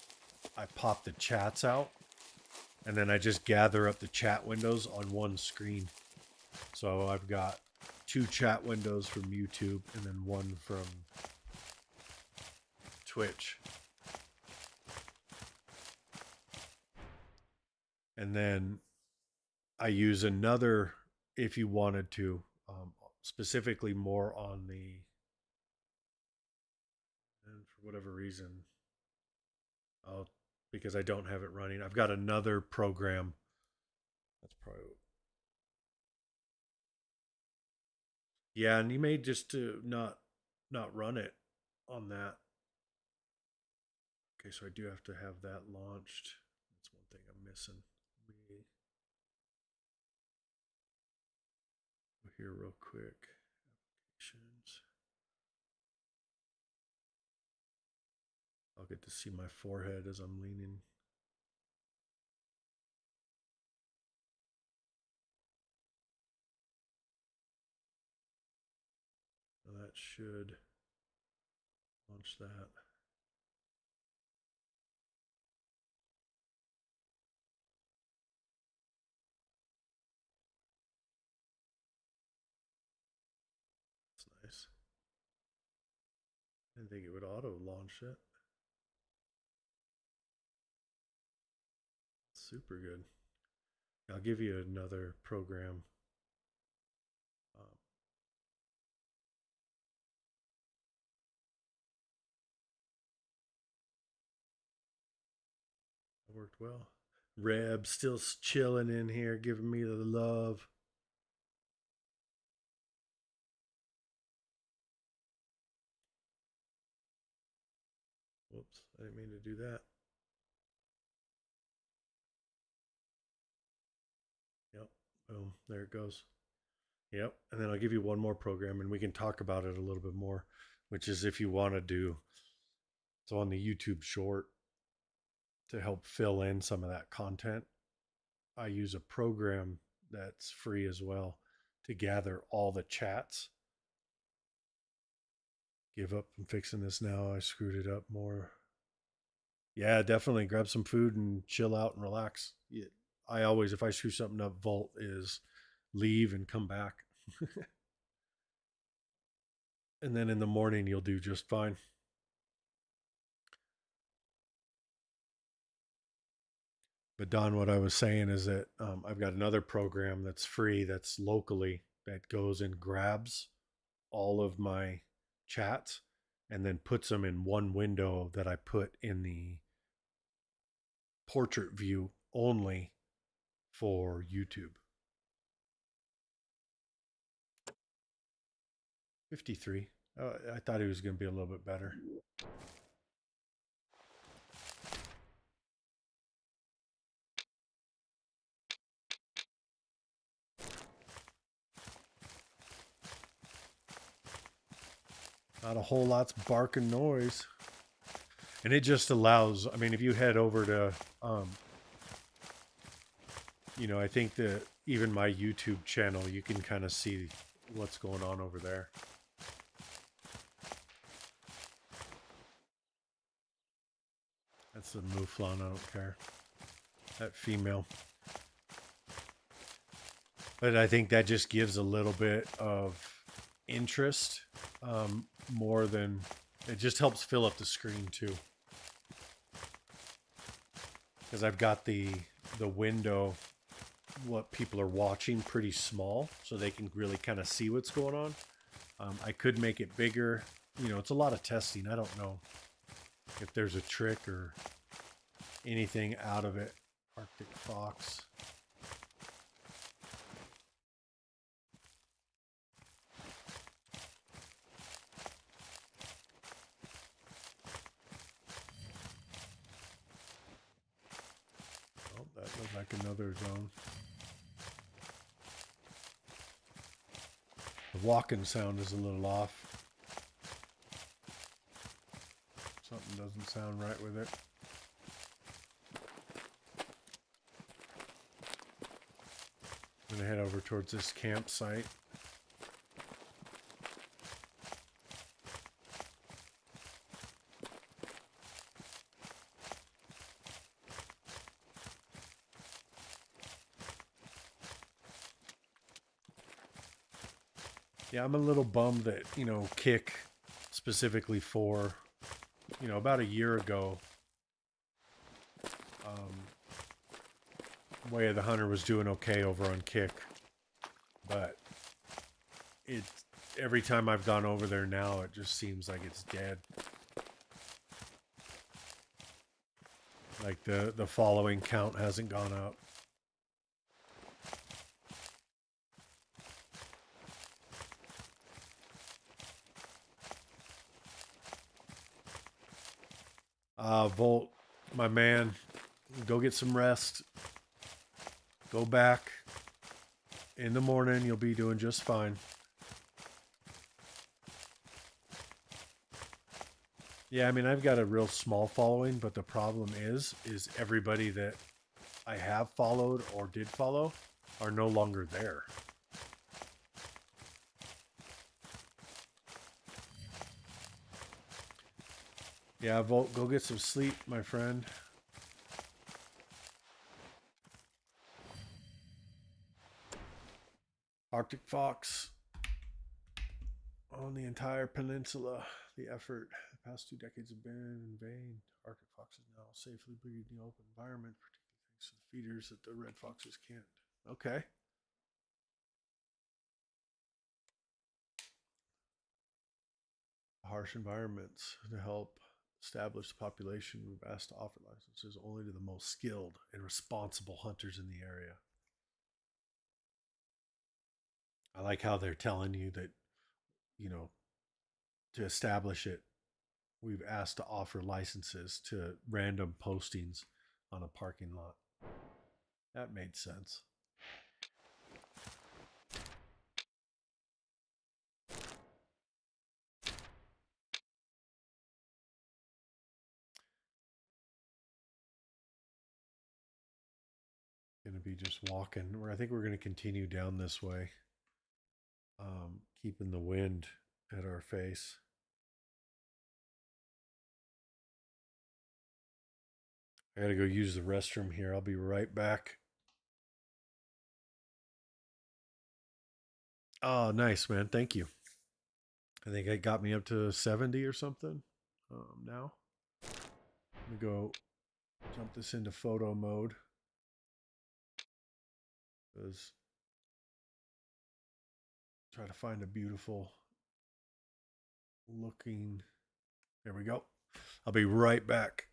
I pop the chats out. And then I just gather up the chat windows on one screen. So I've got 2 chat windows from YouTube and then one from Twitch. And then I use another if you wanted to, specifically more on the, and for whatever reason, I'll, because I don't have it running, I've got another program. That's probably, yeah, and you may just not run it on that. Okay, so I do have to have that launched. That's one thing I'm missing. Go here real quick. Applications. I'll get to see my forehead as I'm leaning. So that should launch that. That's nice. I didn't think it would auto launch it. Super good. I'll give you another program. It worked well. Reb still chilling in here, giving me the love. Whoops, I didn't mean to do that. Yep, boom, there it goes. Yep, and then I'll give you one more program and we can talk about it a little bit more, which is if you want to do, so on the YouTube short, to help fill in some of that content, I use a program that's free as well to gather all the chats. Give up, I'm fixing this now. I screwed it up more. Yeah, definitely grab some food and chill out and relax. I always, if I screw something up, Vault is leave and come back. And then in the morning, you'll do just fine. But Don, what I was saying is that I've got another program that's free, that's locally, that goes and grabs all of my chats and then puts them in one window that I put in the portrait view only for YouTube. 53. I thought he was going to be a little bit better. Not a whole lot's barking noise. And it just allows, I mean, if you head over to, I think that even my YouTube channel, you can kind of see what's going on over there. That's the mouflon, I don't care. That female. But I think that just gives a little bit of interest, more than, it just helps fill up the screen too. Because I've got the window, what people are watching, pretty small, so they can really kind of see what's going on. I could make it bigger. It's a lot of testing. I don't know if there's a trick or anything out of it. Arctic Fox. Oh, that looks like another zone. The walking sound is a little off. Something doesn't sound right with it. I'm going to head over towards this campsite. Yeah, I'm a little bummed that, Kick specifically for, about a year ago, um, Way of the Hunter was doing okay over on Kick, but it every time I've gone over there now, it just seems like it's dead. Like the following count hasn't gone up. Volt, my man, go get some rest. Go back in the morning. You'll be doing just fine. Yeah, I mean, I've got a real small following, but the problem is everybody that I have followed or did follow are no longer there. Yeah, Volt, go get some sleep, my friend. Arctic Fox on the entire peninsula. The effort the past 2 decades have been in vain. Arctic foxes now safely breed in the open environment, particularly thanks to the feeders that the red foxes can't. Okay. Harsh environments to help establish the population. We've asked to offer licenses only to the most skilled and responsible hunters in the area. I like how they're telling you that, you know, to establish it, we've asked to offer licenses to random postings on a parking lot. That made sense. Going to be just walking. I think we're going to continue down this way, keeping the wind at our face. I got to go use the restroom here. I'll be right back. Oh, nice, man. Thank you. I think it got me up to 70 or something now. Let me go jump this into photo mode. Because try to find a beautiful looking. There we go. I'll be right back.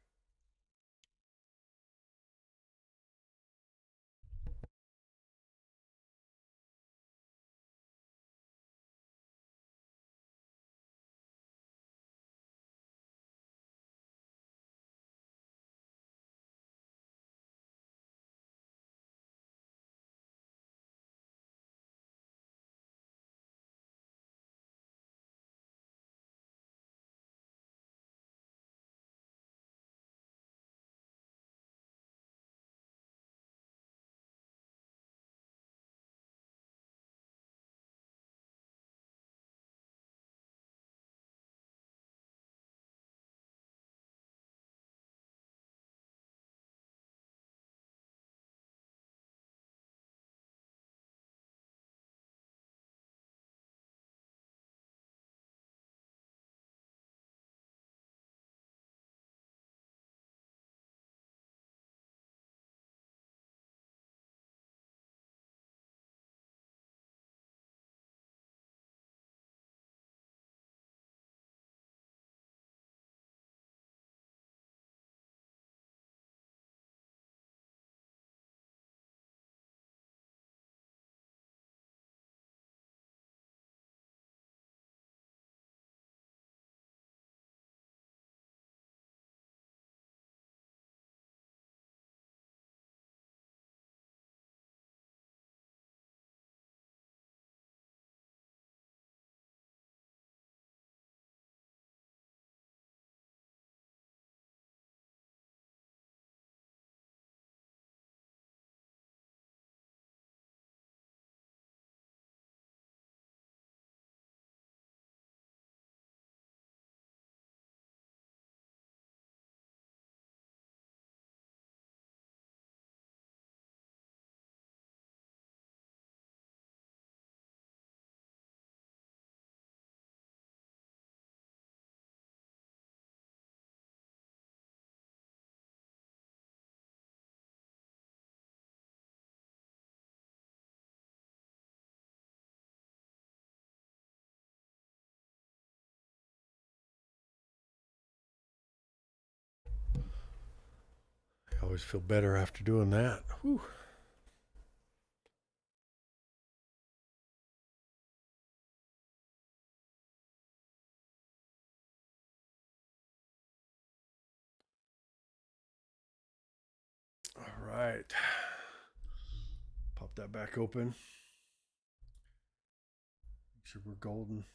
always feel better after doing that. Whew. All right. Pop that back open. Make sure we're golden.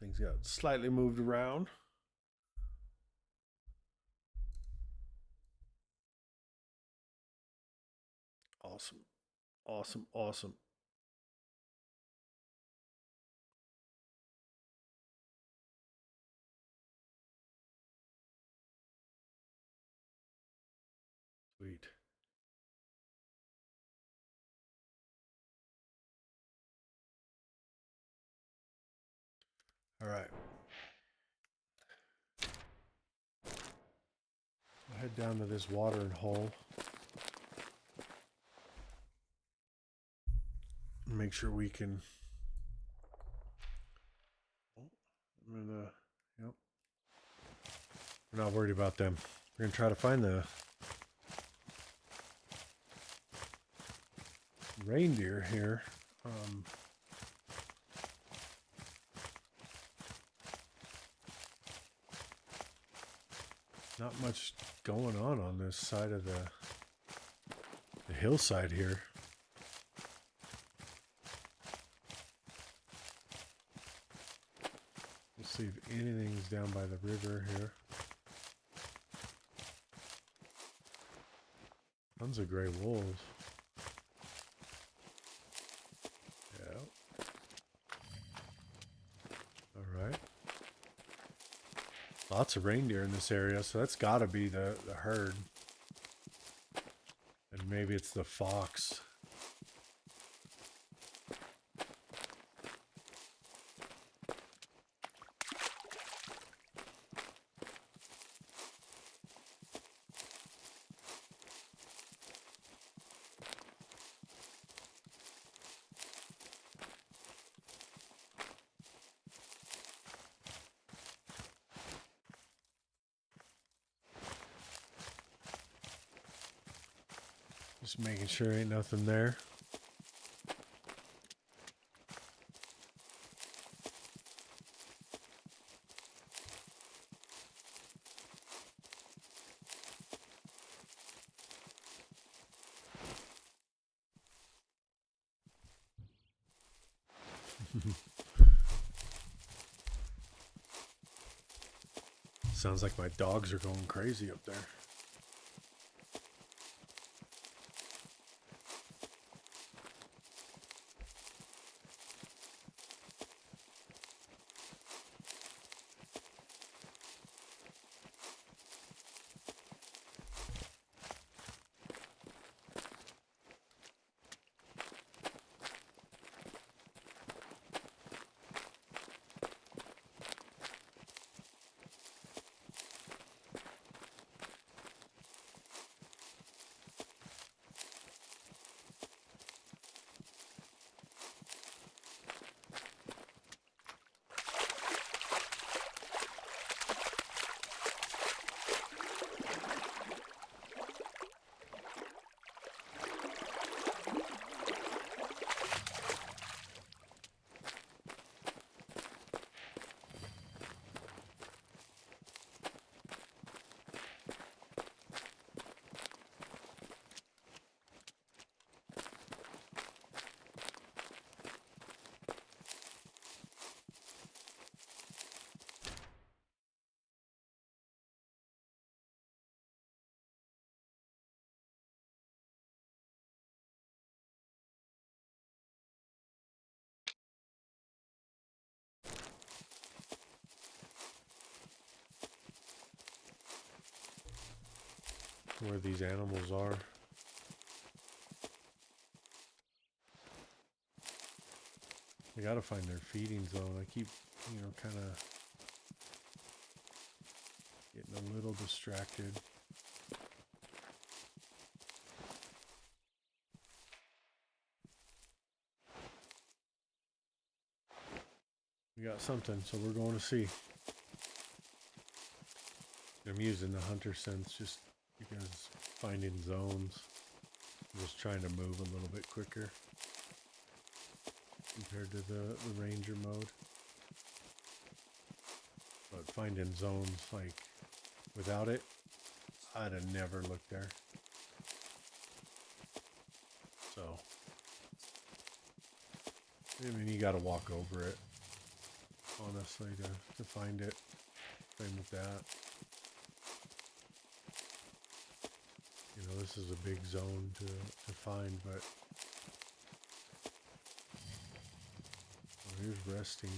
Things got slightly moved around. Awesome. Awesome. Awesome. Sweet. All right. I'll head down to this watering hole. Make sure we can. I'm gonna. Yep. We're not worried about them. We're gonna try to find the reindeer here. Not much going on this side of the hillside here. We'll see if anything's down by the river here. Tons of gray wolves. Yeah. All right. Lots of reindeer in this area, so that's got to be the herd. And maybe it's the fox. Just making sure ain't nothing there. Sounds like my dogs are going crazy up there. Where these animals are. I gotta find their feeding zone. I keep, kind of getting a little distracted. got something, so we're going to see. I'm using the hunter sense just because finding zones. I'm just trying to move a little bit quicker compared to the ranger mode. But finding zones, like, without it, I'd have never looked there. So, I mean, you gotta walk over it, honestly, to find it. Same with that. You know, this is a big zone to find, but... Oh, here's resting.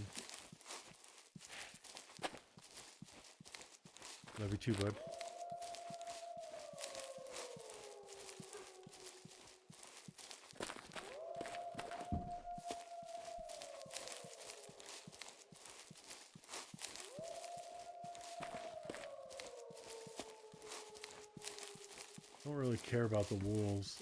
Love you too, bud. Don't really care about the wolves.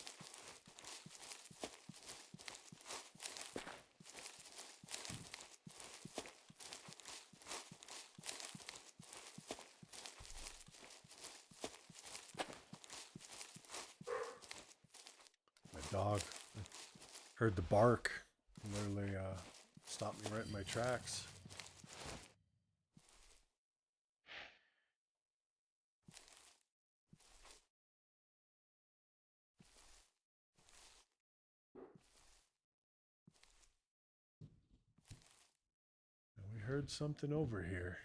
My dog heard the bark and literally stopped me right in my tracks. And we heard something over here.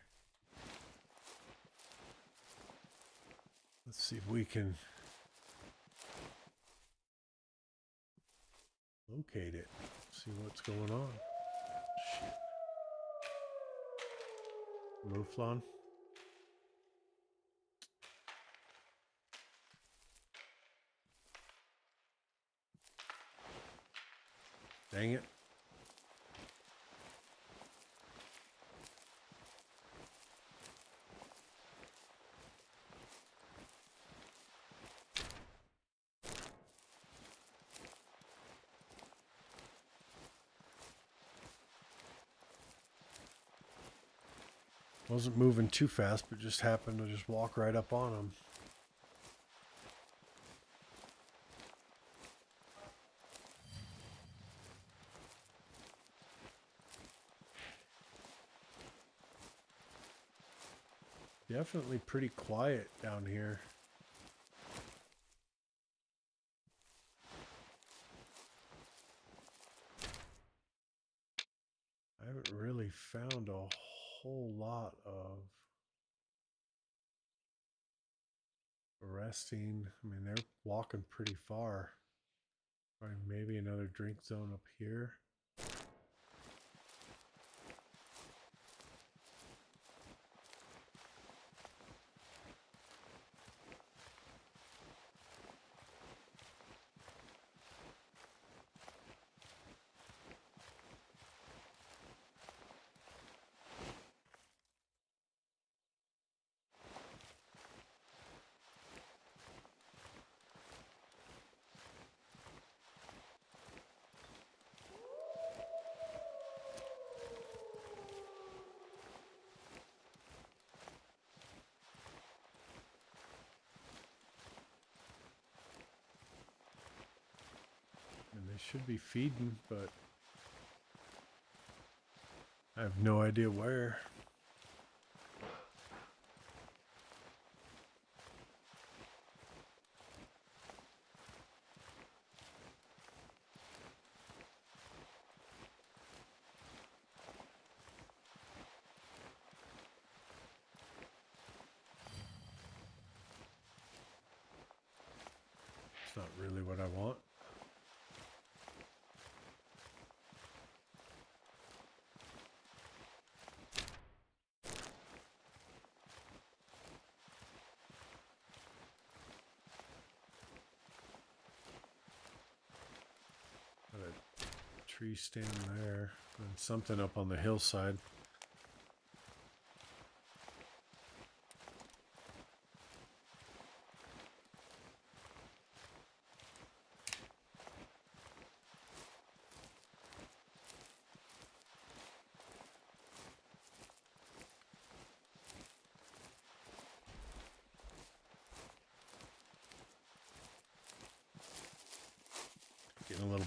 Let's see if we can locate it. See what's going on. Shit. Mouflon. Dang it. Wasn't moving too fast, but just happened to just walk right up on him. Definitely pretty quiet down here. I haven't really found a whole lot of resting. I mean, they're walking pretty far. Right, maybe another drink zone up here. And they should be feeding, but I have no idea where. It's not really what I want. Got a tree stand there and something up on the hillside.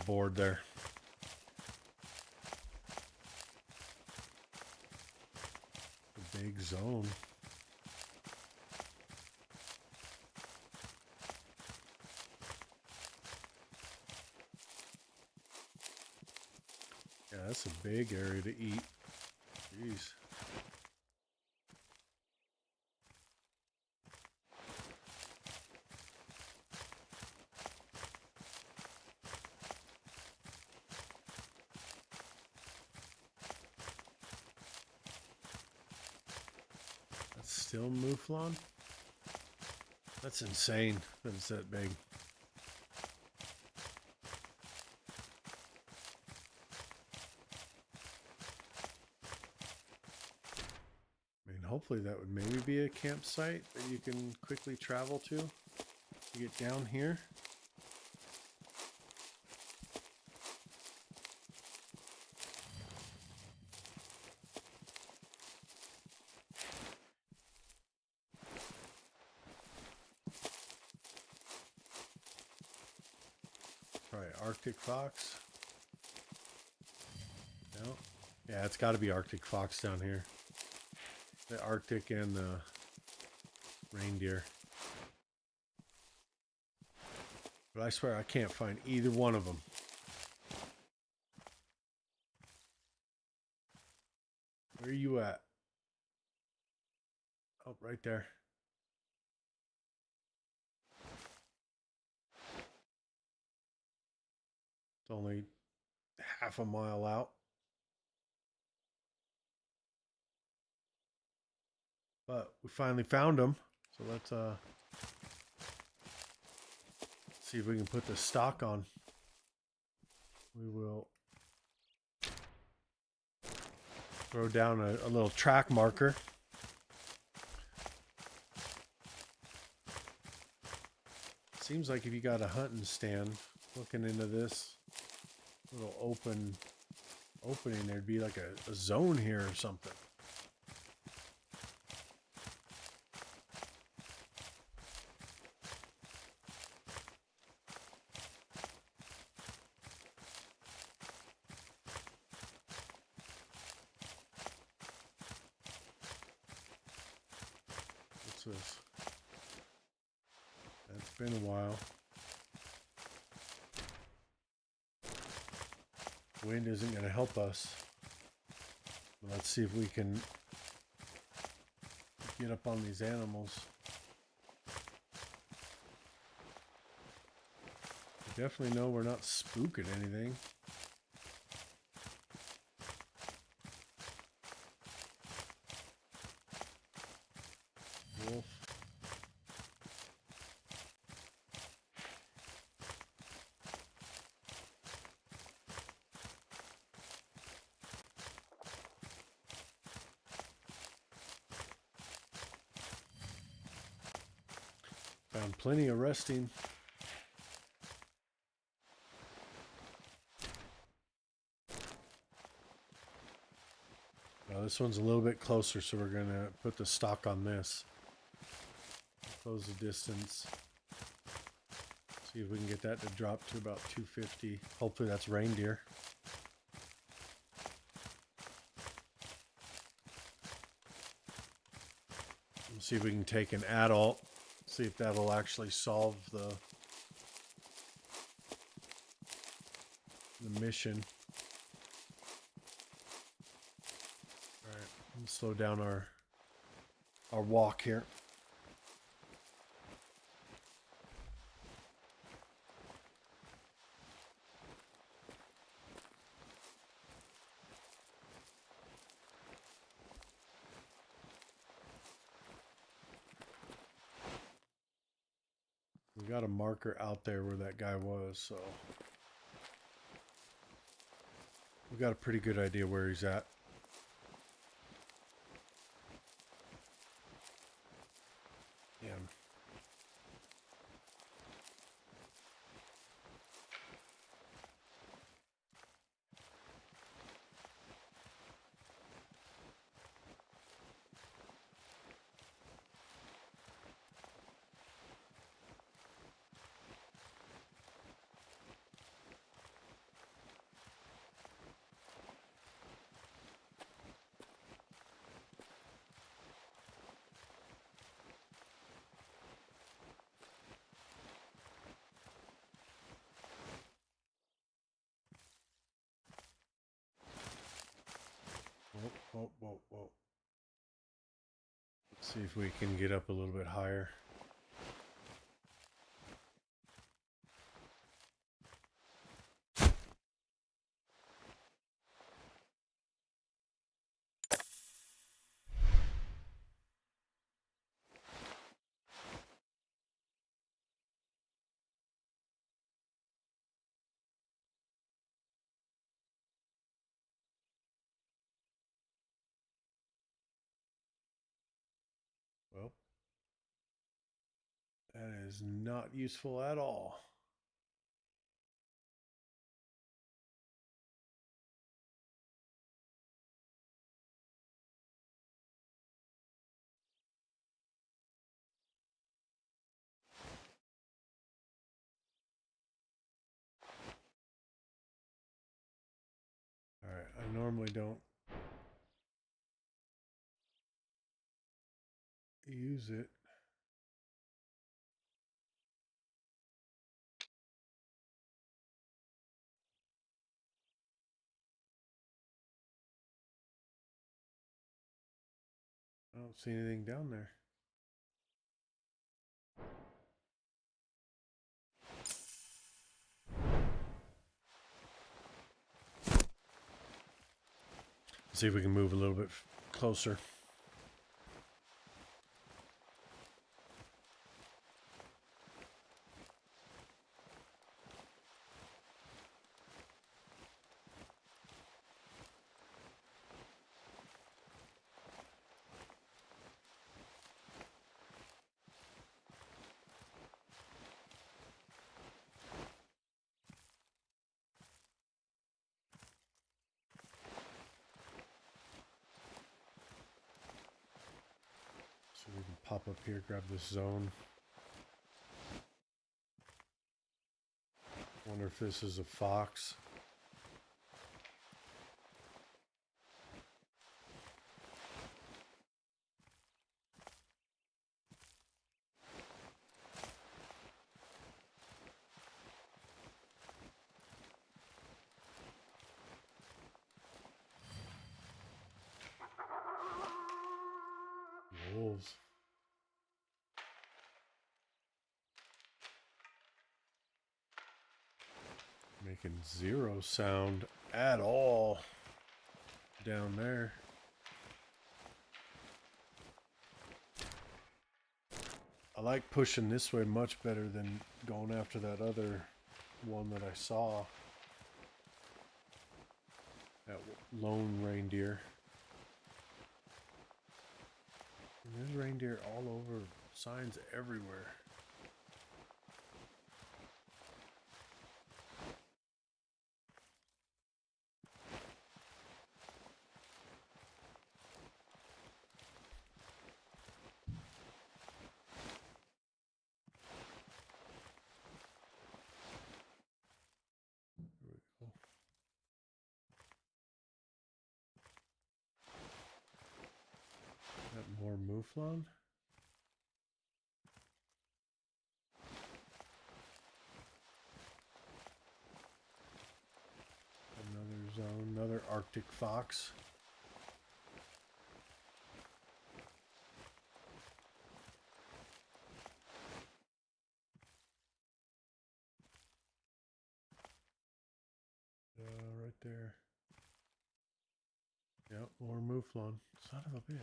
board there. A big zone. Yeah, that's a big area to eat. Jeez. That's still Mouflon? That's insane that it's that big. I mean, hopefully that would maybe be a campsite that you can quickly travel to get down here. Probably Arctic fox. No. Yeah, it's got to be Arctic fox down here. The Arctic and the reindeer. But I swear I can't find either one of them. Where are you at? Oh, right there. It's only half a mile out. But we finally found them. So let's see if we can put the stock on. We will throw down a little track marker. Seems like if you got a hunting stand, looking into this little opening, there'd be like a zone here or something. What's this? It's been a while. Wind isn't going to help us. Let's see if we can get up on these animals. We definitely know we're not spooking anything. Wolf. Found plenty of resting. Now this one's a little bit closer, so we're gonna put the stock on this. Close the distance. See if we can get that to drop to about 250. Hopefully that's reindeer. We'll see if we can take an adult. See if that'll actually solve the mission. All right, let's slow down our walk here. We got a marker out there where that guy was, so we got a pretty good idea where he's at. Yeah. See if we can get up a little bit higher. Well, that is not useful at all. All right, I normally don't use it. I don't see anything down there. See if we can move a little bit closer. So we can pop up here, grab this zone. Wonder if this is a fox. Wolves. Making zero sound at all down there. I like pushing this way much better than going after that other one that I saw. That lone reindeer. And there's reindeer all over, signs everywhere. There we go. Got more mouflon. Another zone, another Arctic fox. Right there. Yep, more mouflon. Son of a bitch.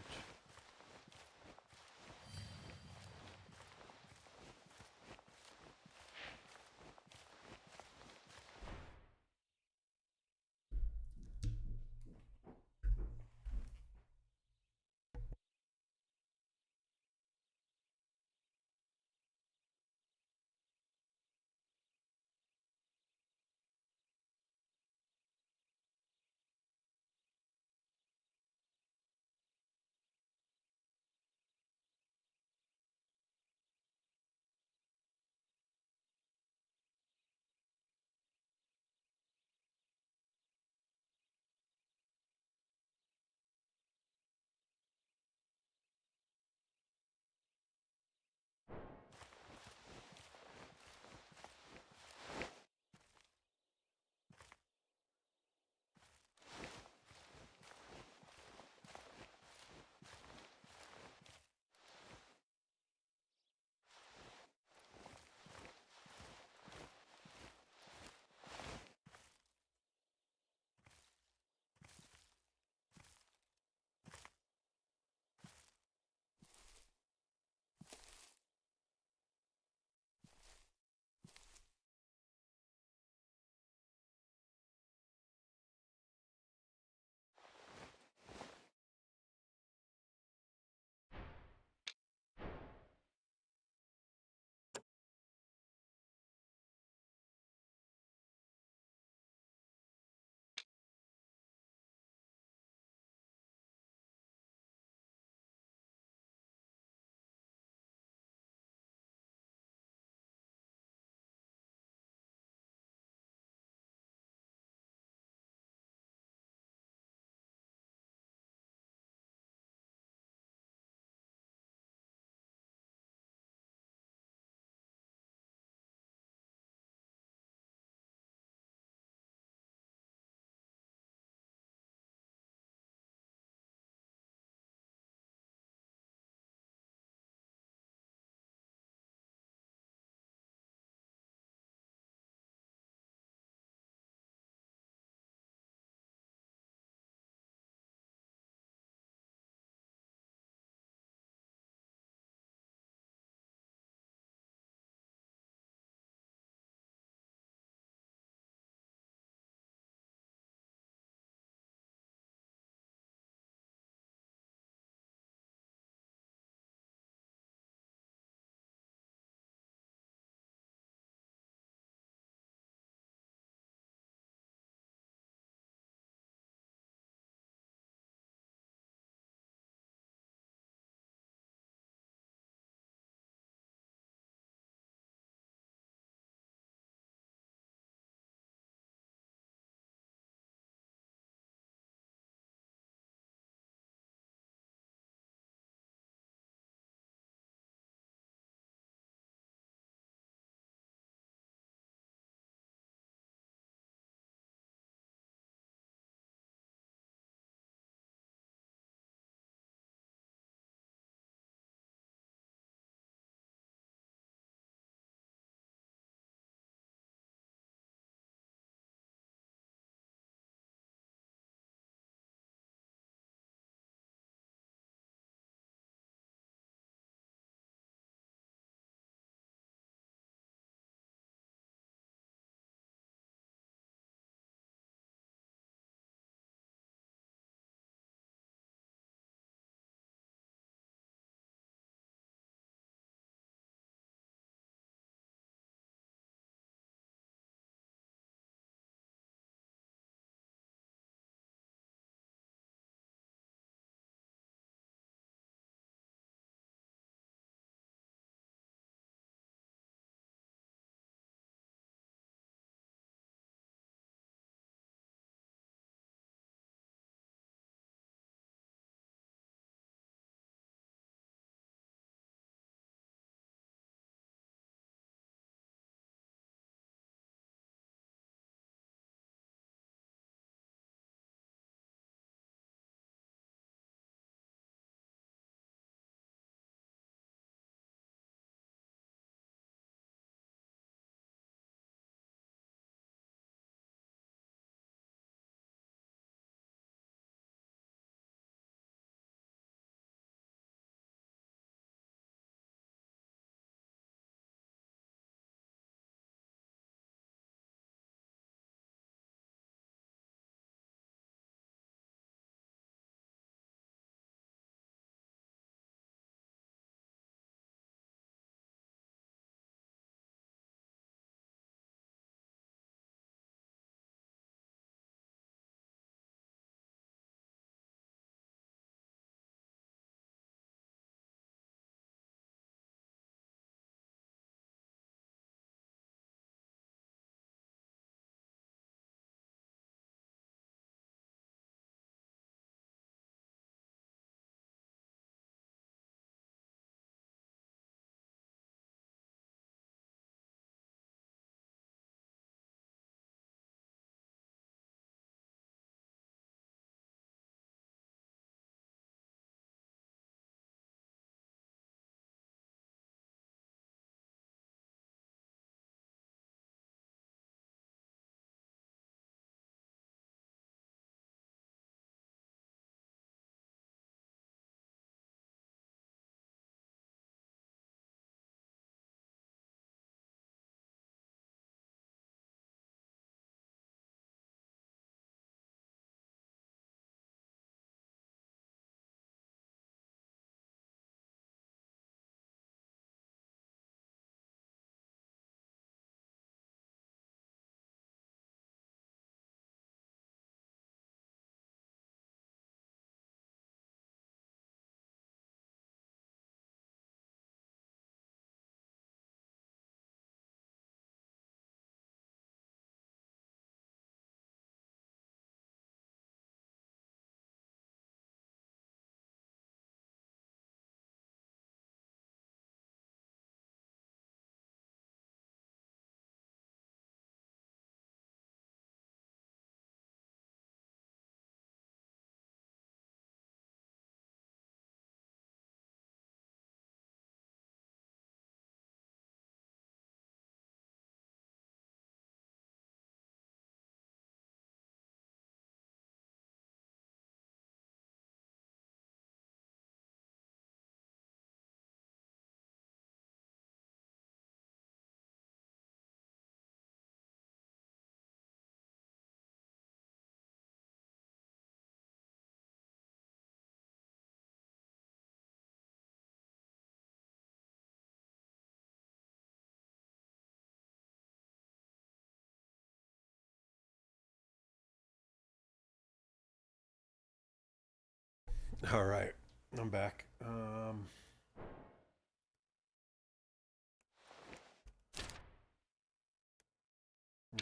All right, I'm back. We're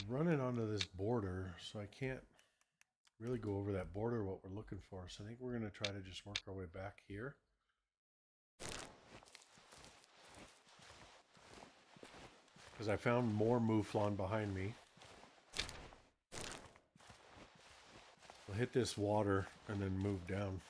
running onto this border, so I can't really go over that border what we're looking for. So I think we're going to try to just work our way back here. Because I found more mouflon behind me. We'll hit this water and then move down.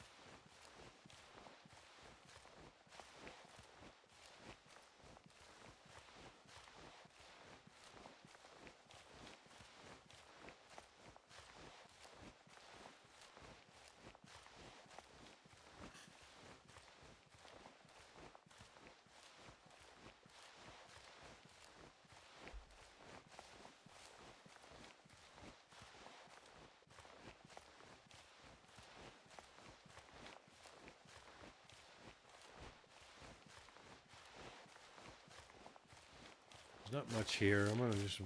There's not much here. I'm going to just...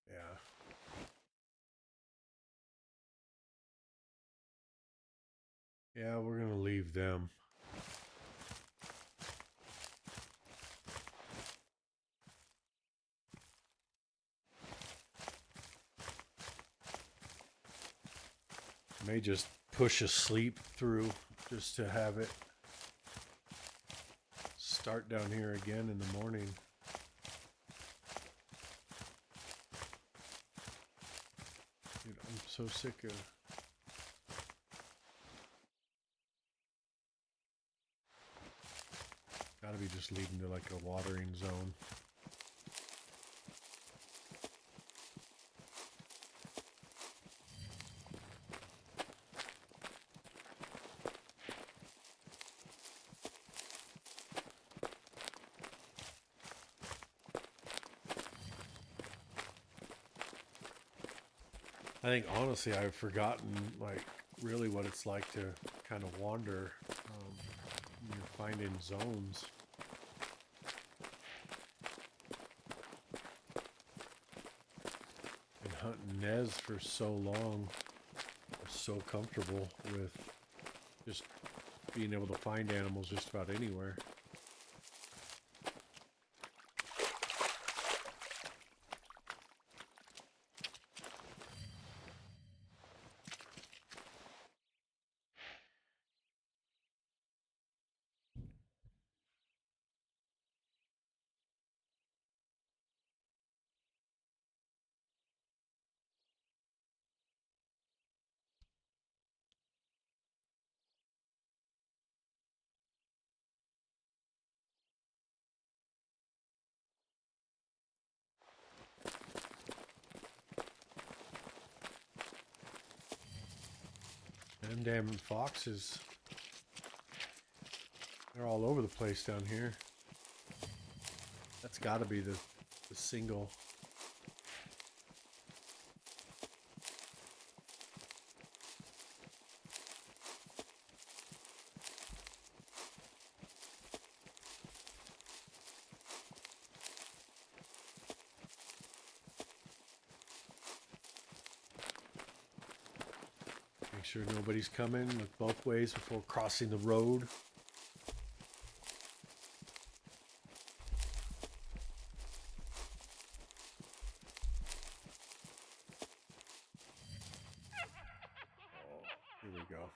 yeah. Yeah, we're going to leave them. May just push a sleep through just to have it start down here again in the morning. Dude, I'm so sick of... Gotta be just leading to like a watering zone. I think honestly I've forgotten like really what it's like to kind of wander. You're finding zones. And hunting Nez for so long, I was so comfortable with just being able to find animals just about anywhere. And damn foxes. They're all over the place down here. That's gotta be the single. Make sure nobody's coming. Look both ways before crossing the road. Here we go.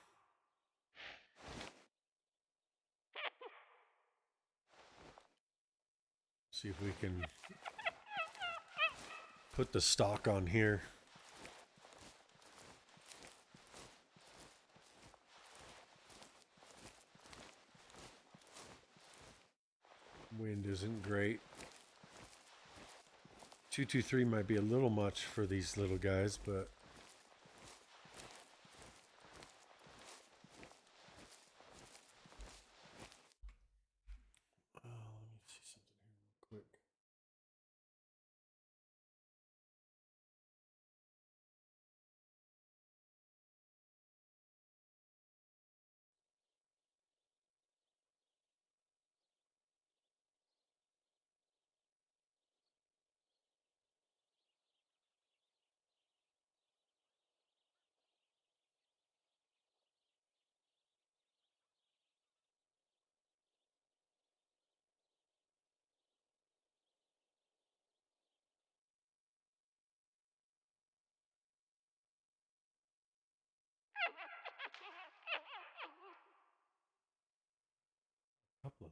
See if we can put the stock on here. Wind isn't great. 223 might be a little much for these little guys, but let me see something here real quick.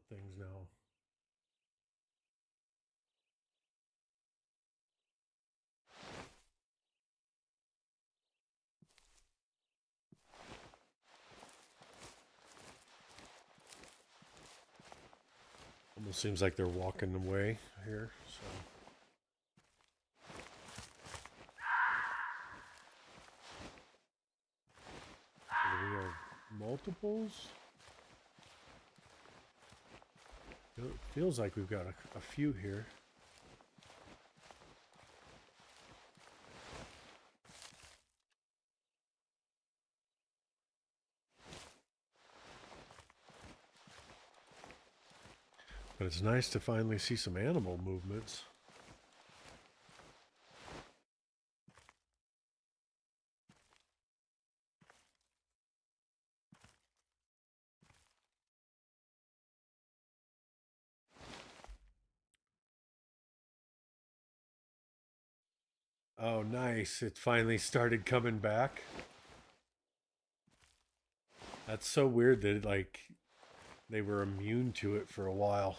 things now. Almost seems like they're walking away here. So. Do we have multiples? It feels like we've got a few here. But it's nice to finally see some animal movements. Oh, nice. It finally started coming back. That's so weird that like they were immune to it for a while.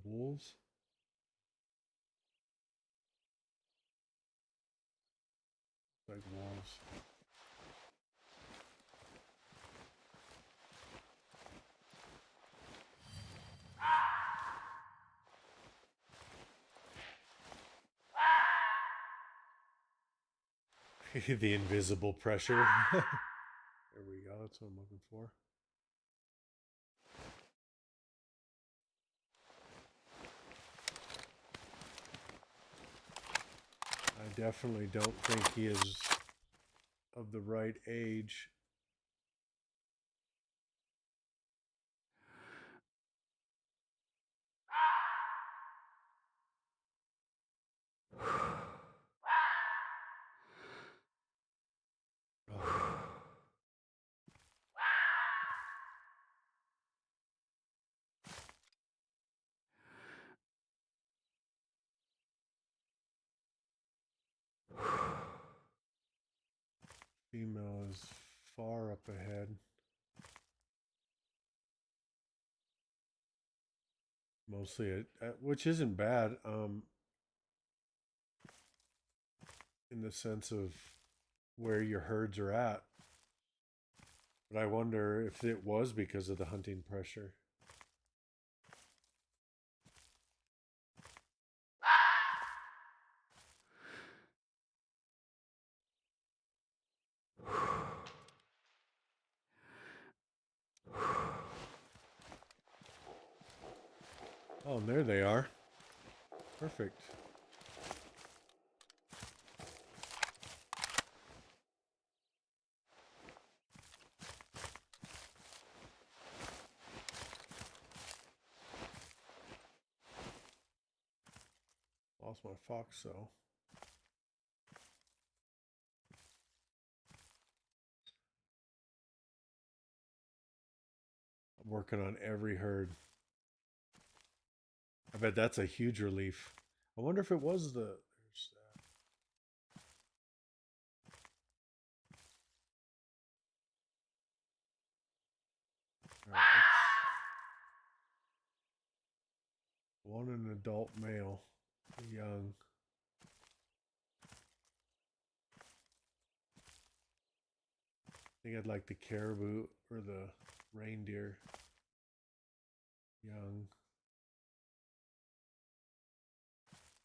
Wolves? Like wolves. The invisible pressure. There we go. That's what I'm looking for. I definitely don't think he is of the right age. Oh. Female is far up ahead. Mostly, which isn't bad. In the sense of where your herds are at. But I wonder if it was because of the hunting pressure. Oh, and there they are. Perfect. Lost my fox, though. I'm working on every herd. I bet that's a huge relief. I wonder if it was the... There's that. All right, one an adult male, young. I think I'd like the caribou or the reindeer, young.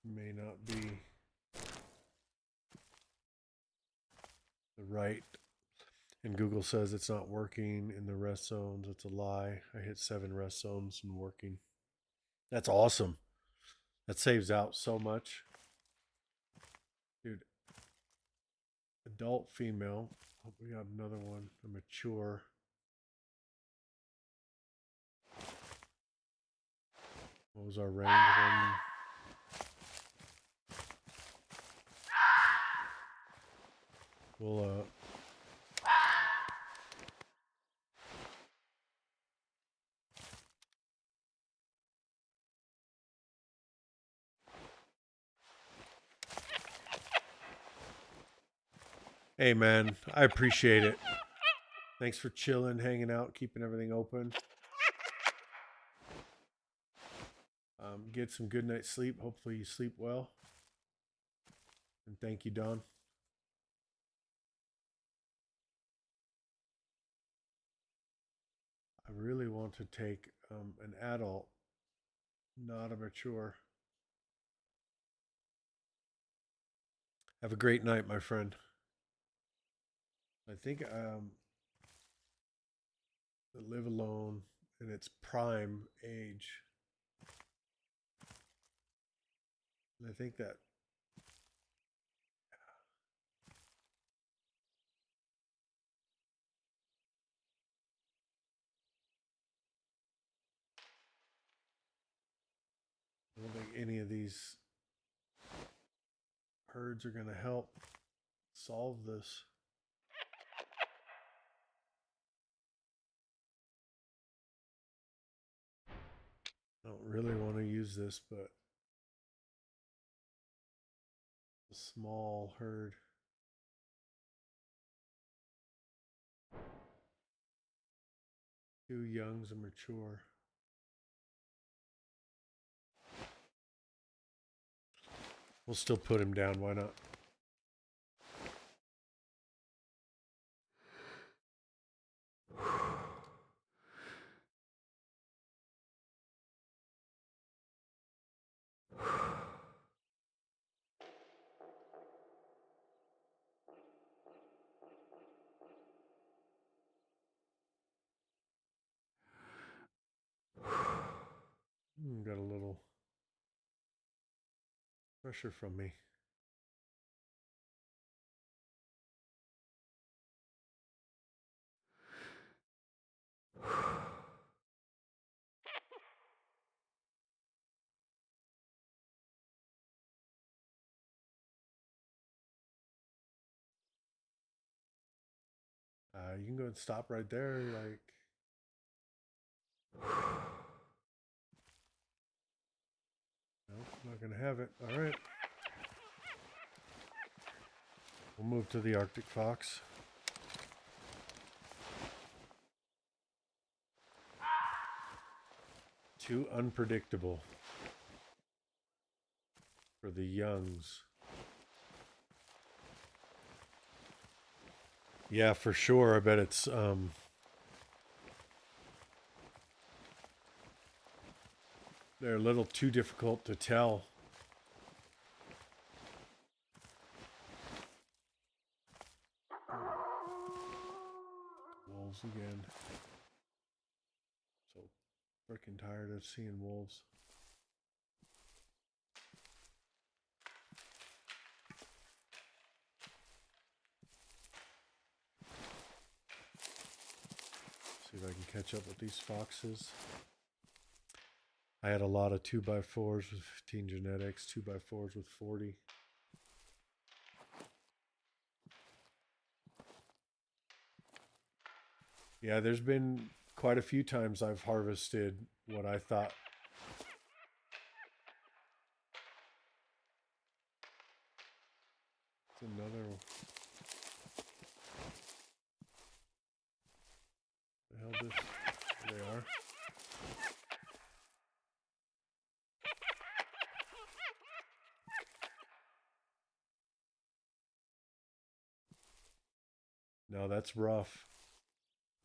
May not be the right. And Google says it's not working in the rest zones. It's a lie. I hit 7 rest zones and working. That's awesome. That saves out so much. Dude, adult female. Hope we got another one. A mature. What was our range one? We'll Hey, man, I appreciate it. Thanks for chilling, hanging out, keeping everything open. Get some good night's sleep. Hopefully, you sleep well. And thank you, Don. I really want to take an adult, not a mature. Have a great night, my friend. I think live alone in its prime age. And I think that I don't think any of these herds are going to help solve this. I don't really want to use this, but a small herd. Two youngs and mature. We'll still put him down. Why not? Got a little pressure from me. You can go and stop right there. Like, nope, not gonna have it. All right, we'll move to the Arctic fox. Too unpredictable for the youngs. Yeah, for sure. I bet it's they're a little too difficult to tell. Wolves again. So freaking tired of seeing wolves. See if I can catch up with these foxes. I had a lot of 2x4s with 15 genetics, 2x4s with 40. Yeah, there's been quite a few times I've harvested what I thought. It's another. The hell this? There they are. No, that's rough.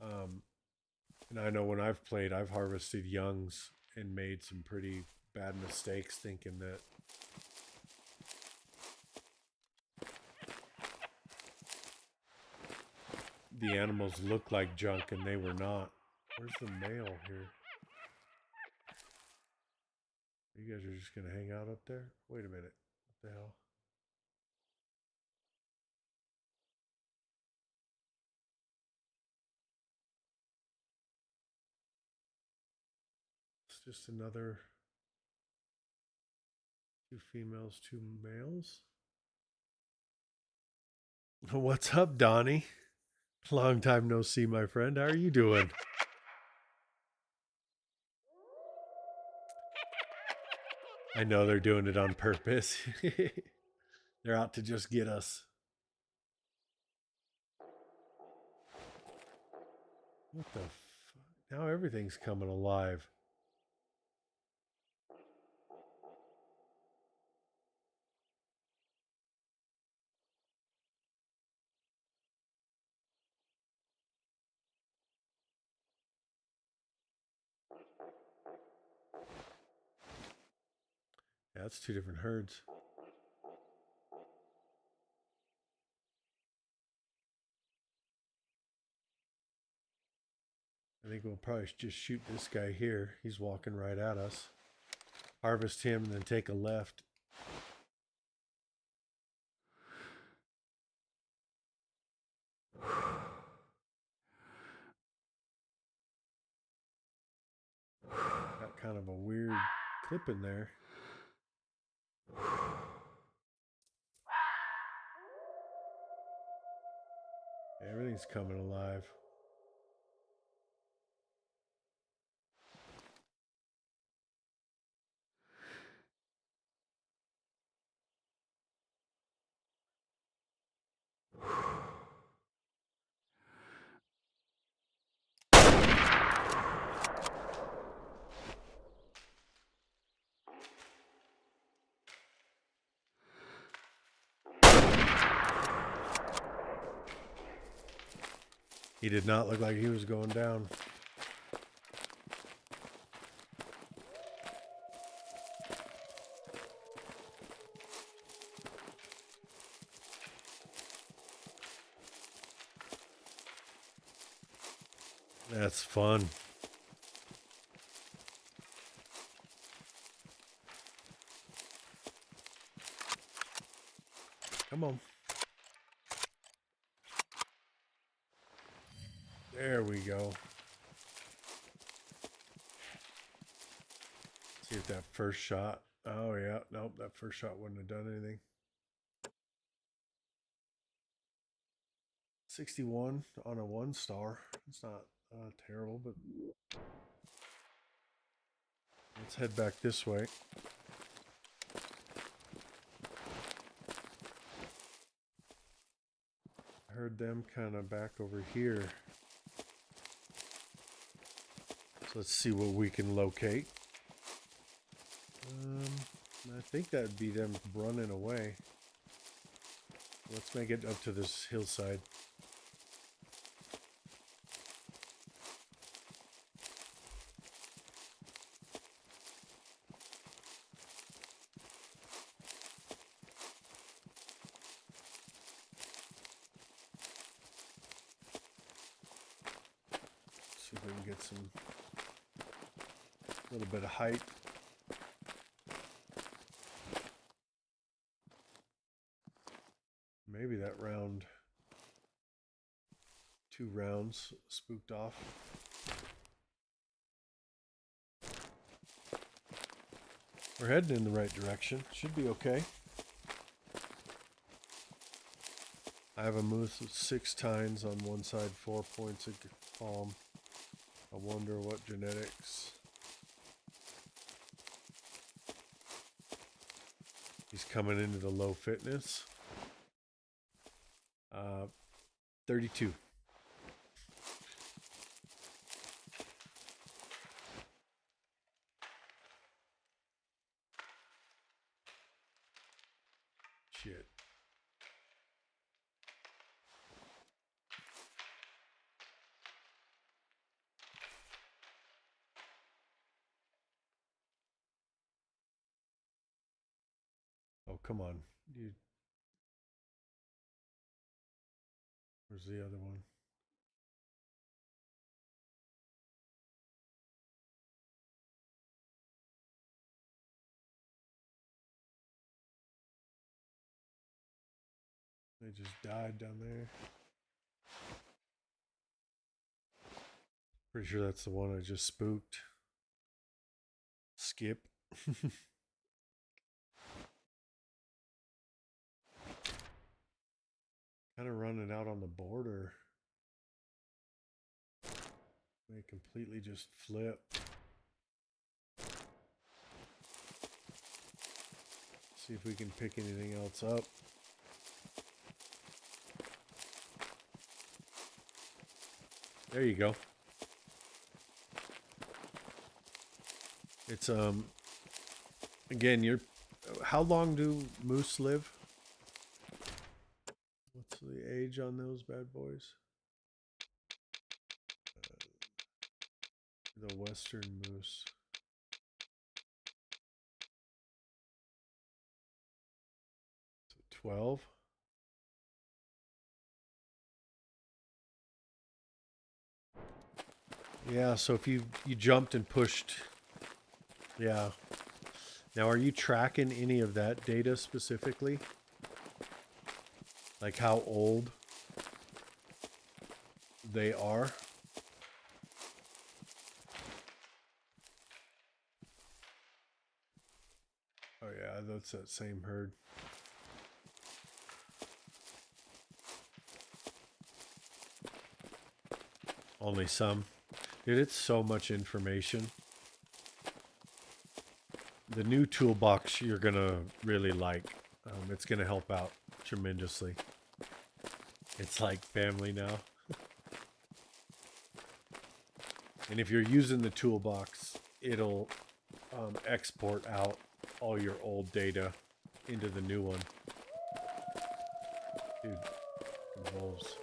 And I know when I've played, I've harvested youngs and made some pretty bad mistakes thinking that the animals looked like junk and they were not. Where's the male here? You guys are just going to hang out up there? Wait a minute. What the hell? It's just another two females, two males. What's up, Donnie? Long time no see, my friend. How are you doing? I know they're doing it on purpose. They're out to just get us. What the fuck? Now everything's coming alive. Yeah, that's two different herds. I think we'll probably just shoot this guy here. He's walking right at us. Harvest him and then take a left. Got kind of a weird clip in there. Everything's coming alive. He did not look like he was going down. That's fun. Come on. There we go. See if that first shot. Oh, yeah. Nope, that first shot wouldn't have done anything. 61 on a 1-star. It's not terrible, but let's head back this way. I heard them kind of back over here. So let's see what we can locate. I think that'd be them running away. Let's make it up to this hillside. See if we can get some little bit of height. Maybe that round, 2 rounds spooked off. We're heading in the right direction. Should be okay. I have a moose with 6 tines on one side, 4 points of palm. I wonder what genetics. He's coming into the low fitness. 32. Shit. Oh, come on. You. Where's the other one? They just died down there. Pretty sure that's the one I just spooked. Skip. Kind of running out on the border. They completely just flip. See if we can pick anything else up. There you go. It's again, you're how long do moose live? What's the age on those bad boys? The western moose. 12. Yeah, so if you jumped and pushed, yeah. Now, are you tracking any of that data specifically? Like how old they are? Oh yeah, that's that same herd. Only some. Dude, it's so much information. The new toolbox you're gonna really like. It's gonna help out tremendously. It's like family now. And if you're using the toolbox, it'll export out all your old data into the new one. Dude, wolves.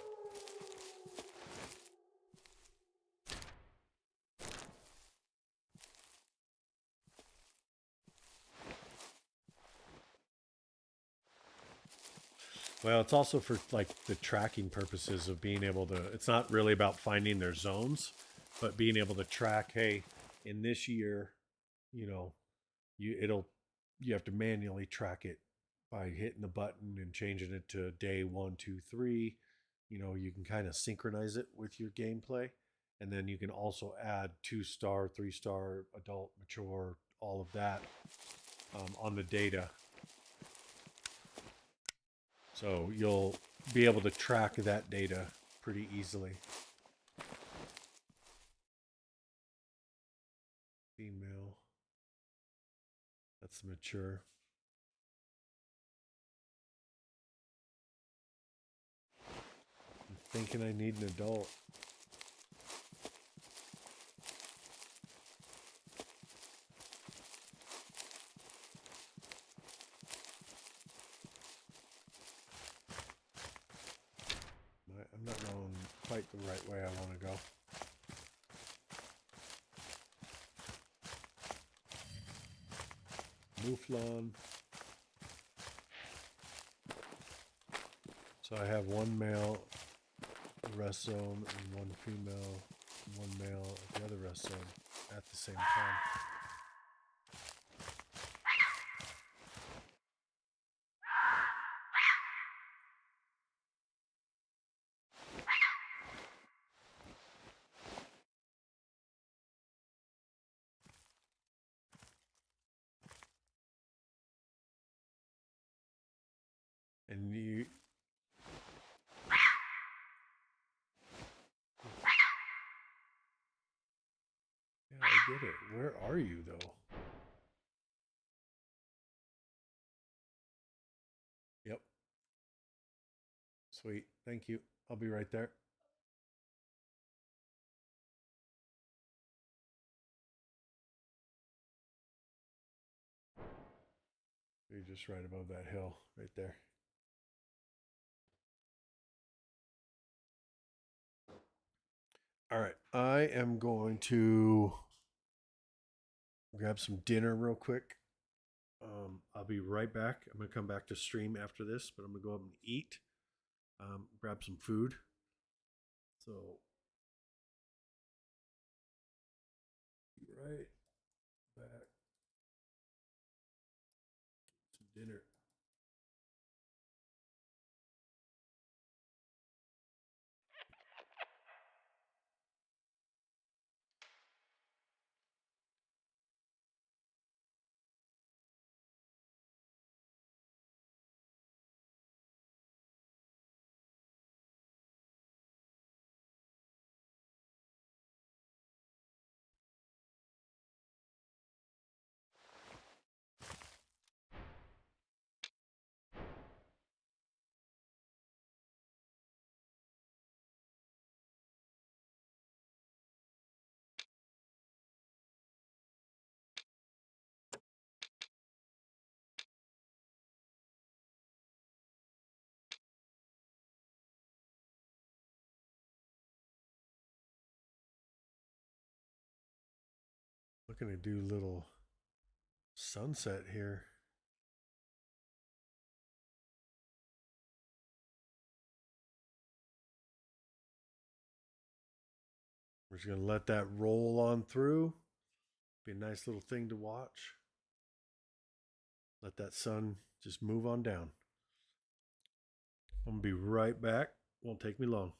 Well, it's also for like the tracking purposes of being able to. It's not really about finding their zones, but being able to track. Hey, in this year, you know, you have to manually track it by hitting the button and changing it to day 1, 2, 3. You know, you can kind of synchronize it with your gameplay, and then you can also add 2-star, 3-star, adult, mature, all of that on the data. So you'll be able to track that data pretty easily. Female. That's mature. I'm thinking I need an adult. I'm not going quite the right way I want to go. Mouflon. So I have one male rest zone and one female, one male at the other rest zone at the same time. And you, yeah, I get it. Where are you though? Yep. Sweet. Thank you. I'll be right there. You're just right above that hill right there. All right. I am going to grab some dinner real quick. I'll be right back. I'm going to come back to stream after this, but I'm going to go up and eat, grab some food. So, right back. Some dinner. looking to do little sunset here. We're just going to let that roll on through. Be a nice little thing to watch. Let that sun just move on down. I'm going to be right back. Won't take me long.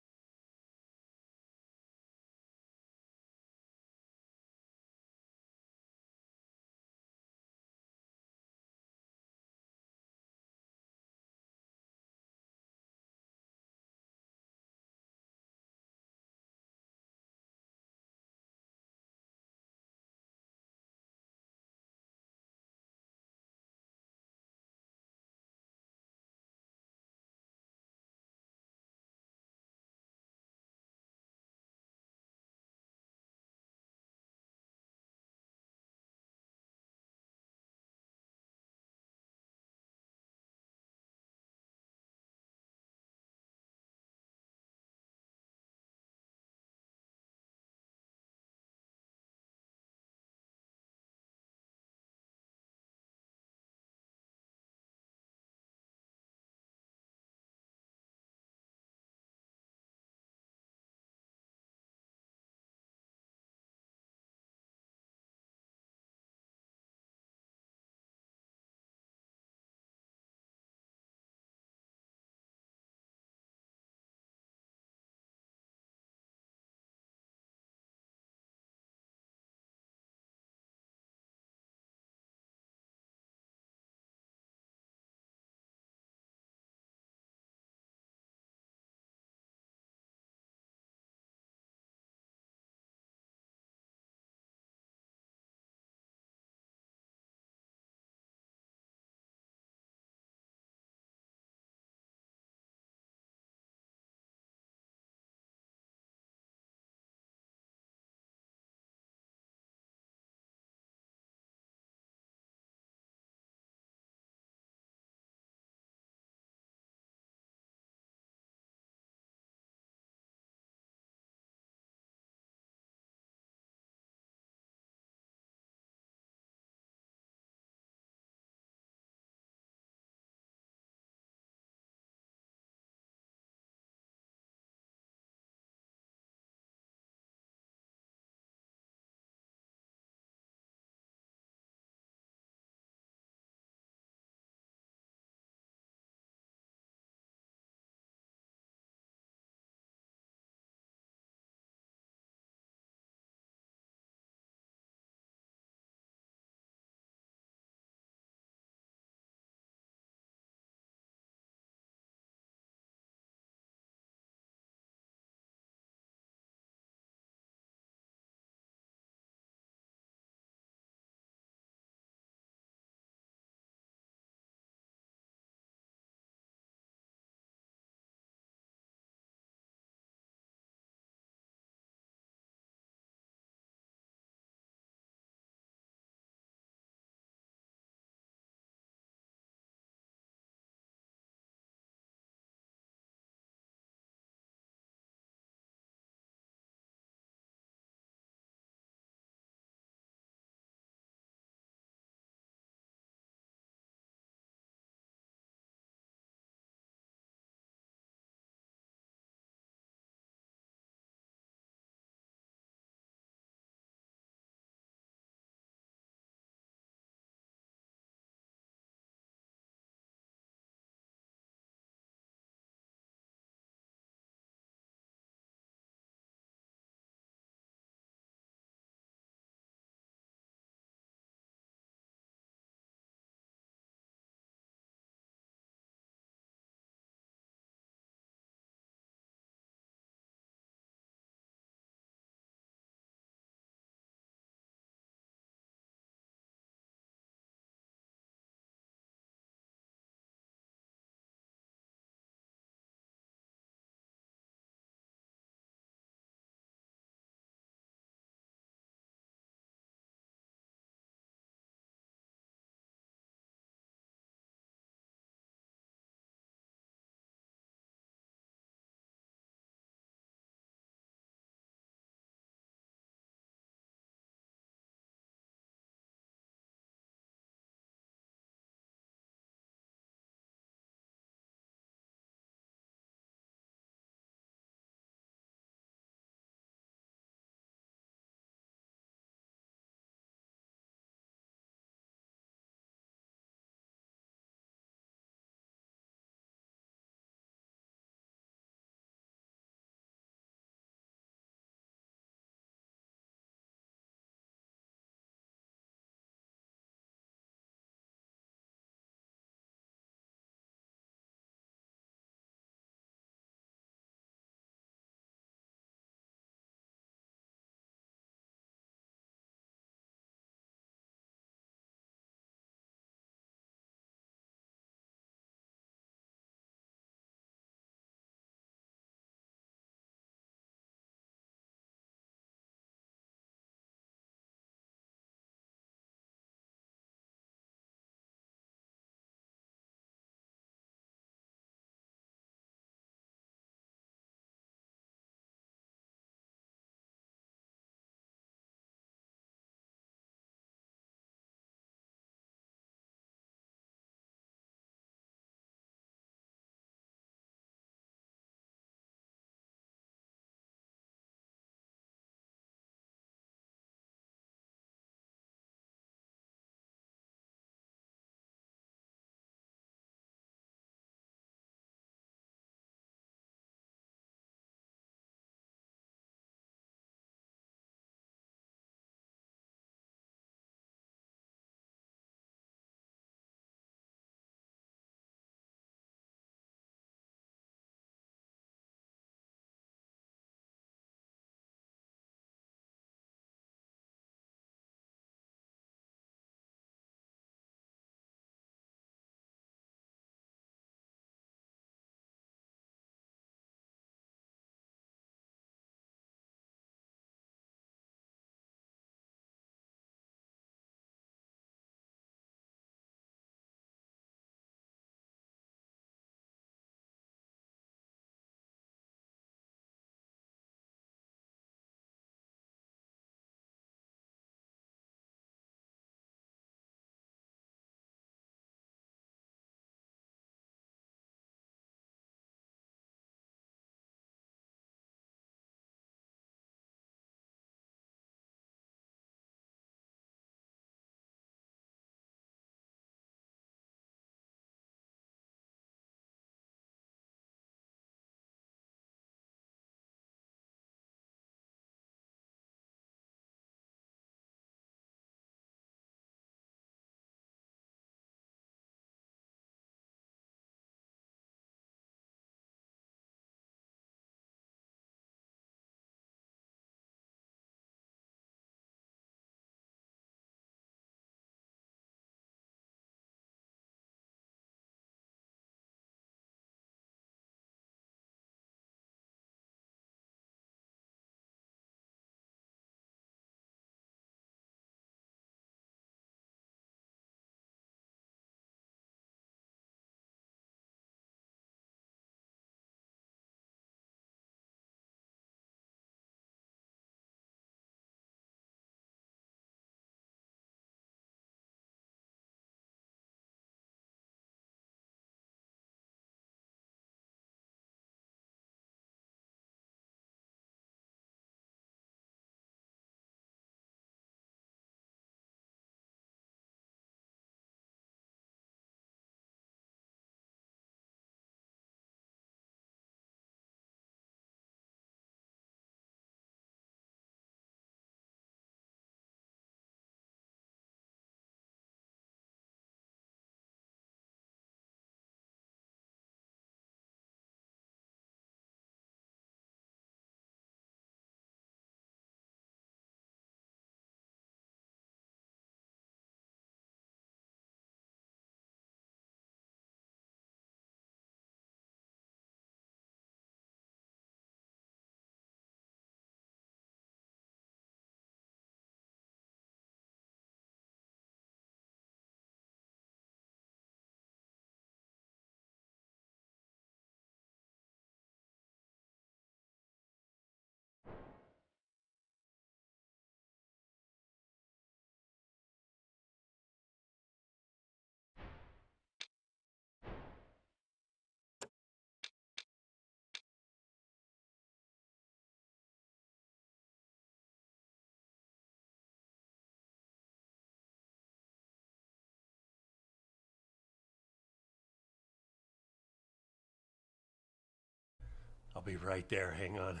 I'll be right there. Hang on.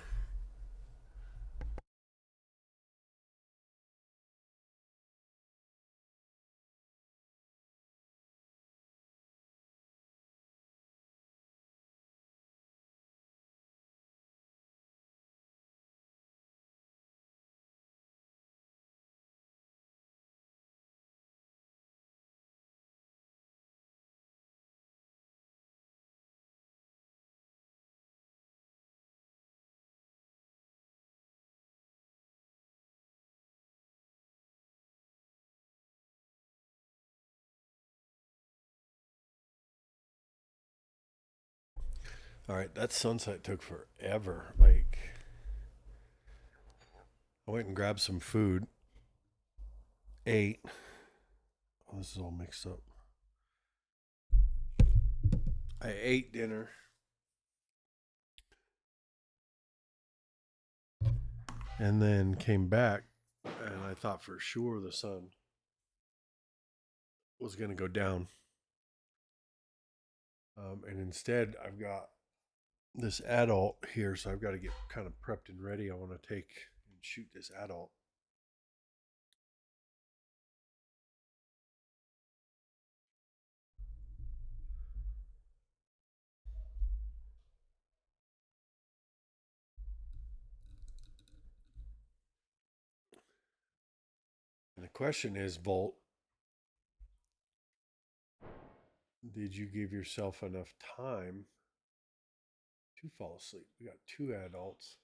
All right, that sunset took forever. Like, I went and grabbed some food, ate. Oh, this is all mixed up. I ate dinner. And then came back, and I thought for sure the sun was going to go down. And instead, I've got this adult here, so I've got to get kind of prepped and ready. I want to take and shoot this adult. And the question is, Volt, did you give yourself enough time to fall asleep? We got two adults.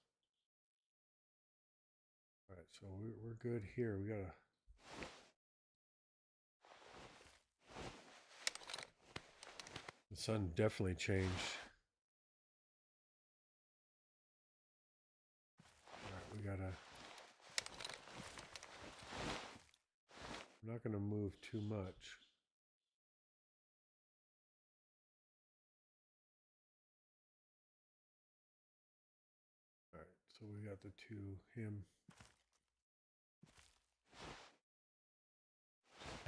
All right, so we're good here. We got to. The sun definitely changed. All right, we got to. I'm not going to move too much. All right, so we got the two, him.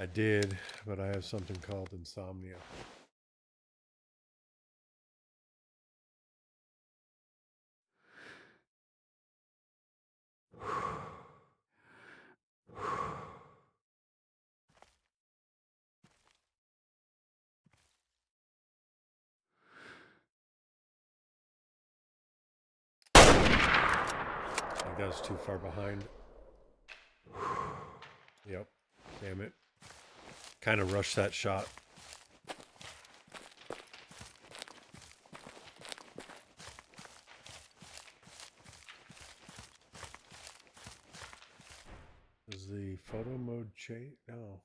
I did, but I have something called insomnia. I think that was too far behind. Yep. Damn it. Kind of rushed that shot. Does the photo mode change? No.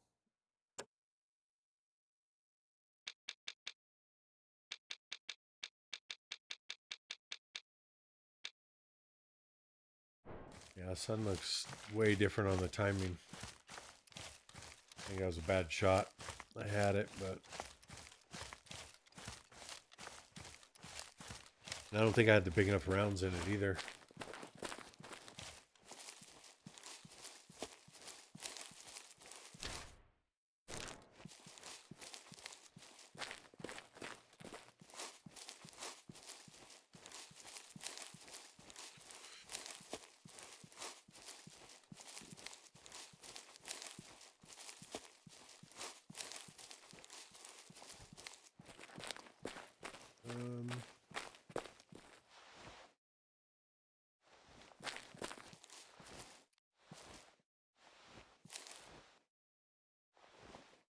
Yeah, sun looks way different on the timing. I think that was a bad shot. I had it, but I don't think I had the big enough rounds in it either.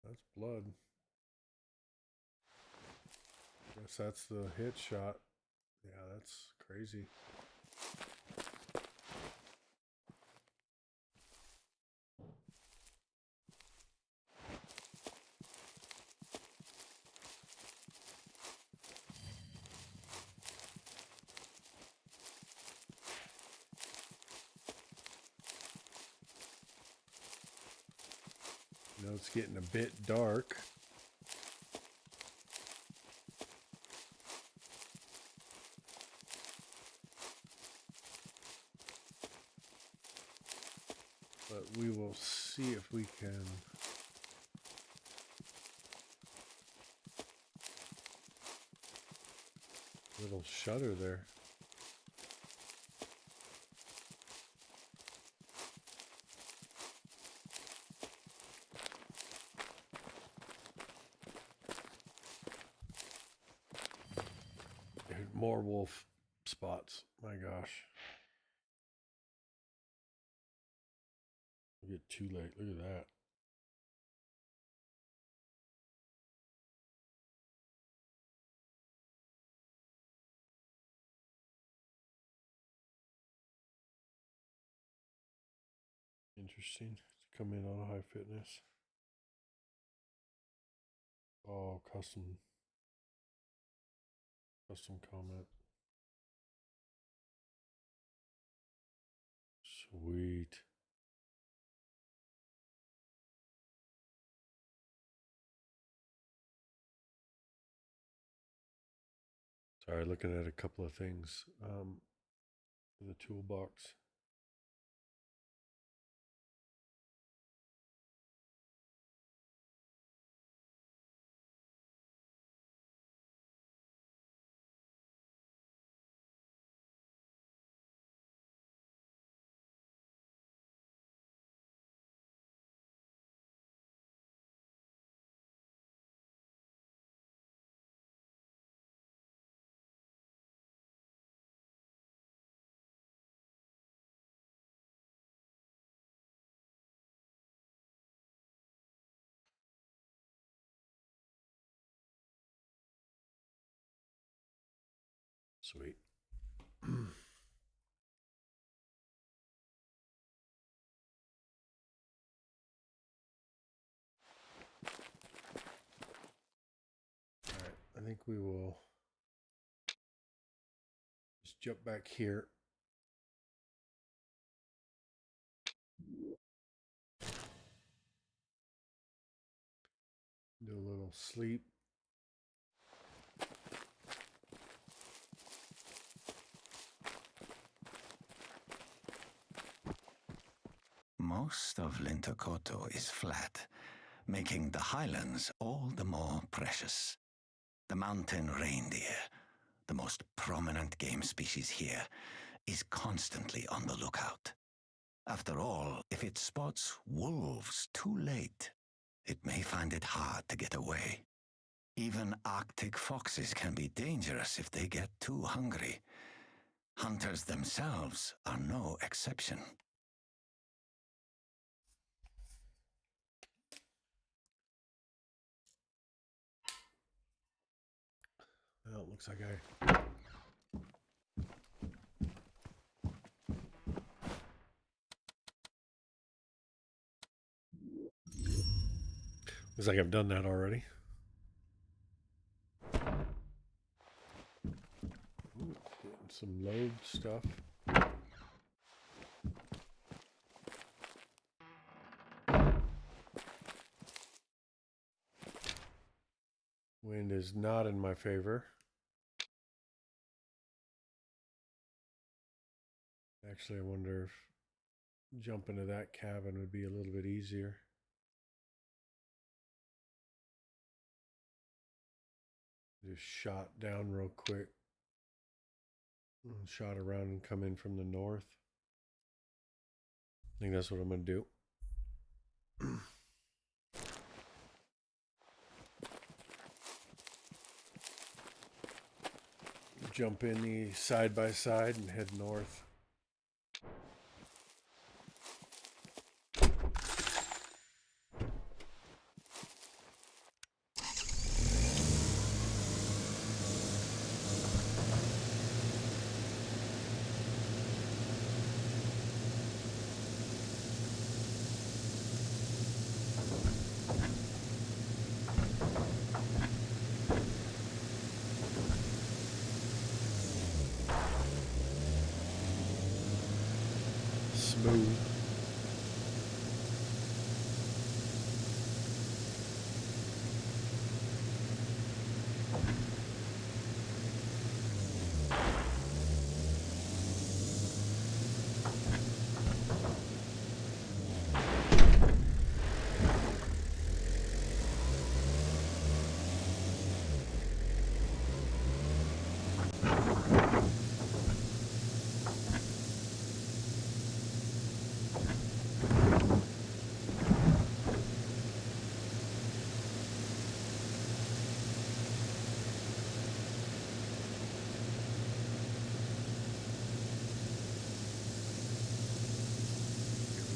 That's blood. Guess that's the hit shot. Yeah, that's crazy. You know, it's getting a bit dark. But we will see if we can. Little shutter there. More wolf spots. My gosh. We get too late. Look at that. Interesting. Come in on high fitness. Oh, custom comment. Sweet. Sorry, looking at a couple of things in the toolbox. Sweet. All right, I think we will just jump back here. Do a little sleep. Most of Lintokoto is flat, making the highlands all the more precious. The mountain reindeer, the most prominent game species here, is constantly on the lookout. After all, if it spots wolves too late, it may find it hard to get away. Even Arctic foxes can be dangerous if they get too hungry. Hunters themselves are no exception. Well, it looks like I looks like I've done that already. Ooh, getting some load stuff. Wind is not in my favor. Actually, I wonder if jumping to that cabin would be a little bit easier. Just shot down real quick. Shot around and come in from the north. I think that's what I'm going to do. Jump in the side by side and head north. Smooth.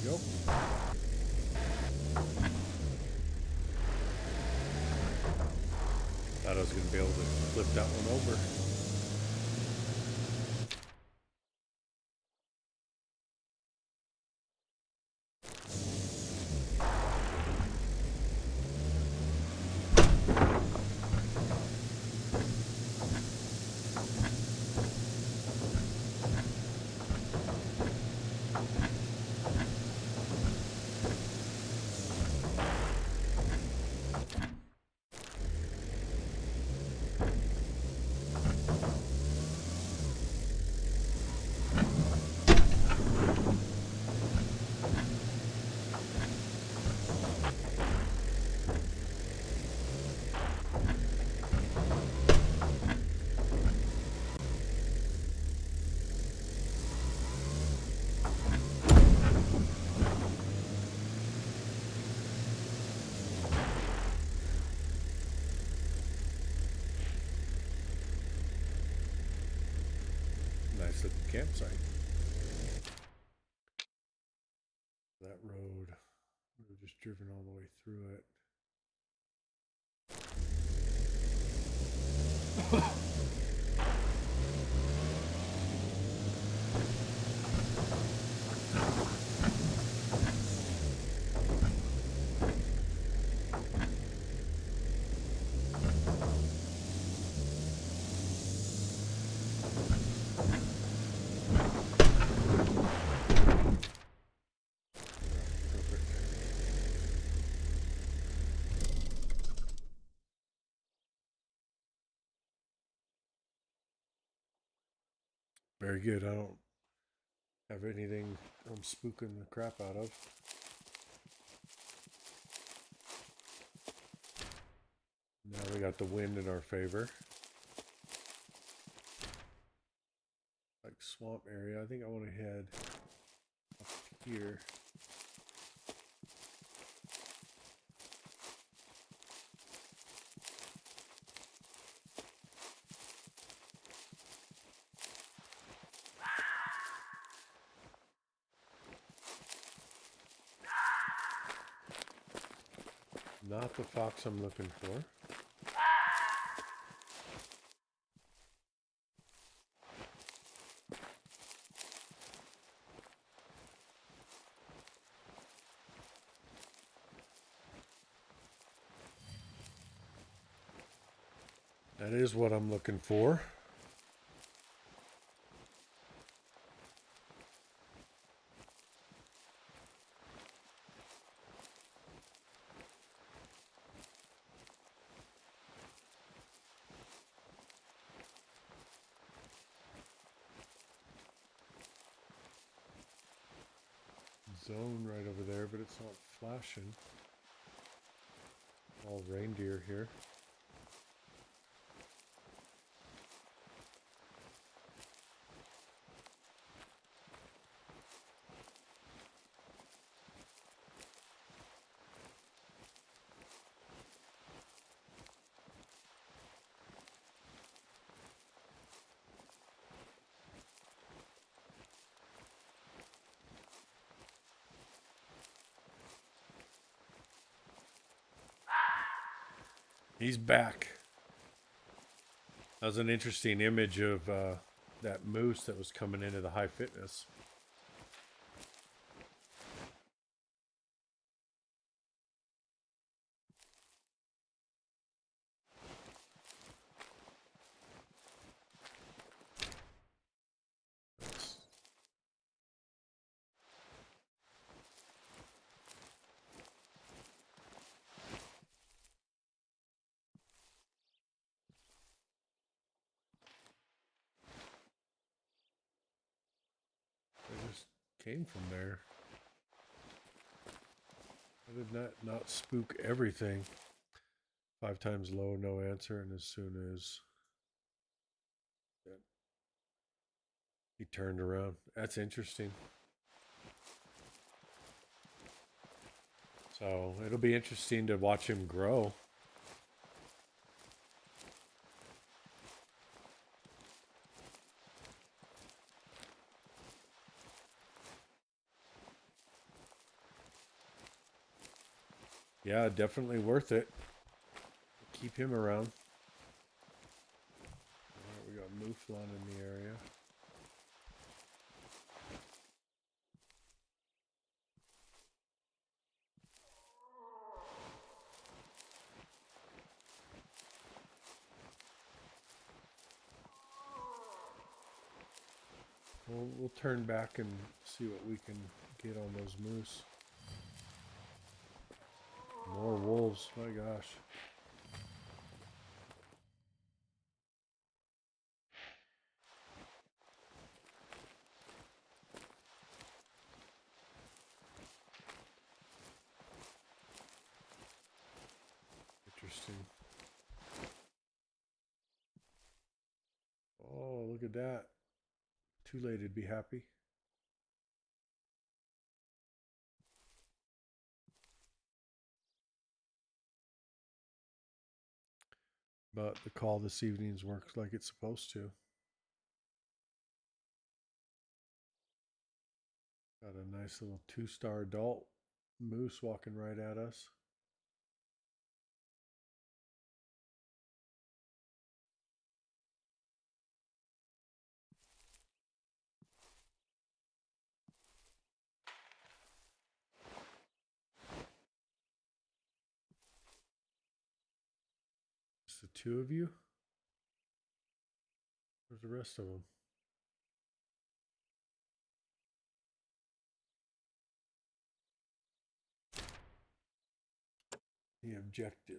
we go. Thought I was going to be able to flip that one over. Nice little campsite. That road, we've just driven all the way through it. Very good. I don't have anything I'm spooking the crap out of. Now we got the wind in our favor. Like swamp area. I think I want to head up here. Not the fox I'm looking for. That is what I'm looking for. Zone right over there, but it's not flashing. All reindeer here. He's back. That was an interesting image of that moose that was coming into the high fitness. They just came from there. I did not spook everything. 5 times low, no answer, and as soon as he turned around. That's interesting. So it'll be interesting to watch him grow. Yeah, definitely worth it. Keep him around. Alright, we got Mouflon in the area. We'll turn back and see what we can get on those moose. More wolves, my gosh. Interesting. Oh, look at that. Too late to be happy. But the call this evening's works like it's supposed to. Got a nice little 2-star adult moose walking right at us. It's the two of you? Where's the rest of them? The objective.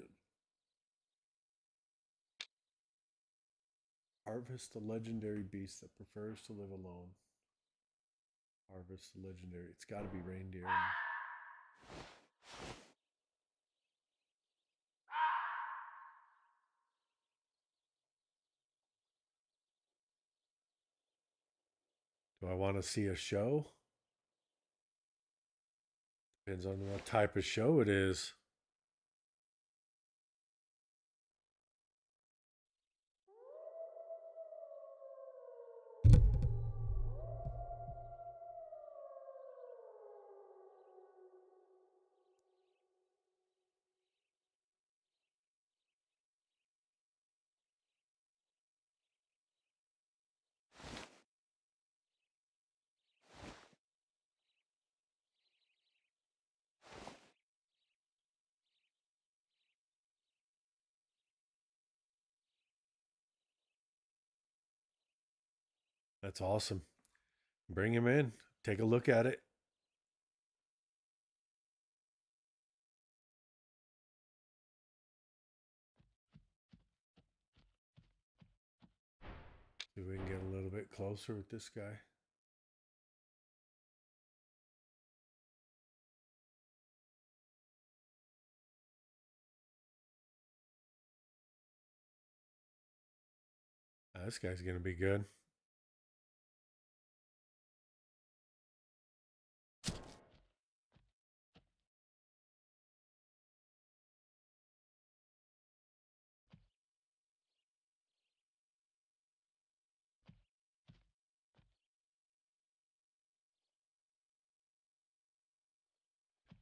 Harvest the legendary beast that prefers to live alone. Harvest the legendary. It's got to be reindeer. Do I want to see a show? Depends on what type of show it is. That's awesome. Bring him in. Take a look at it. See if we can get a little bit closer with this guy. This guy's going to be good.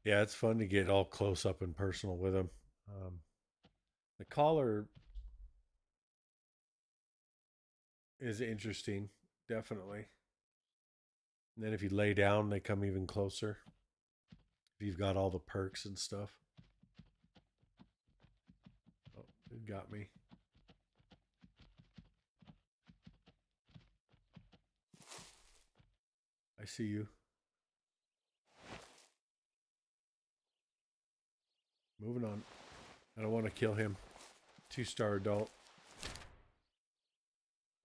Yeah, it's fun to get all close up and personal with him. The collar is interesting, definitely. And then if you lay down, they come even closer. If you've got all the perks and stuff. Oh, it got me. I see you. Moving on. I don't want to kill him. 2-star adult.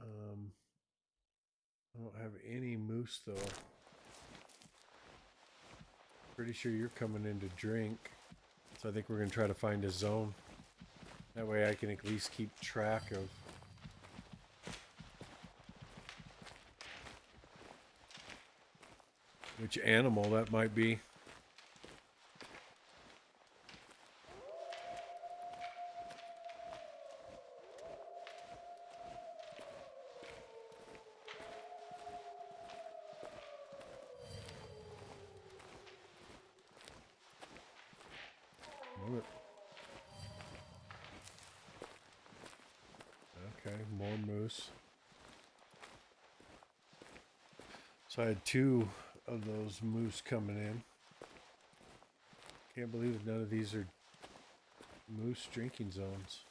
I don't have any moose though. Pretty sure you're coming in to drink. So I think we're going to try to find a zone. That way I can at least keep track of which animal that might be. Damn it. Okay, more moose. So I had 2 of those moose coming in. Can't believe none of these are moose drinking zones.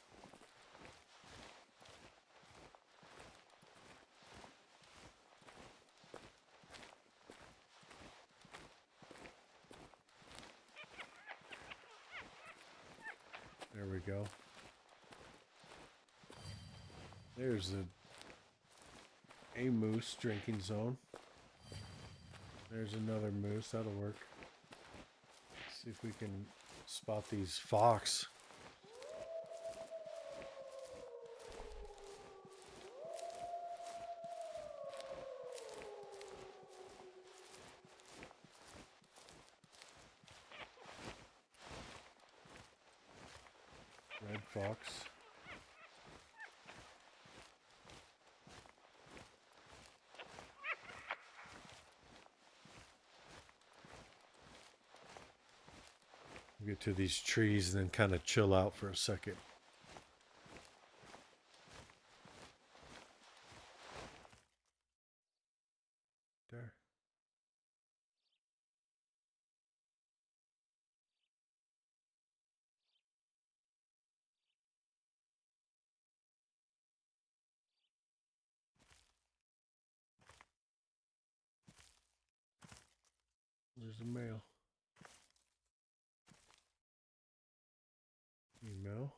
There we go. There's a moose drinking zone. There's another moose. That'll work. Let's see if we can spot these fox. Red fox. We'll get to these trees and then kind of chill out for a second. There. There's a male. Female.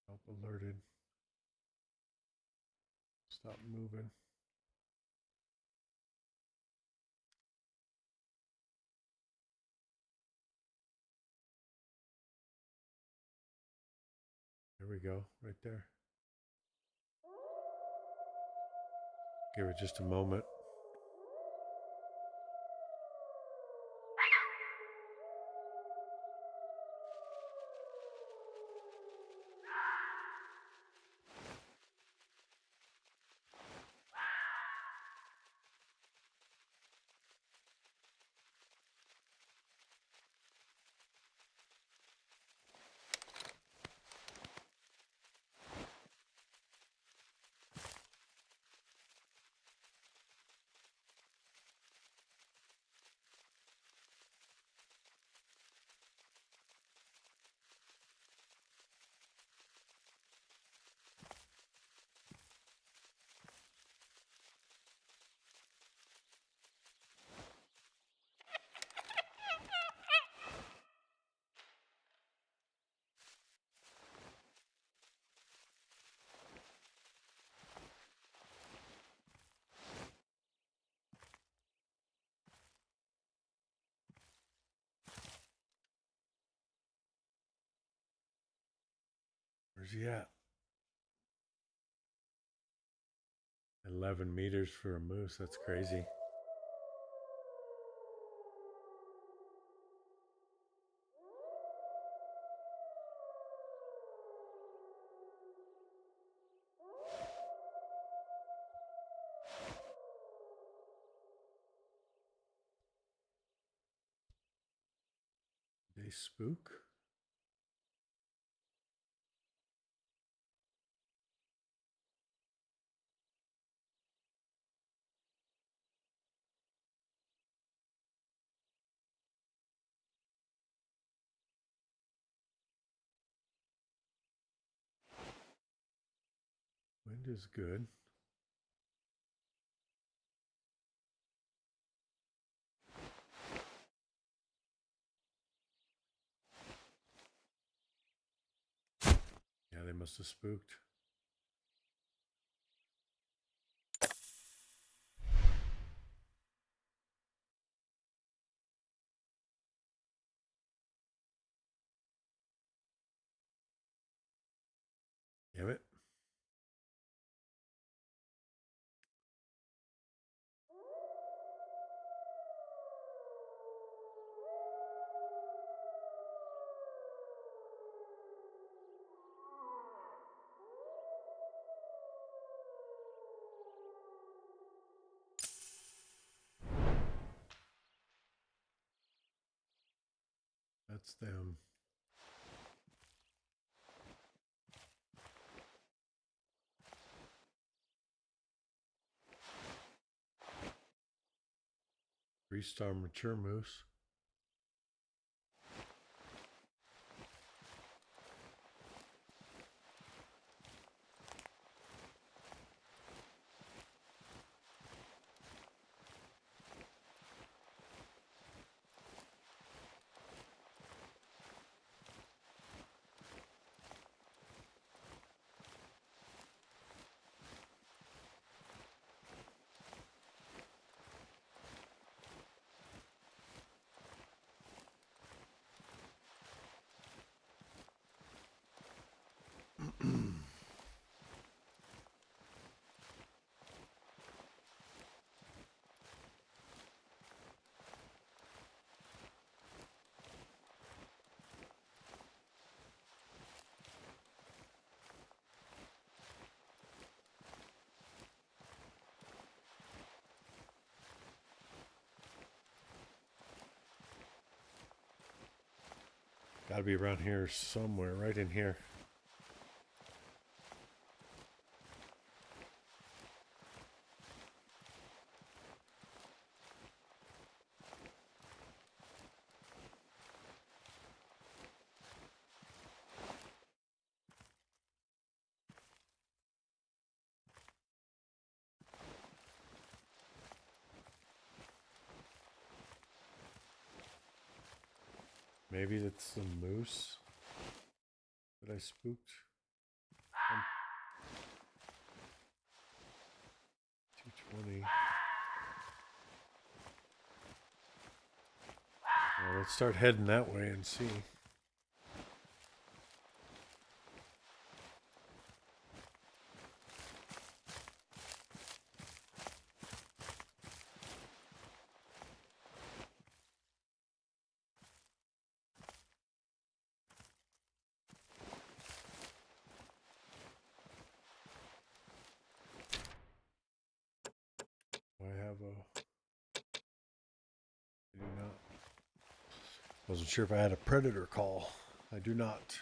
Help alerted. Stop moving. There we go, right there. Give it just a moment. Where's he at? 11 meters for a moose. That's crazy. They spook? Wind is good. Yeah, they must have spooked. Damn it. That's them. Three-star mature moose. Gotta be around here somewhere, right in here. Maybe that's the moose that I spooked. 220. Well, let's start heading that way and see. I have a... I do not. Wasn't sure if I had a predator call. I do not.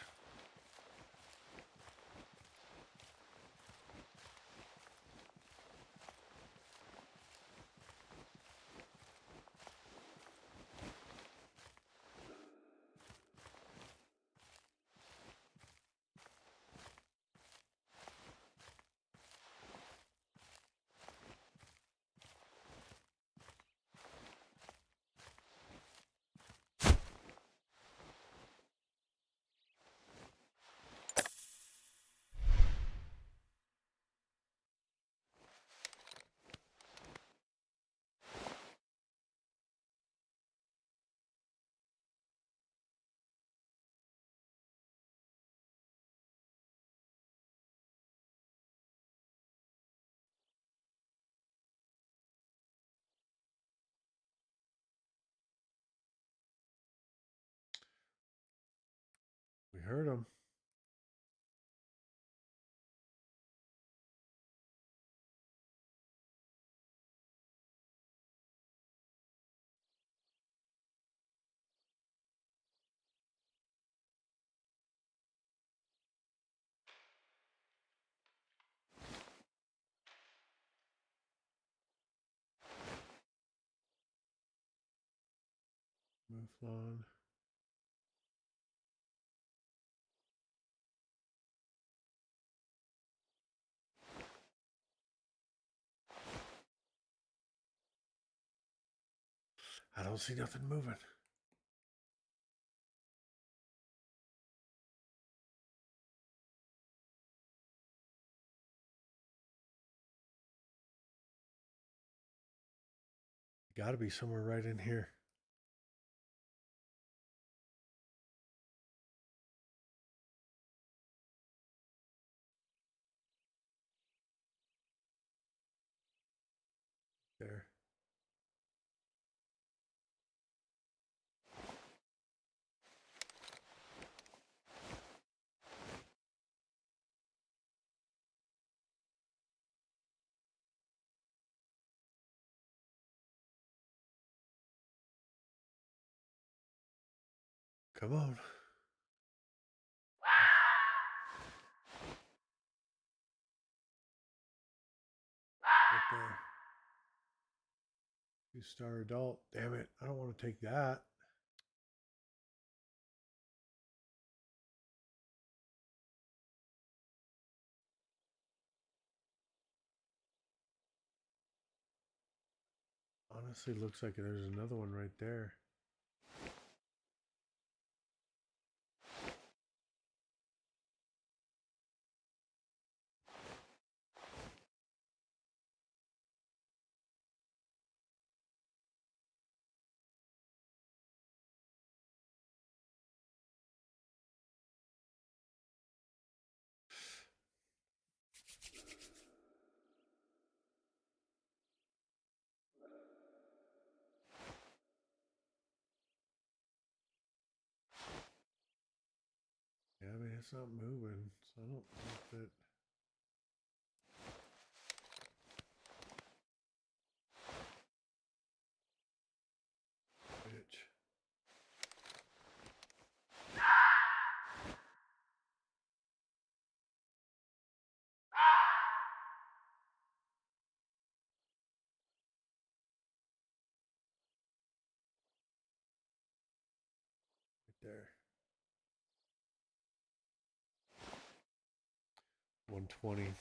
We heard him. Mouflon. I don't see nothing moving. Got to be somewhere right in here. There. Come on. Right there. 2-star adult. Damn it. I don't want to take that. Honestly, looks like there's another one right there. Yeah, I mean, it's not moving, so I don't think that... Bitch. Right there. 120.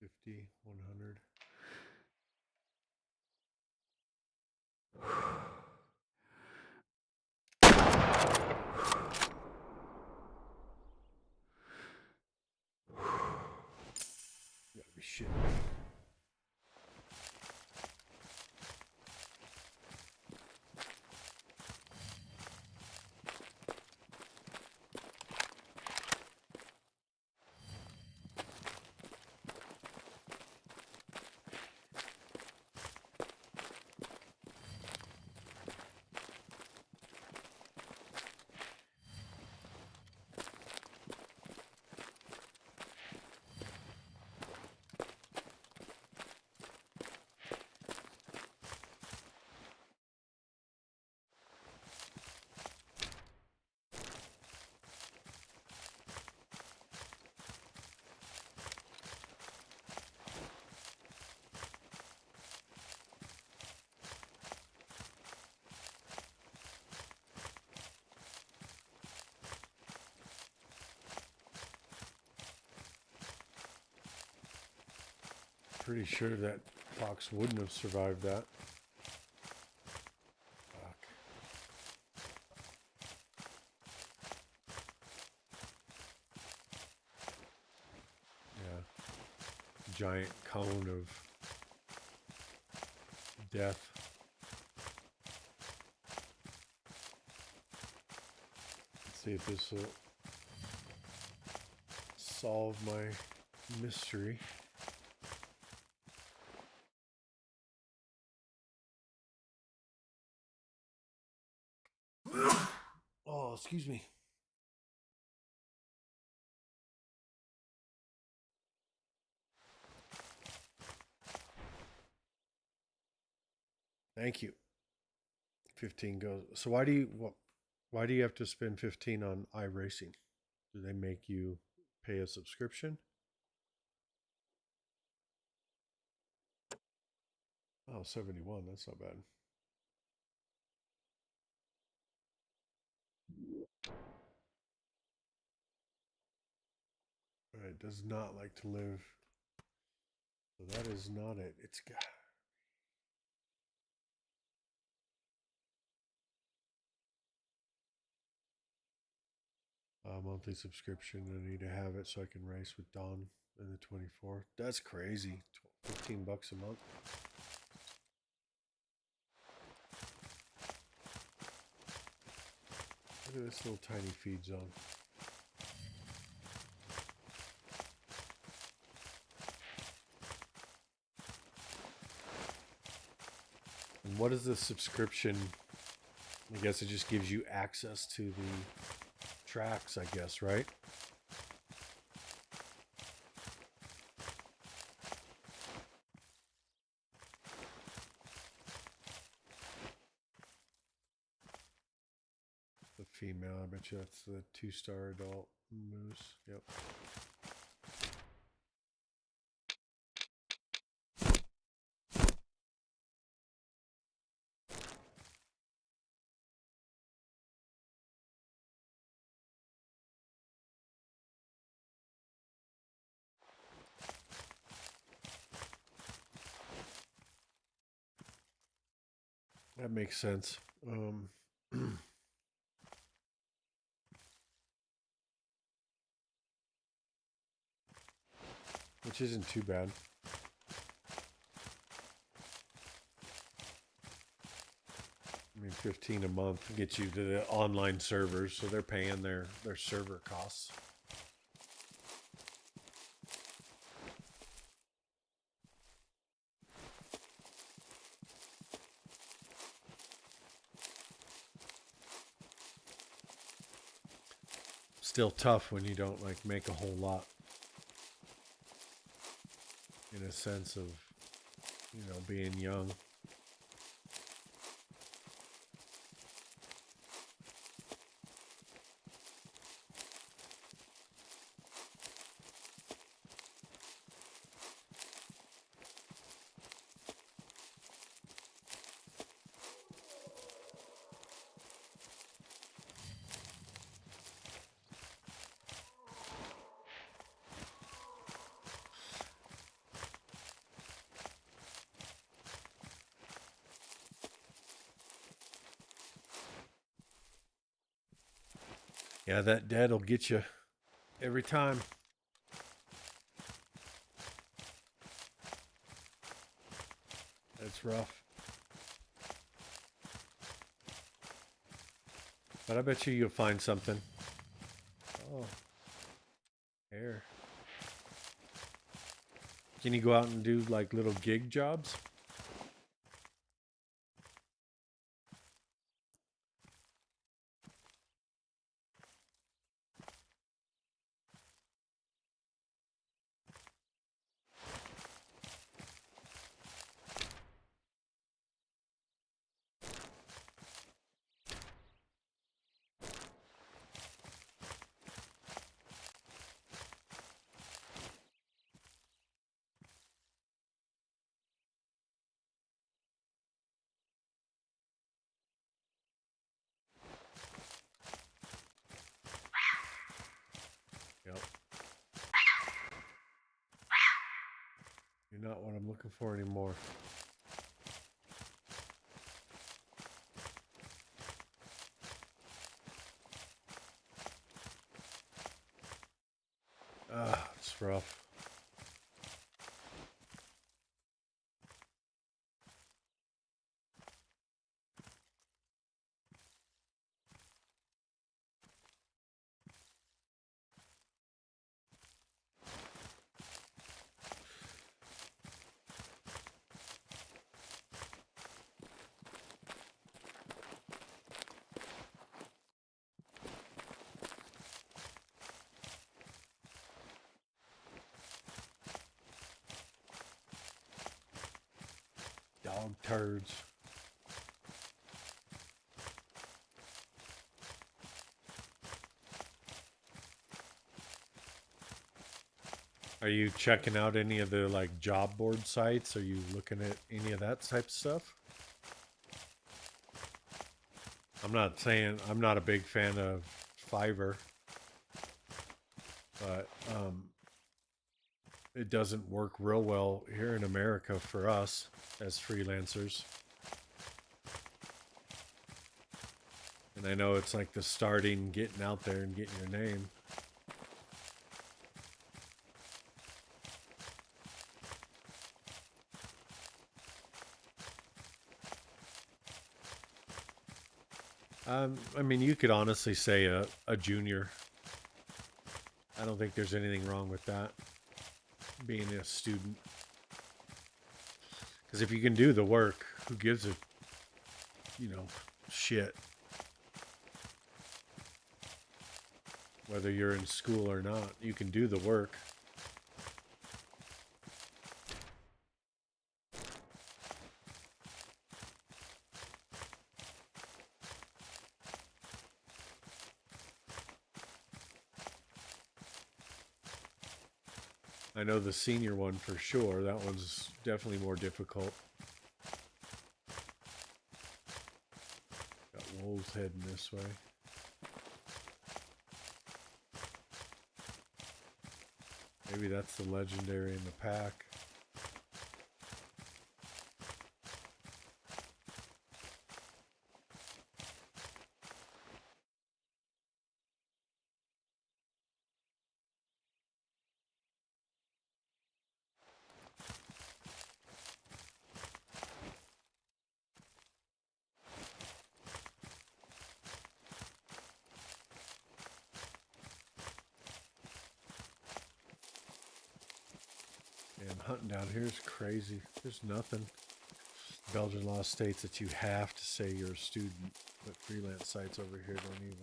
50, 100. You gotta be shitting me. Pretty sure that fox wouldn't have survived that. Fuck. Yeah. Giant cone of death. Let's see if this will solve my mystery. Oh, excuse me. Thank you. 15 goes. So why do you have to spend 15 on iRacing? Do they make you pay a subscription? Oh, 71. That's not bad. All right, does not like to live. So that is not it. It's got... monthly subscription. I need to have it so I can race with Don in the 24th. That's crazy. 15 bucks a month. Look at this little tiny feed zone. And what is the subscription? I guess it just gives you access to the tracks, I guess, right? female. I bet you that's the 2-star adult moose. Yep. That makes sense. Which isn't too bad. I mean, 15 a month gets you to the online servers, so they're paying their server costs. Still tough when you don't like make a whole lot. In a sense of, you know, being young. Yeah, that dad'll get you every time. That's rough. But I bet you'll find something. Oh, hair. Can you go out and do like little gig jobs? Yep. You're not what I'm looking for anymore. Ah, it's rough. Dog turds. Are you checking out any of the like job board sites? Are you looking at any of that type of stuff? I'm not saying I'm not a big fan of Fiverr, but it doesn't work real well here in America for us as freelancers. And I know it's like the starting, getting out there and getting your name. I mean, you could honestly say a junior. I don't think there's anything wrong with that, being a student. Because if you can do the work, who gives a, you know, shit? Whether you're in school or not, you can do the work. I know the senior one for sure. That one's definitely more difficult. Got wolves heading this way. Maybe that's the legendary in the pack. And hunting down here is crazy. There's nothing. Belgian law states that you have to say you're a student, but freelance sites over here don't even.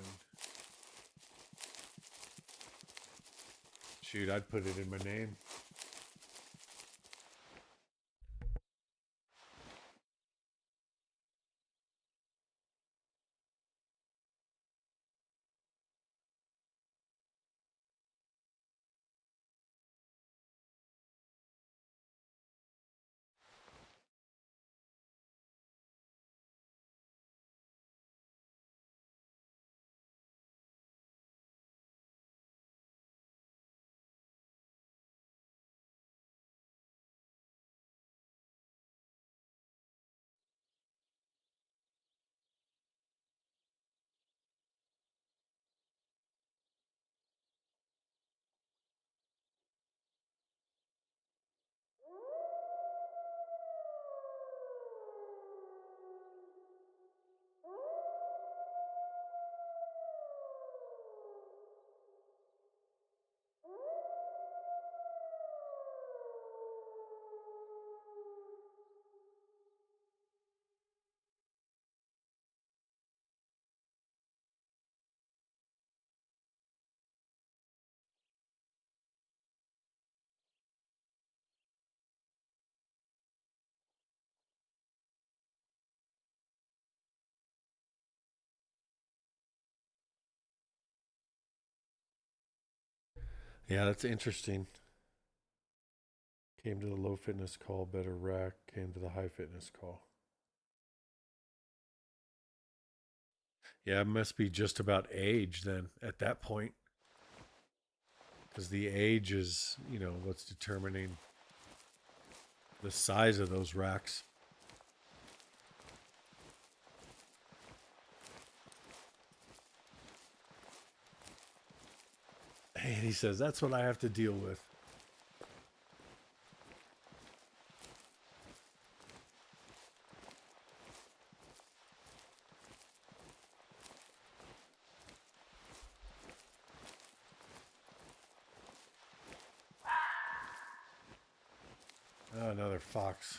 Shoot, I'd put it in my name. Yeah, that's interesting. Came to the low fitness call, better rack. Came to the high fitness call. Yeah, it must be just about age then at that point. Because the age is, what's determining the size of those racks. And he says, that's what I have to deal with. Oh, another fox.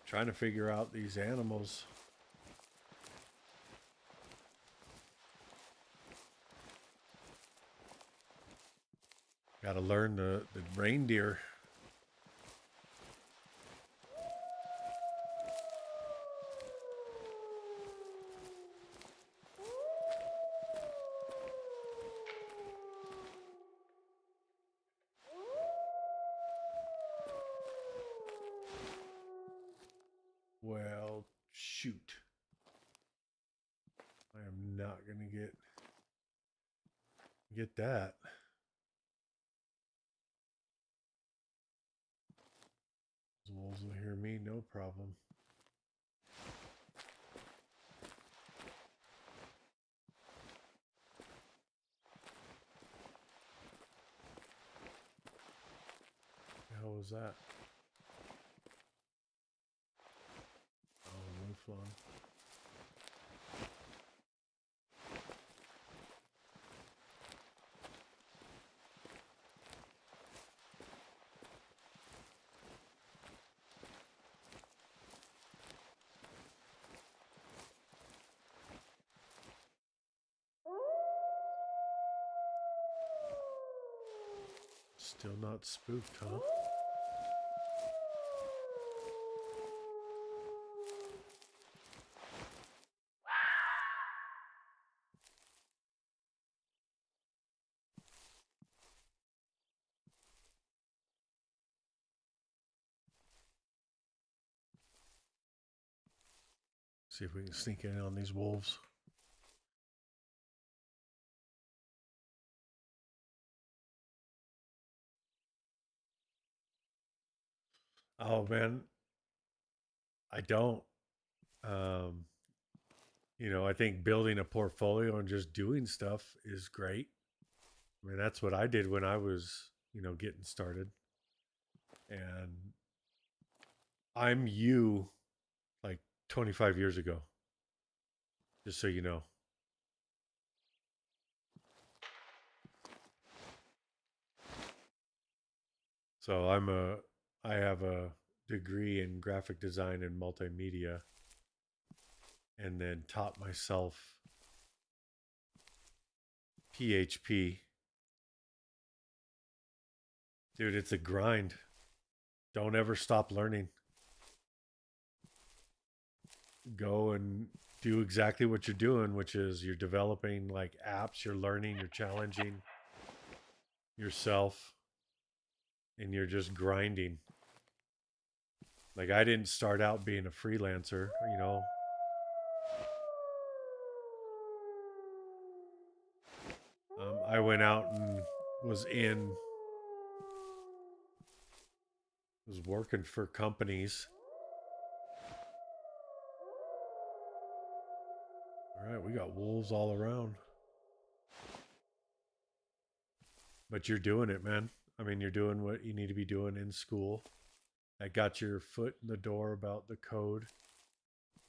Trying to figure out these animals. Got to learn the reindeer. Well, shoot. I am not going to get that. Those wolves will hear me, no problem. The hell was that? Oh, mouflon. Still not spooked, huh? See if we can sneak in on these wolves. Oh man, I don't. Um, I think building a portfolio and just doing stuff is great. I mean, that's what I did when I was, getting started. And I'm you like 25 years ago, just so you know. So I have a degree in graphic design and multimedia, and then taught myself PHP. Dude, it's a grind. Don't ever stop learning. Go and do exactly what you're doing, which is you're developing like apps, you're learning, you're challenging yourself, and you're just grinding. Like I didn't start out being a freelancer, I went out and was in was working for companies. All right, we got wolves all around. But you're doing it, man. I mean, you're doing what you need to be doing in school. That got your foot in the door about the code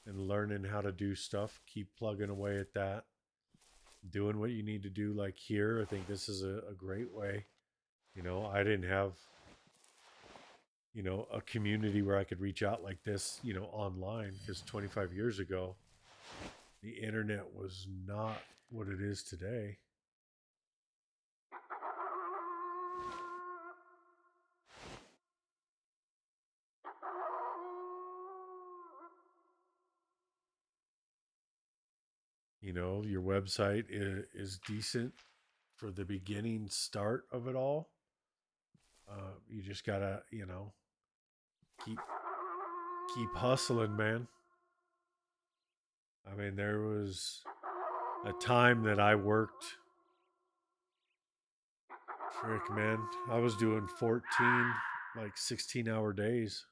and learning how to do stuff. Keep plugging away at that. Doing what you need to do, like here. I think this is a great way. I didn't have, a community where I could reach out like this, online, because 25 years ago, the internet was not what it is today. Your website is decent for the beginning start of it all. You just gotta, keep keep hustling, man. I mean, there was a time that I worked. Frick, man, I was doing 14, like 16-hour days.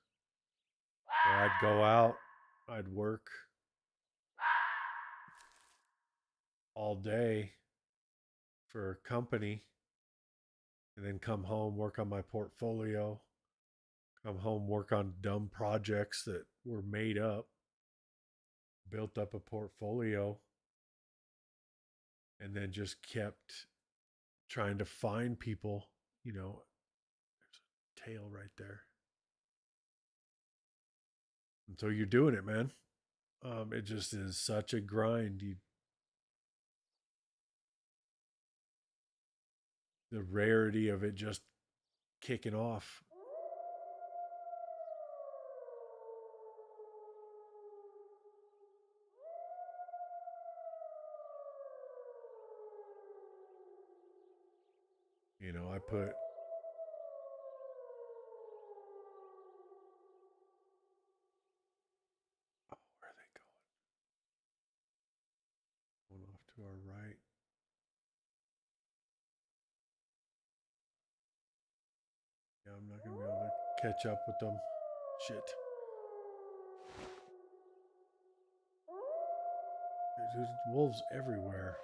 Where I'd go out, I'd work all day for a company, and then come home, work on my portfolio, come home, work on dumb projects that were made up, built up a portfolio, and then just kept trying to find people. There's a tail right there. And so you're doing it, man. It just is such a grind. The rarity of it just kicking off. I put where are they going? Going off to our right. Yeah, I'm not gonna be able to catch up with them. Shit. There's wolves everywhere.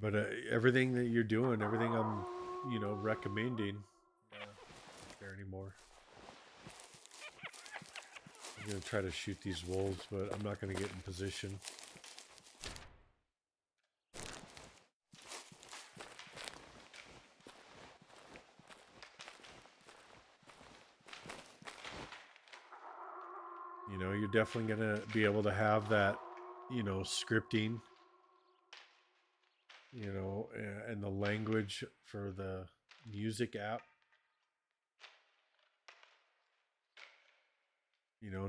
But everything that you're doing, everything I'm, recommending, not there anymore. I'm gonna try to shoot these wolves, but I'm not gonna get in position. You're definitely gonna be able to have that, scripting, and the language for the music app.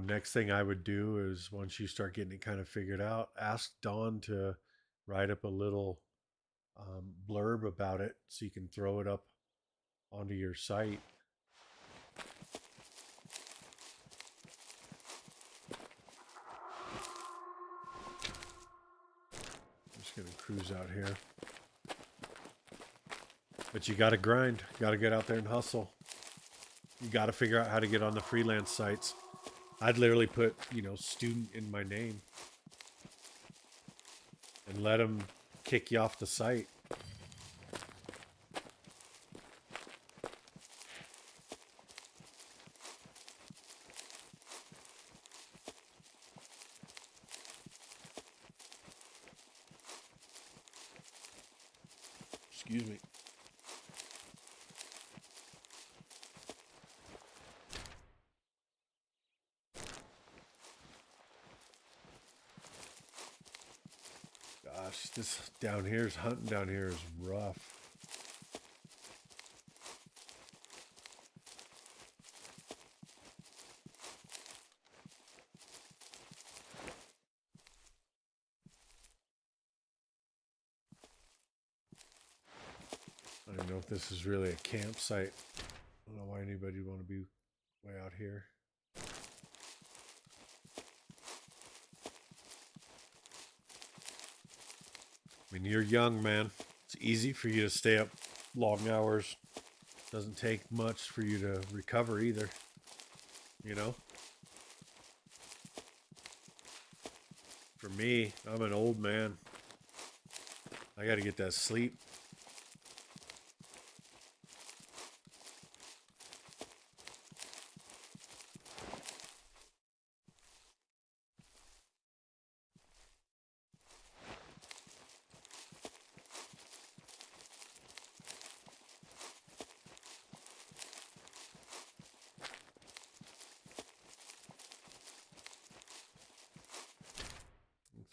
Next thing I would do is once you start getting it kind of figured out, ask Dawn to write up a little blurb about it so you can throw it up onto your site. I'm just going to cruise out here. But you got to grind. You got to get out there and hustle. You got to figure out how to get on the freelance sites. I'd literally put, student in my name and let them kick you off the site. Excuse me. Gosh, this hunting down here is rough. I don't know if this is really a campsite. I don't know why anybody would want to be way out here. I mean, you're young, man. It's easy for you to stay up long hours. Doesn't take much for you to recover either. For me, I'm an old man. I got to get that sleep.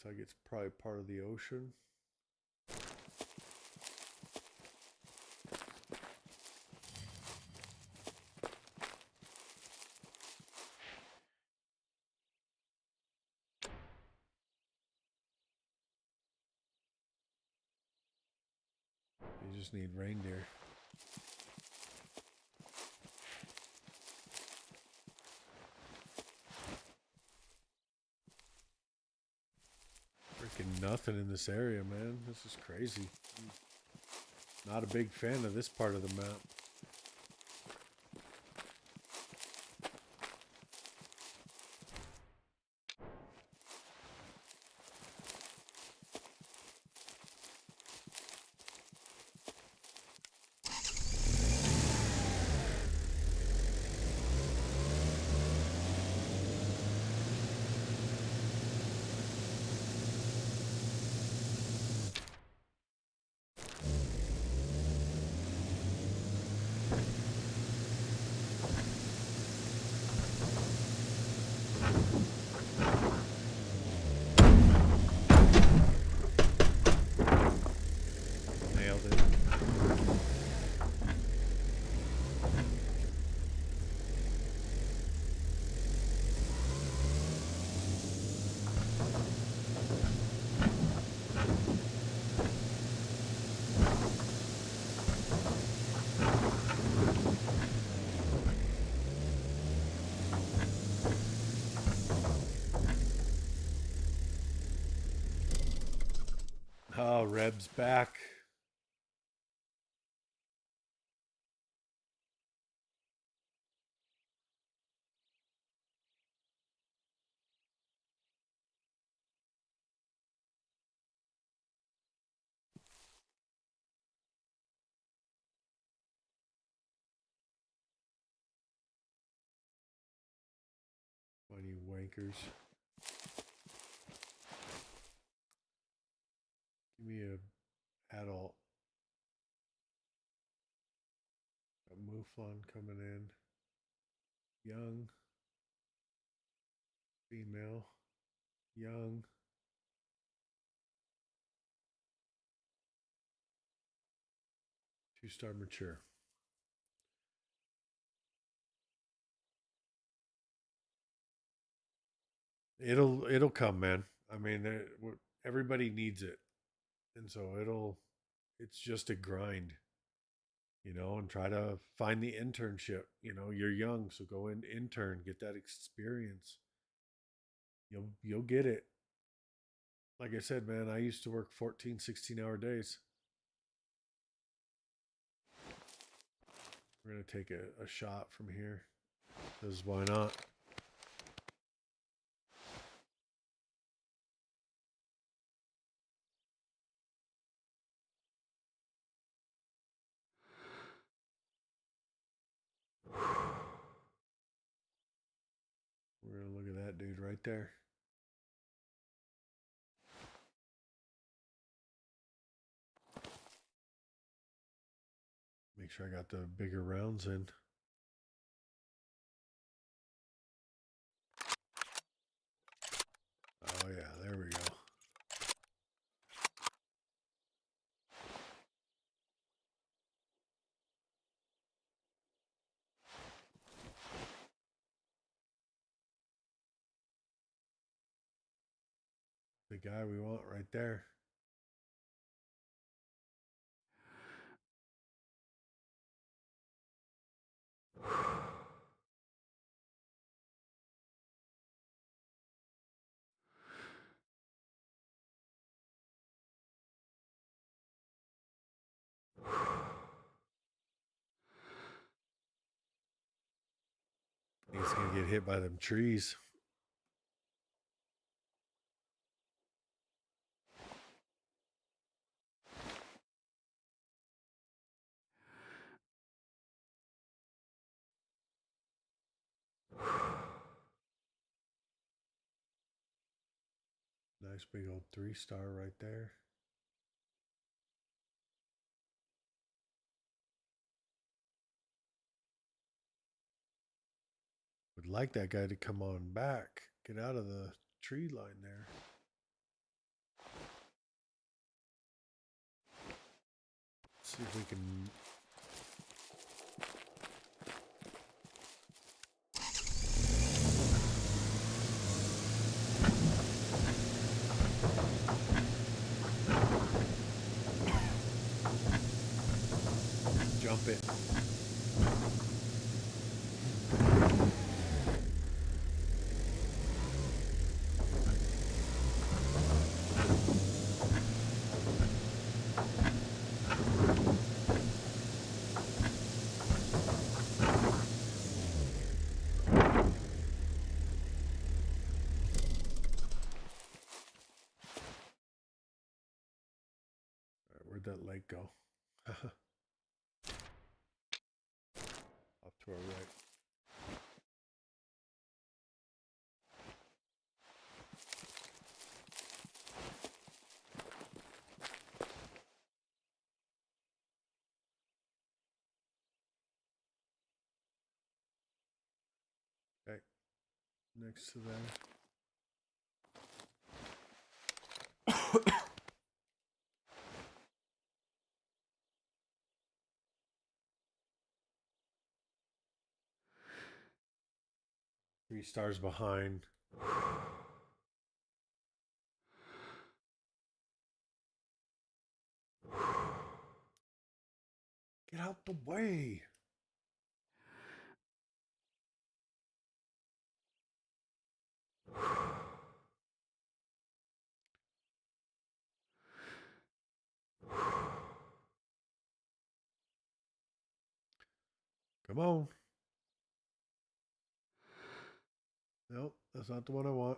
Looks like it's probably part of the ocean. You just need reindeer. Freaking nothing in this area, man. This is crazy. Not a big fan of this part of the map. Nailed it. Oh, Reb's back. Funny wankers. Give me a adult. A Mouflon coming in. Young. Female. Young. Two-star mature. It'll come, man. I mean, everybody needs it, and so it's just a grind, and try to find the internship. You're young, so go in intern, get that experience. You'll get it. Like I said, man, I used to work 14, 16-hour days. We're gonna take a shot from here. Because why not? We're gonna look at that dude right there. Make sure I got the bigger rounds in. Oh yeah, there we go. The guy we want right there. He's gonna get hit by them trees. Nice big old 3-star right there. Would like that guy to come on back. Get out of the tree line there. Let's see if we can. Jump it. Where'd that lake go? Off to our right. Okay. Next to there. 3 stars behind. Get out the way. Come on. Nope, that's not the one I want.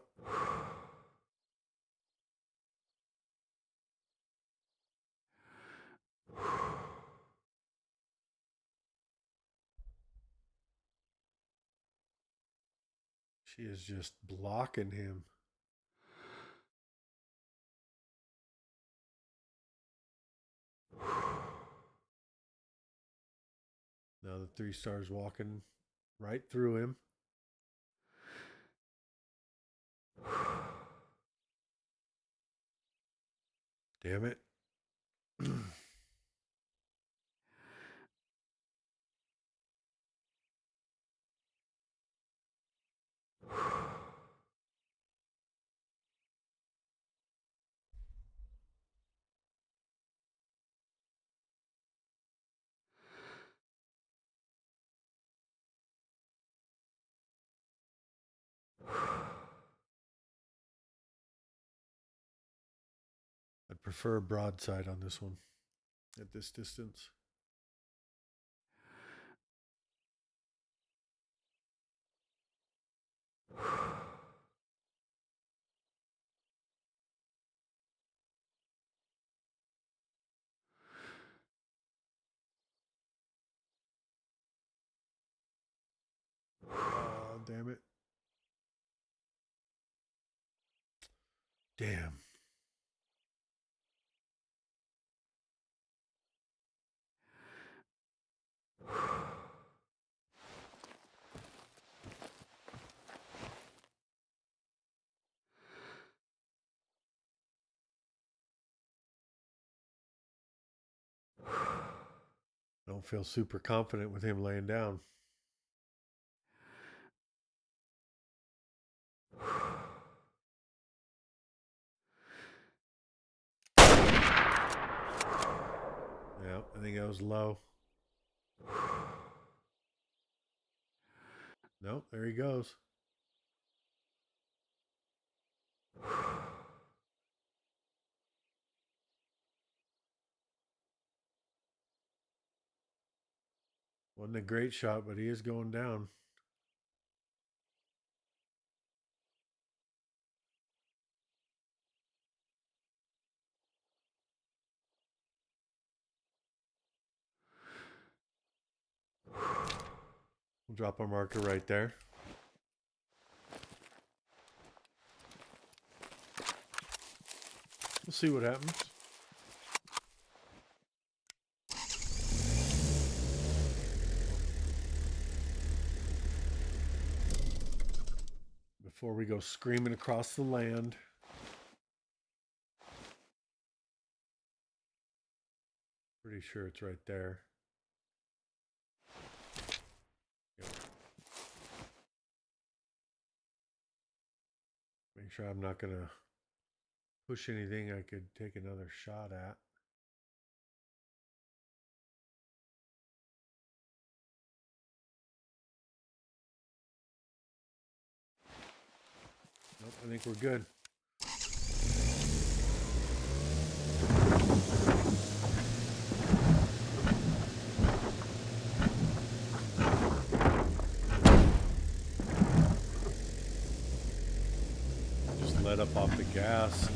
She is just blocking him. Now the 3 stars walking right through him. Damn it. prefer broadside on this one at this distance. Oh, damn it. Damn. Don't feel super confident with him laying down. Yeah, I think that was low. Nope, there he goes. Wasn't a great shot, but he is going down. We'll drop our marker right there. We'll see what happens. Before we go screaming across the land. Pretty sure it's right there. Yep. Make sure I'm not going to push anything I could take another shot at. Nope, I think we're good. Just let up off the gas.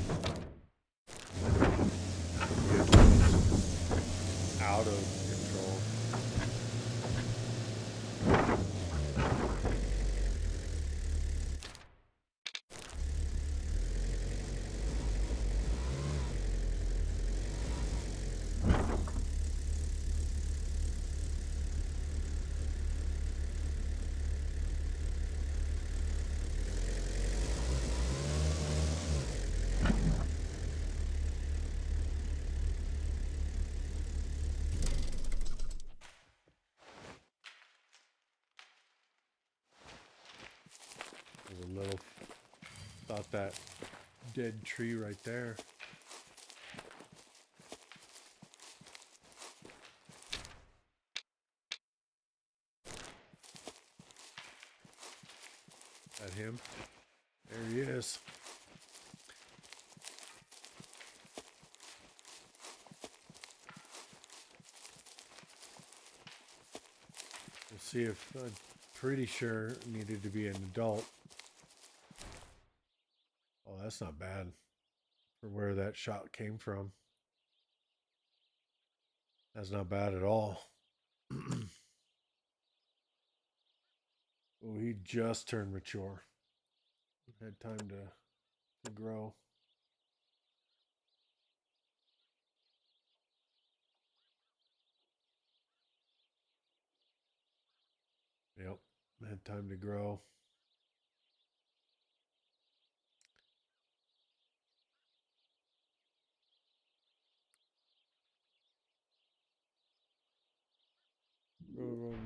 Out of control. There's a little, thought that dead tree right there. At him. There he is. We'll see if I'm pretty sure it needed to be an adult. Oh, that's not bad for where that shot came from. That's not bad at all. Oh, he just turned mature. Had time to grow. Yep, had time to grow.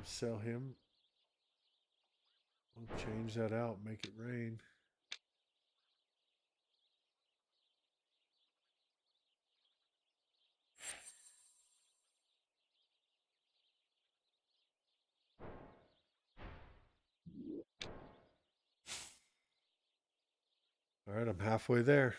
Sell him. I'll change that out, make it rain. All right, I'm halfway there.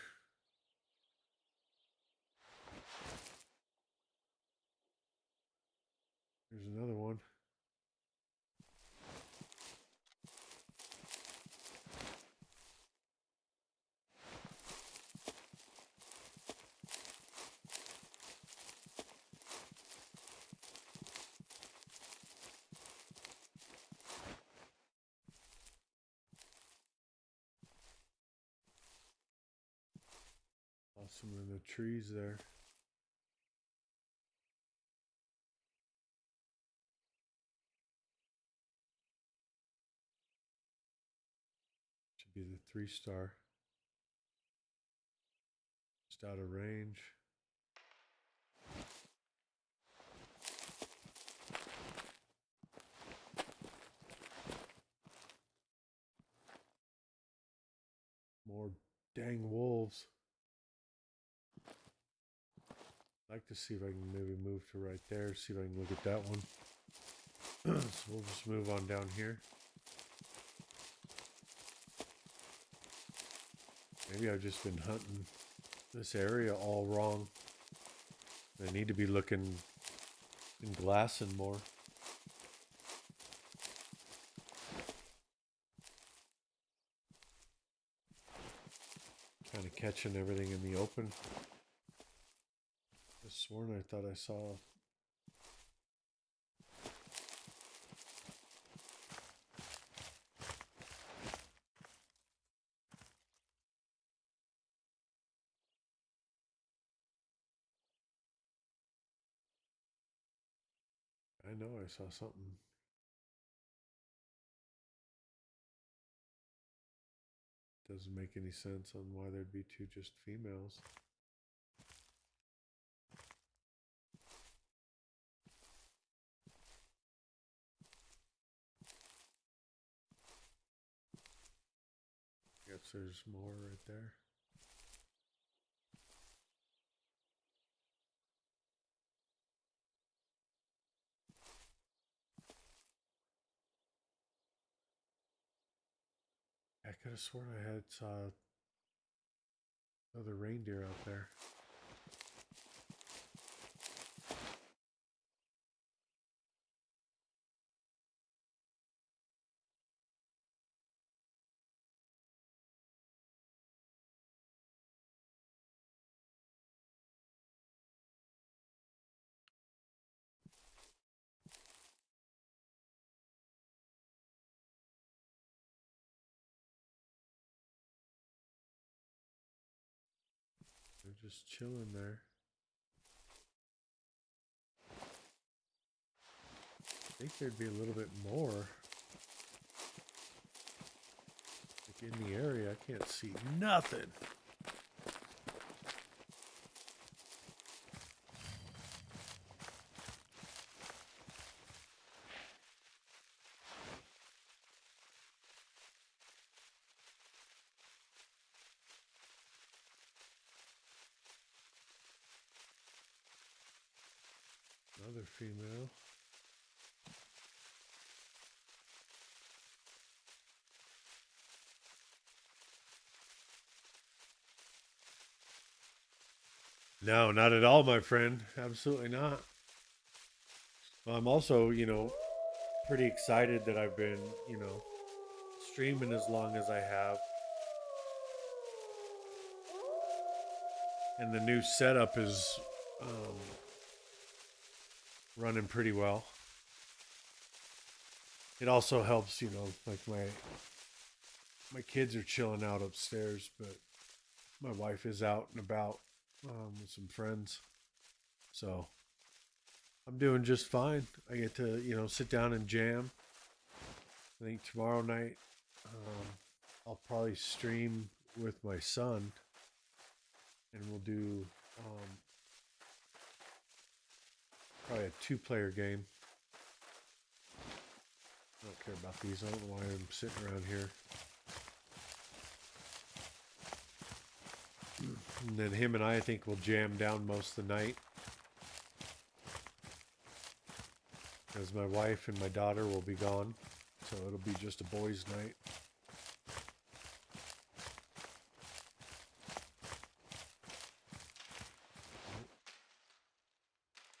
Some in the trees there. Should be the 3-star. Just out of range. More dang wolves. I'd like to see if I can maybe move to right there, see if I can look at that one. So we'll just move on down here. Maybe I've just been hunting this area all wrong. I need to be looking and glassing more. Kind of catching everything in the open. I sworn I thought I saw. I know I saw something. Doesn't make any sense on why there'd be two just females. Guess there's more right there. I could have sworn I had saw another reindeer out there. They're just chilling there. I think there'd be a little bit more. Like in the area, I can't see nothing. Another female. No, not at all, my friend. Absolutely not. Well, I'm also, pretty excited that I've been, streaming as long as I have. And the new setup is running pretty well. It also helps, like my kids are chilling out upstairs, but my wife is out and about with some friends. So I'm doing just fine. I get to, sit down and jam. I think tomorrow night I'll probably stream with my son and we'll do probably a 2-player game. I don't care about these. I don't know why I'm sitting around here. And then him and I think will jam down most of the night. Because my wife and my daughter will be gone. So it'll be just a boys' night.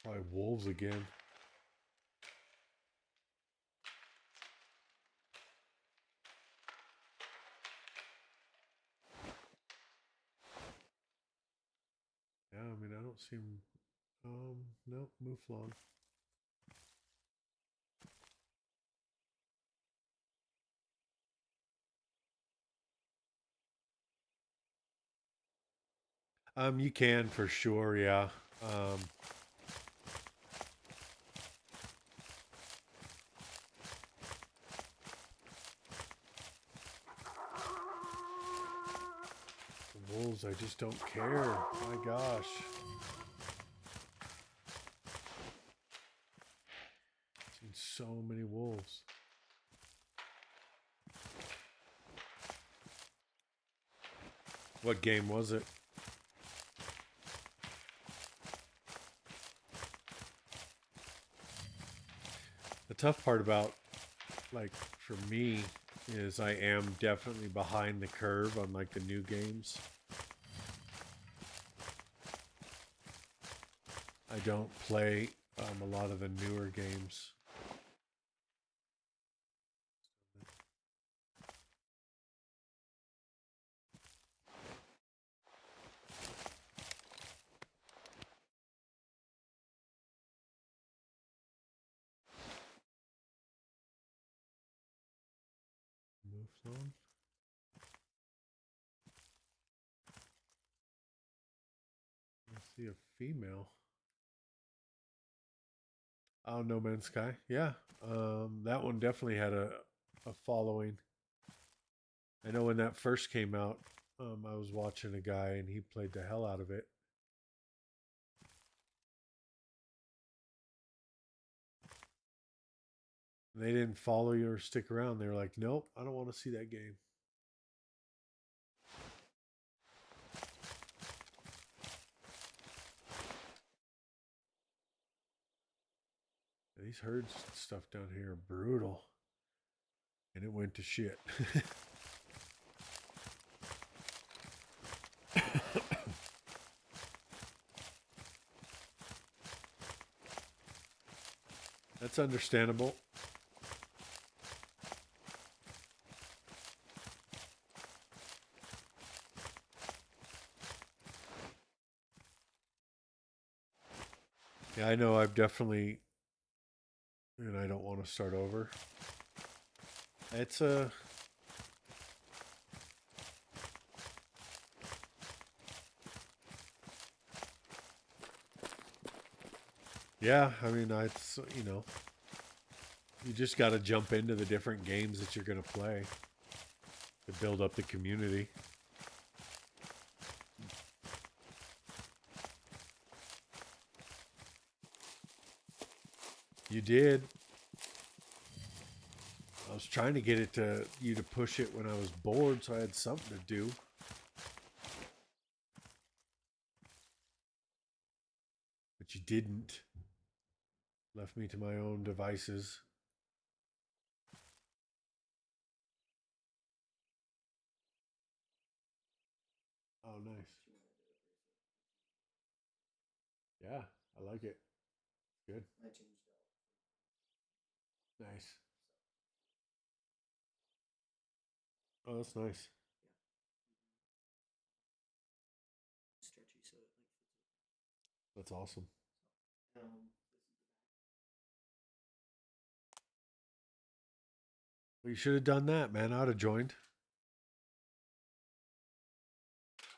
Probably wolves again. Yeah, I mean, I don't see him. No, Mouflon. You can for sure, yeah. The wolves, I just don't care. My gosh. Seen so many wolves. What game was it? The tough part about, like, for me is I am definitely behind the curve on like the new games. I don't play a lot of the newer games. Move on. I see a female. Oh, No Man's Sky. Yeah, that one definitely had a following. I know when that first came out, I was watching a guy and he played the hell out of it. And they didn't follow you or stick around. They were like, "Nope, I don't want to see that game." These herds and stuff down here are brutal. And it went to shit. That's understandable. Yeah, I know I've definitely, and I don't want to start over. It's a, yeah, I mean, it's, you just got to jump into the different games that you're going to play to build up the community. You did. I was trying to get it to you to push it when I was bored, so I had something to do. But you didn't. Left me to my own devices. Oh, nice. Yeah, I like it. Good. Nice. Oh, that's nice. That's awesome. Well, you should have done that, man. I'd have joined.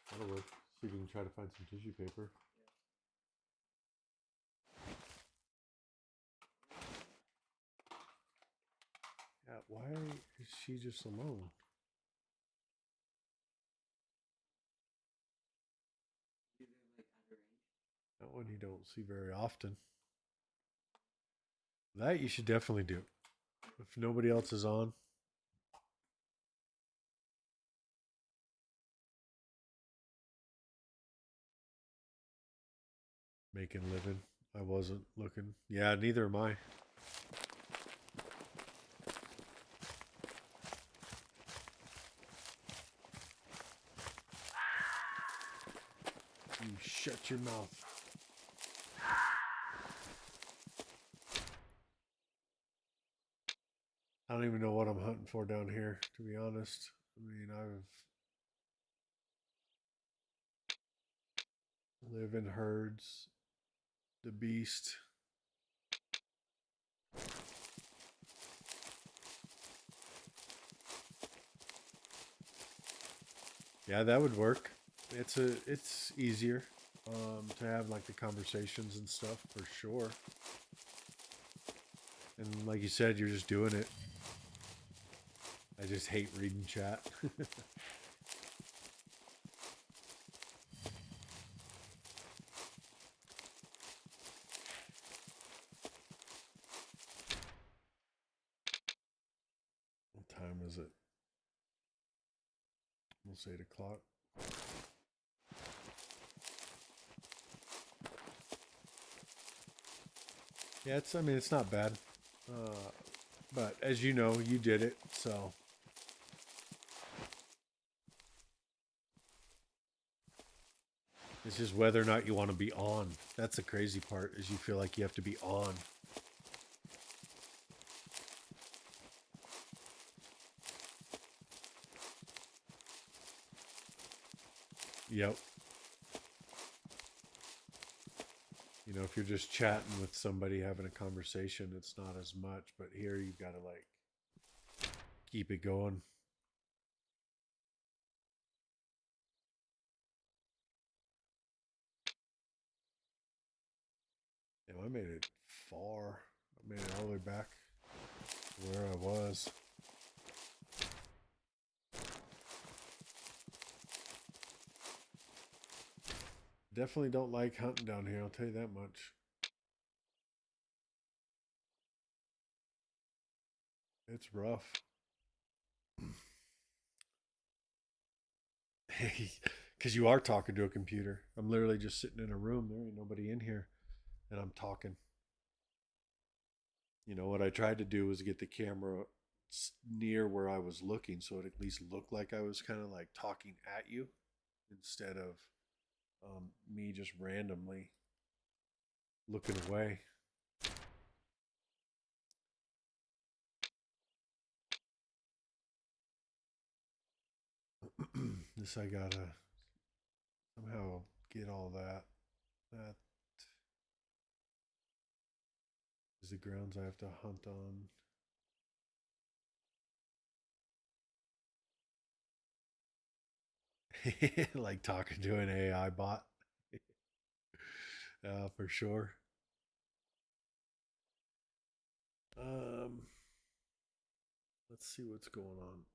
That'll work. See if we can try to find some tissue paper. Yeah, why is she just alone? That one you don't see very often. That you should definitely do. If nobody else is on. Making living. I wasn't looking. Yeah, neither am I. You shut your mouth. I don't even know what I'm hunting for down here, to be honest. I mean, I've live in herds. The beast. Yeah, that would work. it's easier to have like the conversations and stuff for sure. And like you said, you're just doing it. I just hate reading chat. What time is it? Almost 8 o'clock. Yeah, I mean, it's not bad. But as you know, you did it, so. It's just whether or not you want to be on. That's the crazy part, is you feel like you have to be on. Yep. You know, if you're just chatting with somebody, having a conversation, it's not as much. But here you've got to like keep it going. Damn, I made it far. I made it all the way back to where I was. Definitely don't like hunting down here, I'll tell you that much. It's rough. Because you are talking to a computer. I'm literally just sitting in a room. There ain't nobody in here. And I'm talking. You know, what I tried to do was get the camera near where I was looking so it at least looked like I was kind of like talking at you instead of me just randomly looking away. This I gotta somehow get all that. That is the grounds I have to hunt on. Like talking to an AI bot. For sure. Um, let's see what's going on.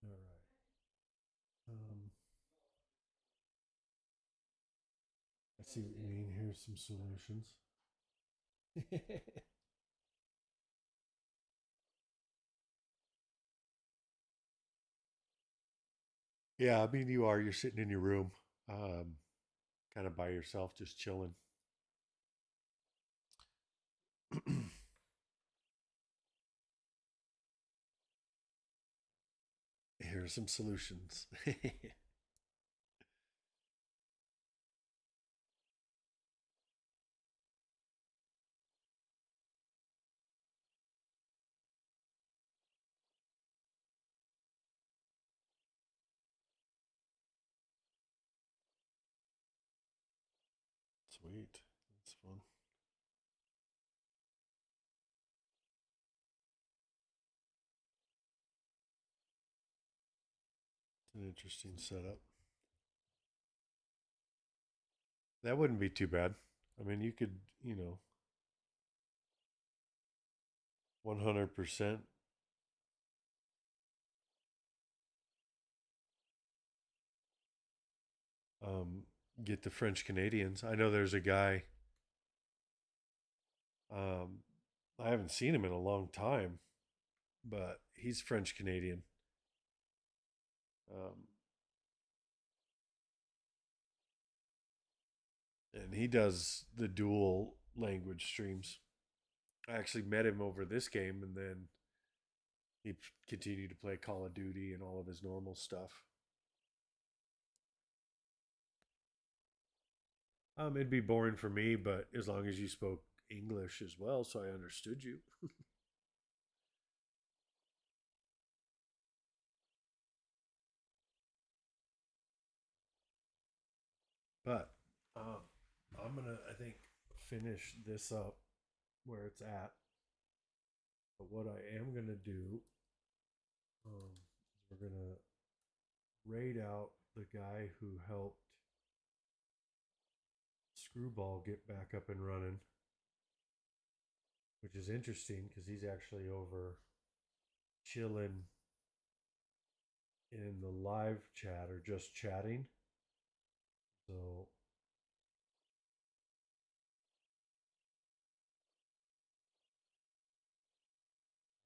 All right. I see what you mean. Here's some solutions. Yeah, I mean, you are. You're sitting in your room, um, kind of by yourself, just chilling. Here are some solutions. Sweet. That's fun. It's an interesting setup. That wouldn't be too bad. I mean, you could, 100%. Um, get the French Canadians. I know there's a guy. Um, I haven't seen him in a long time, but he's French Canadian. Um, and he does the dual language streams. I actually met him over this game, and then he continued to play Call of Duty and all of his normal stuff. It'd be boring for me, but as long as you spoke English as well, so I understood you. But I'm gonna, I think, finish this up where it's at. But what I am gonna do, is we're gonna raid out the guy who helped Screwball get back up and running, which is interesting because he's actually over chilling in the live chat or just chatting. So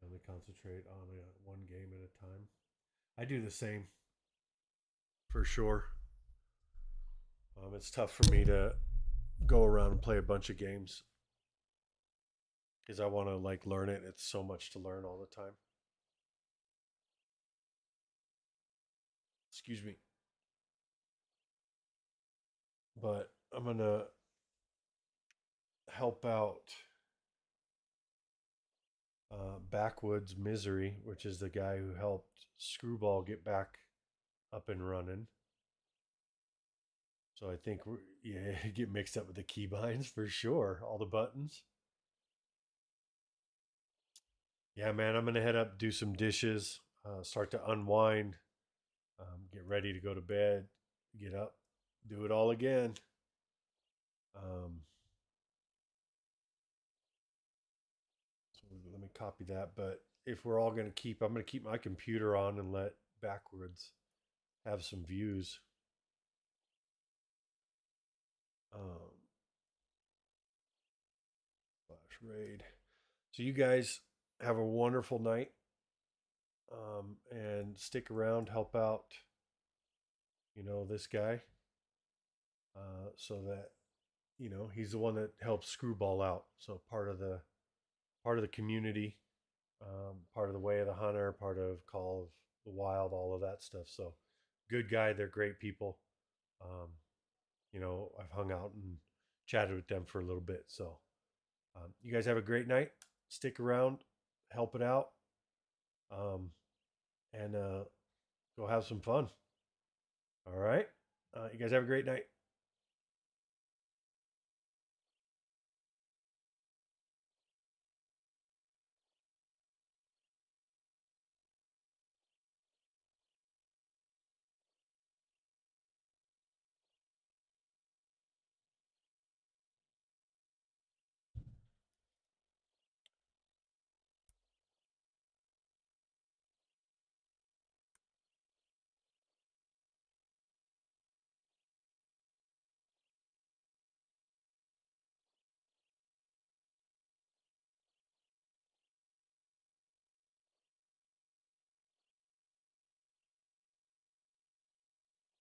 only concentrate on one game at a time. I do the same for sure. It's tough for me to go around and play a bunch of games because I want to like learn it. It's so much to learn all the time. Excuse me. But I'm gonna help out Backwoods Misery, which is the guy who helped Screwball get back up and running. So I think yeah, get mixed up with the keybinds for sure. All the buttons. Yeah, man, I'm gonna head up, do some dishes, start to unwind, get ready to go to bed, get up, do it all again. Um, so let me copy that. But if we're all gonna keep, I'm gonna keep my computer on and let Backwards have some views. Um, Flash raid. So you guys have a wonderful night, and stick around, help out. This guy, so that he's the one that helps Screwball out. So part of the community, part of the Way of the Hunter, part of Call of the Wild, all of that stuff. So good guy. They're great people. Um, I've hung out and chatted with them for a little bit. So you guys have a great night. Stick around, help it out, um, and go have some fun. All right. You guys have a great night.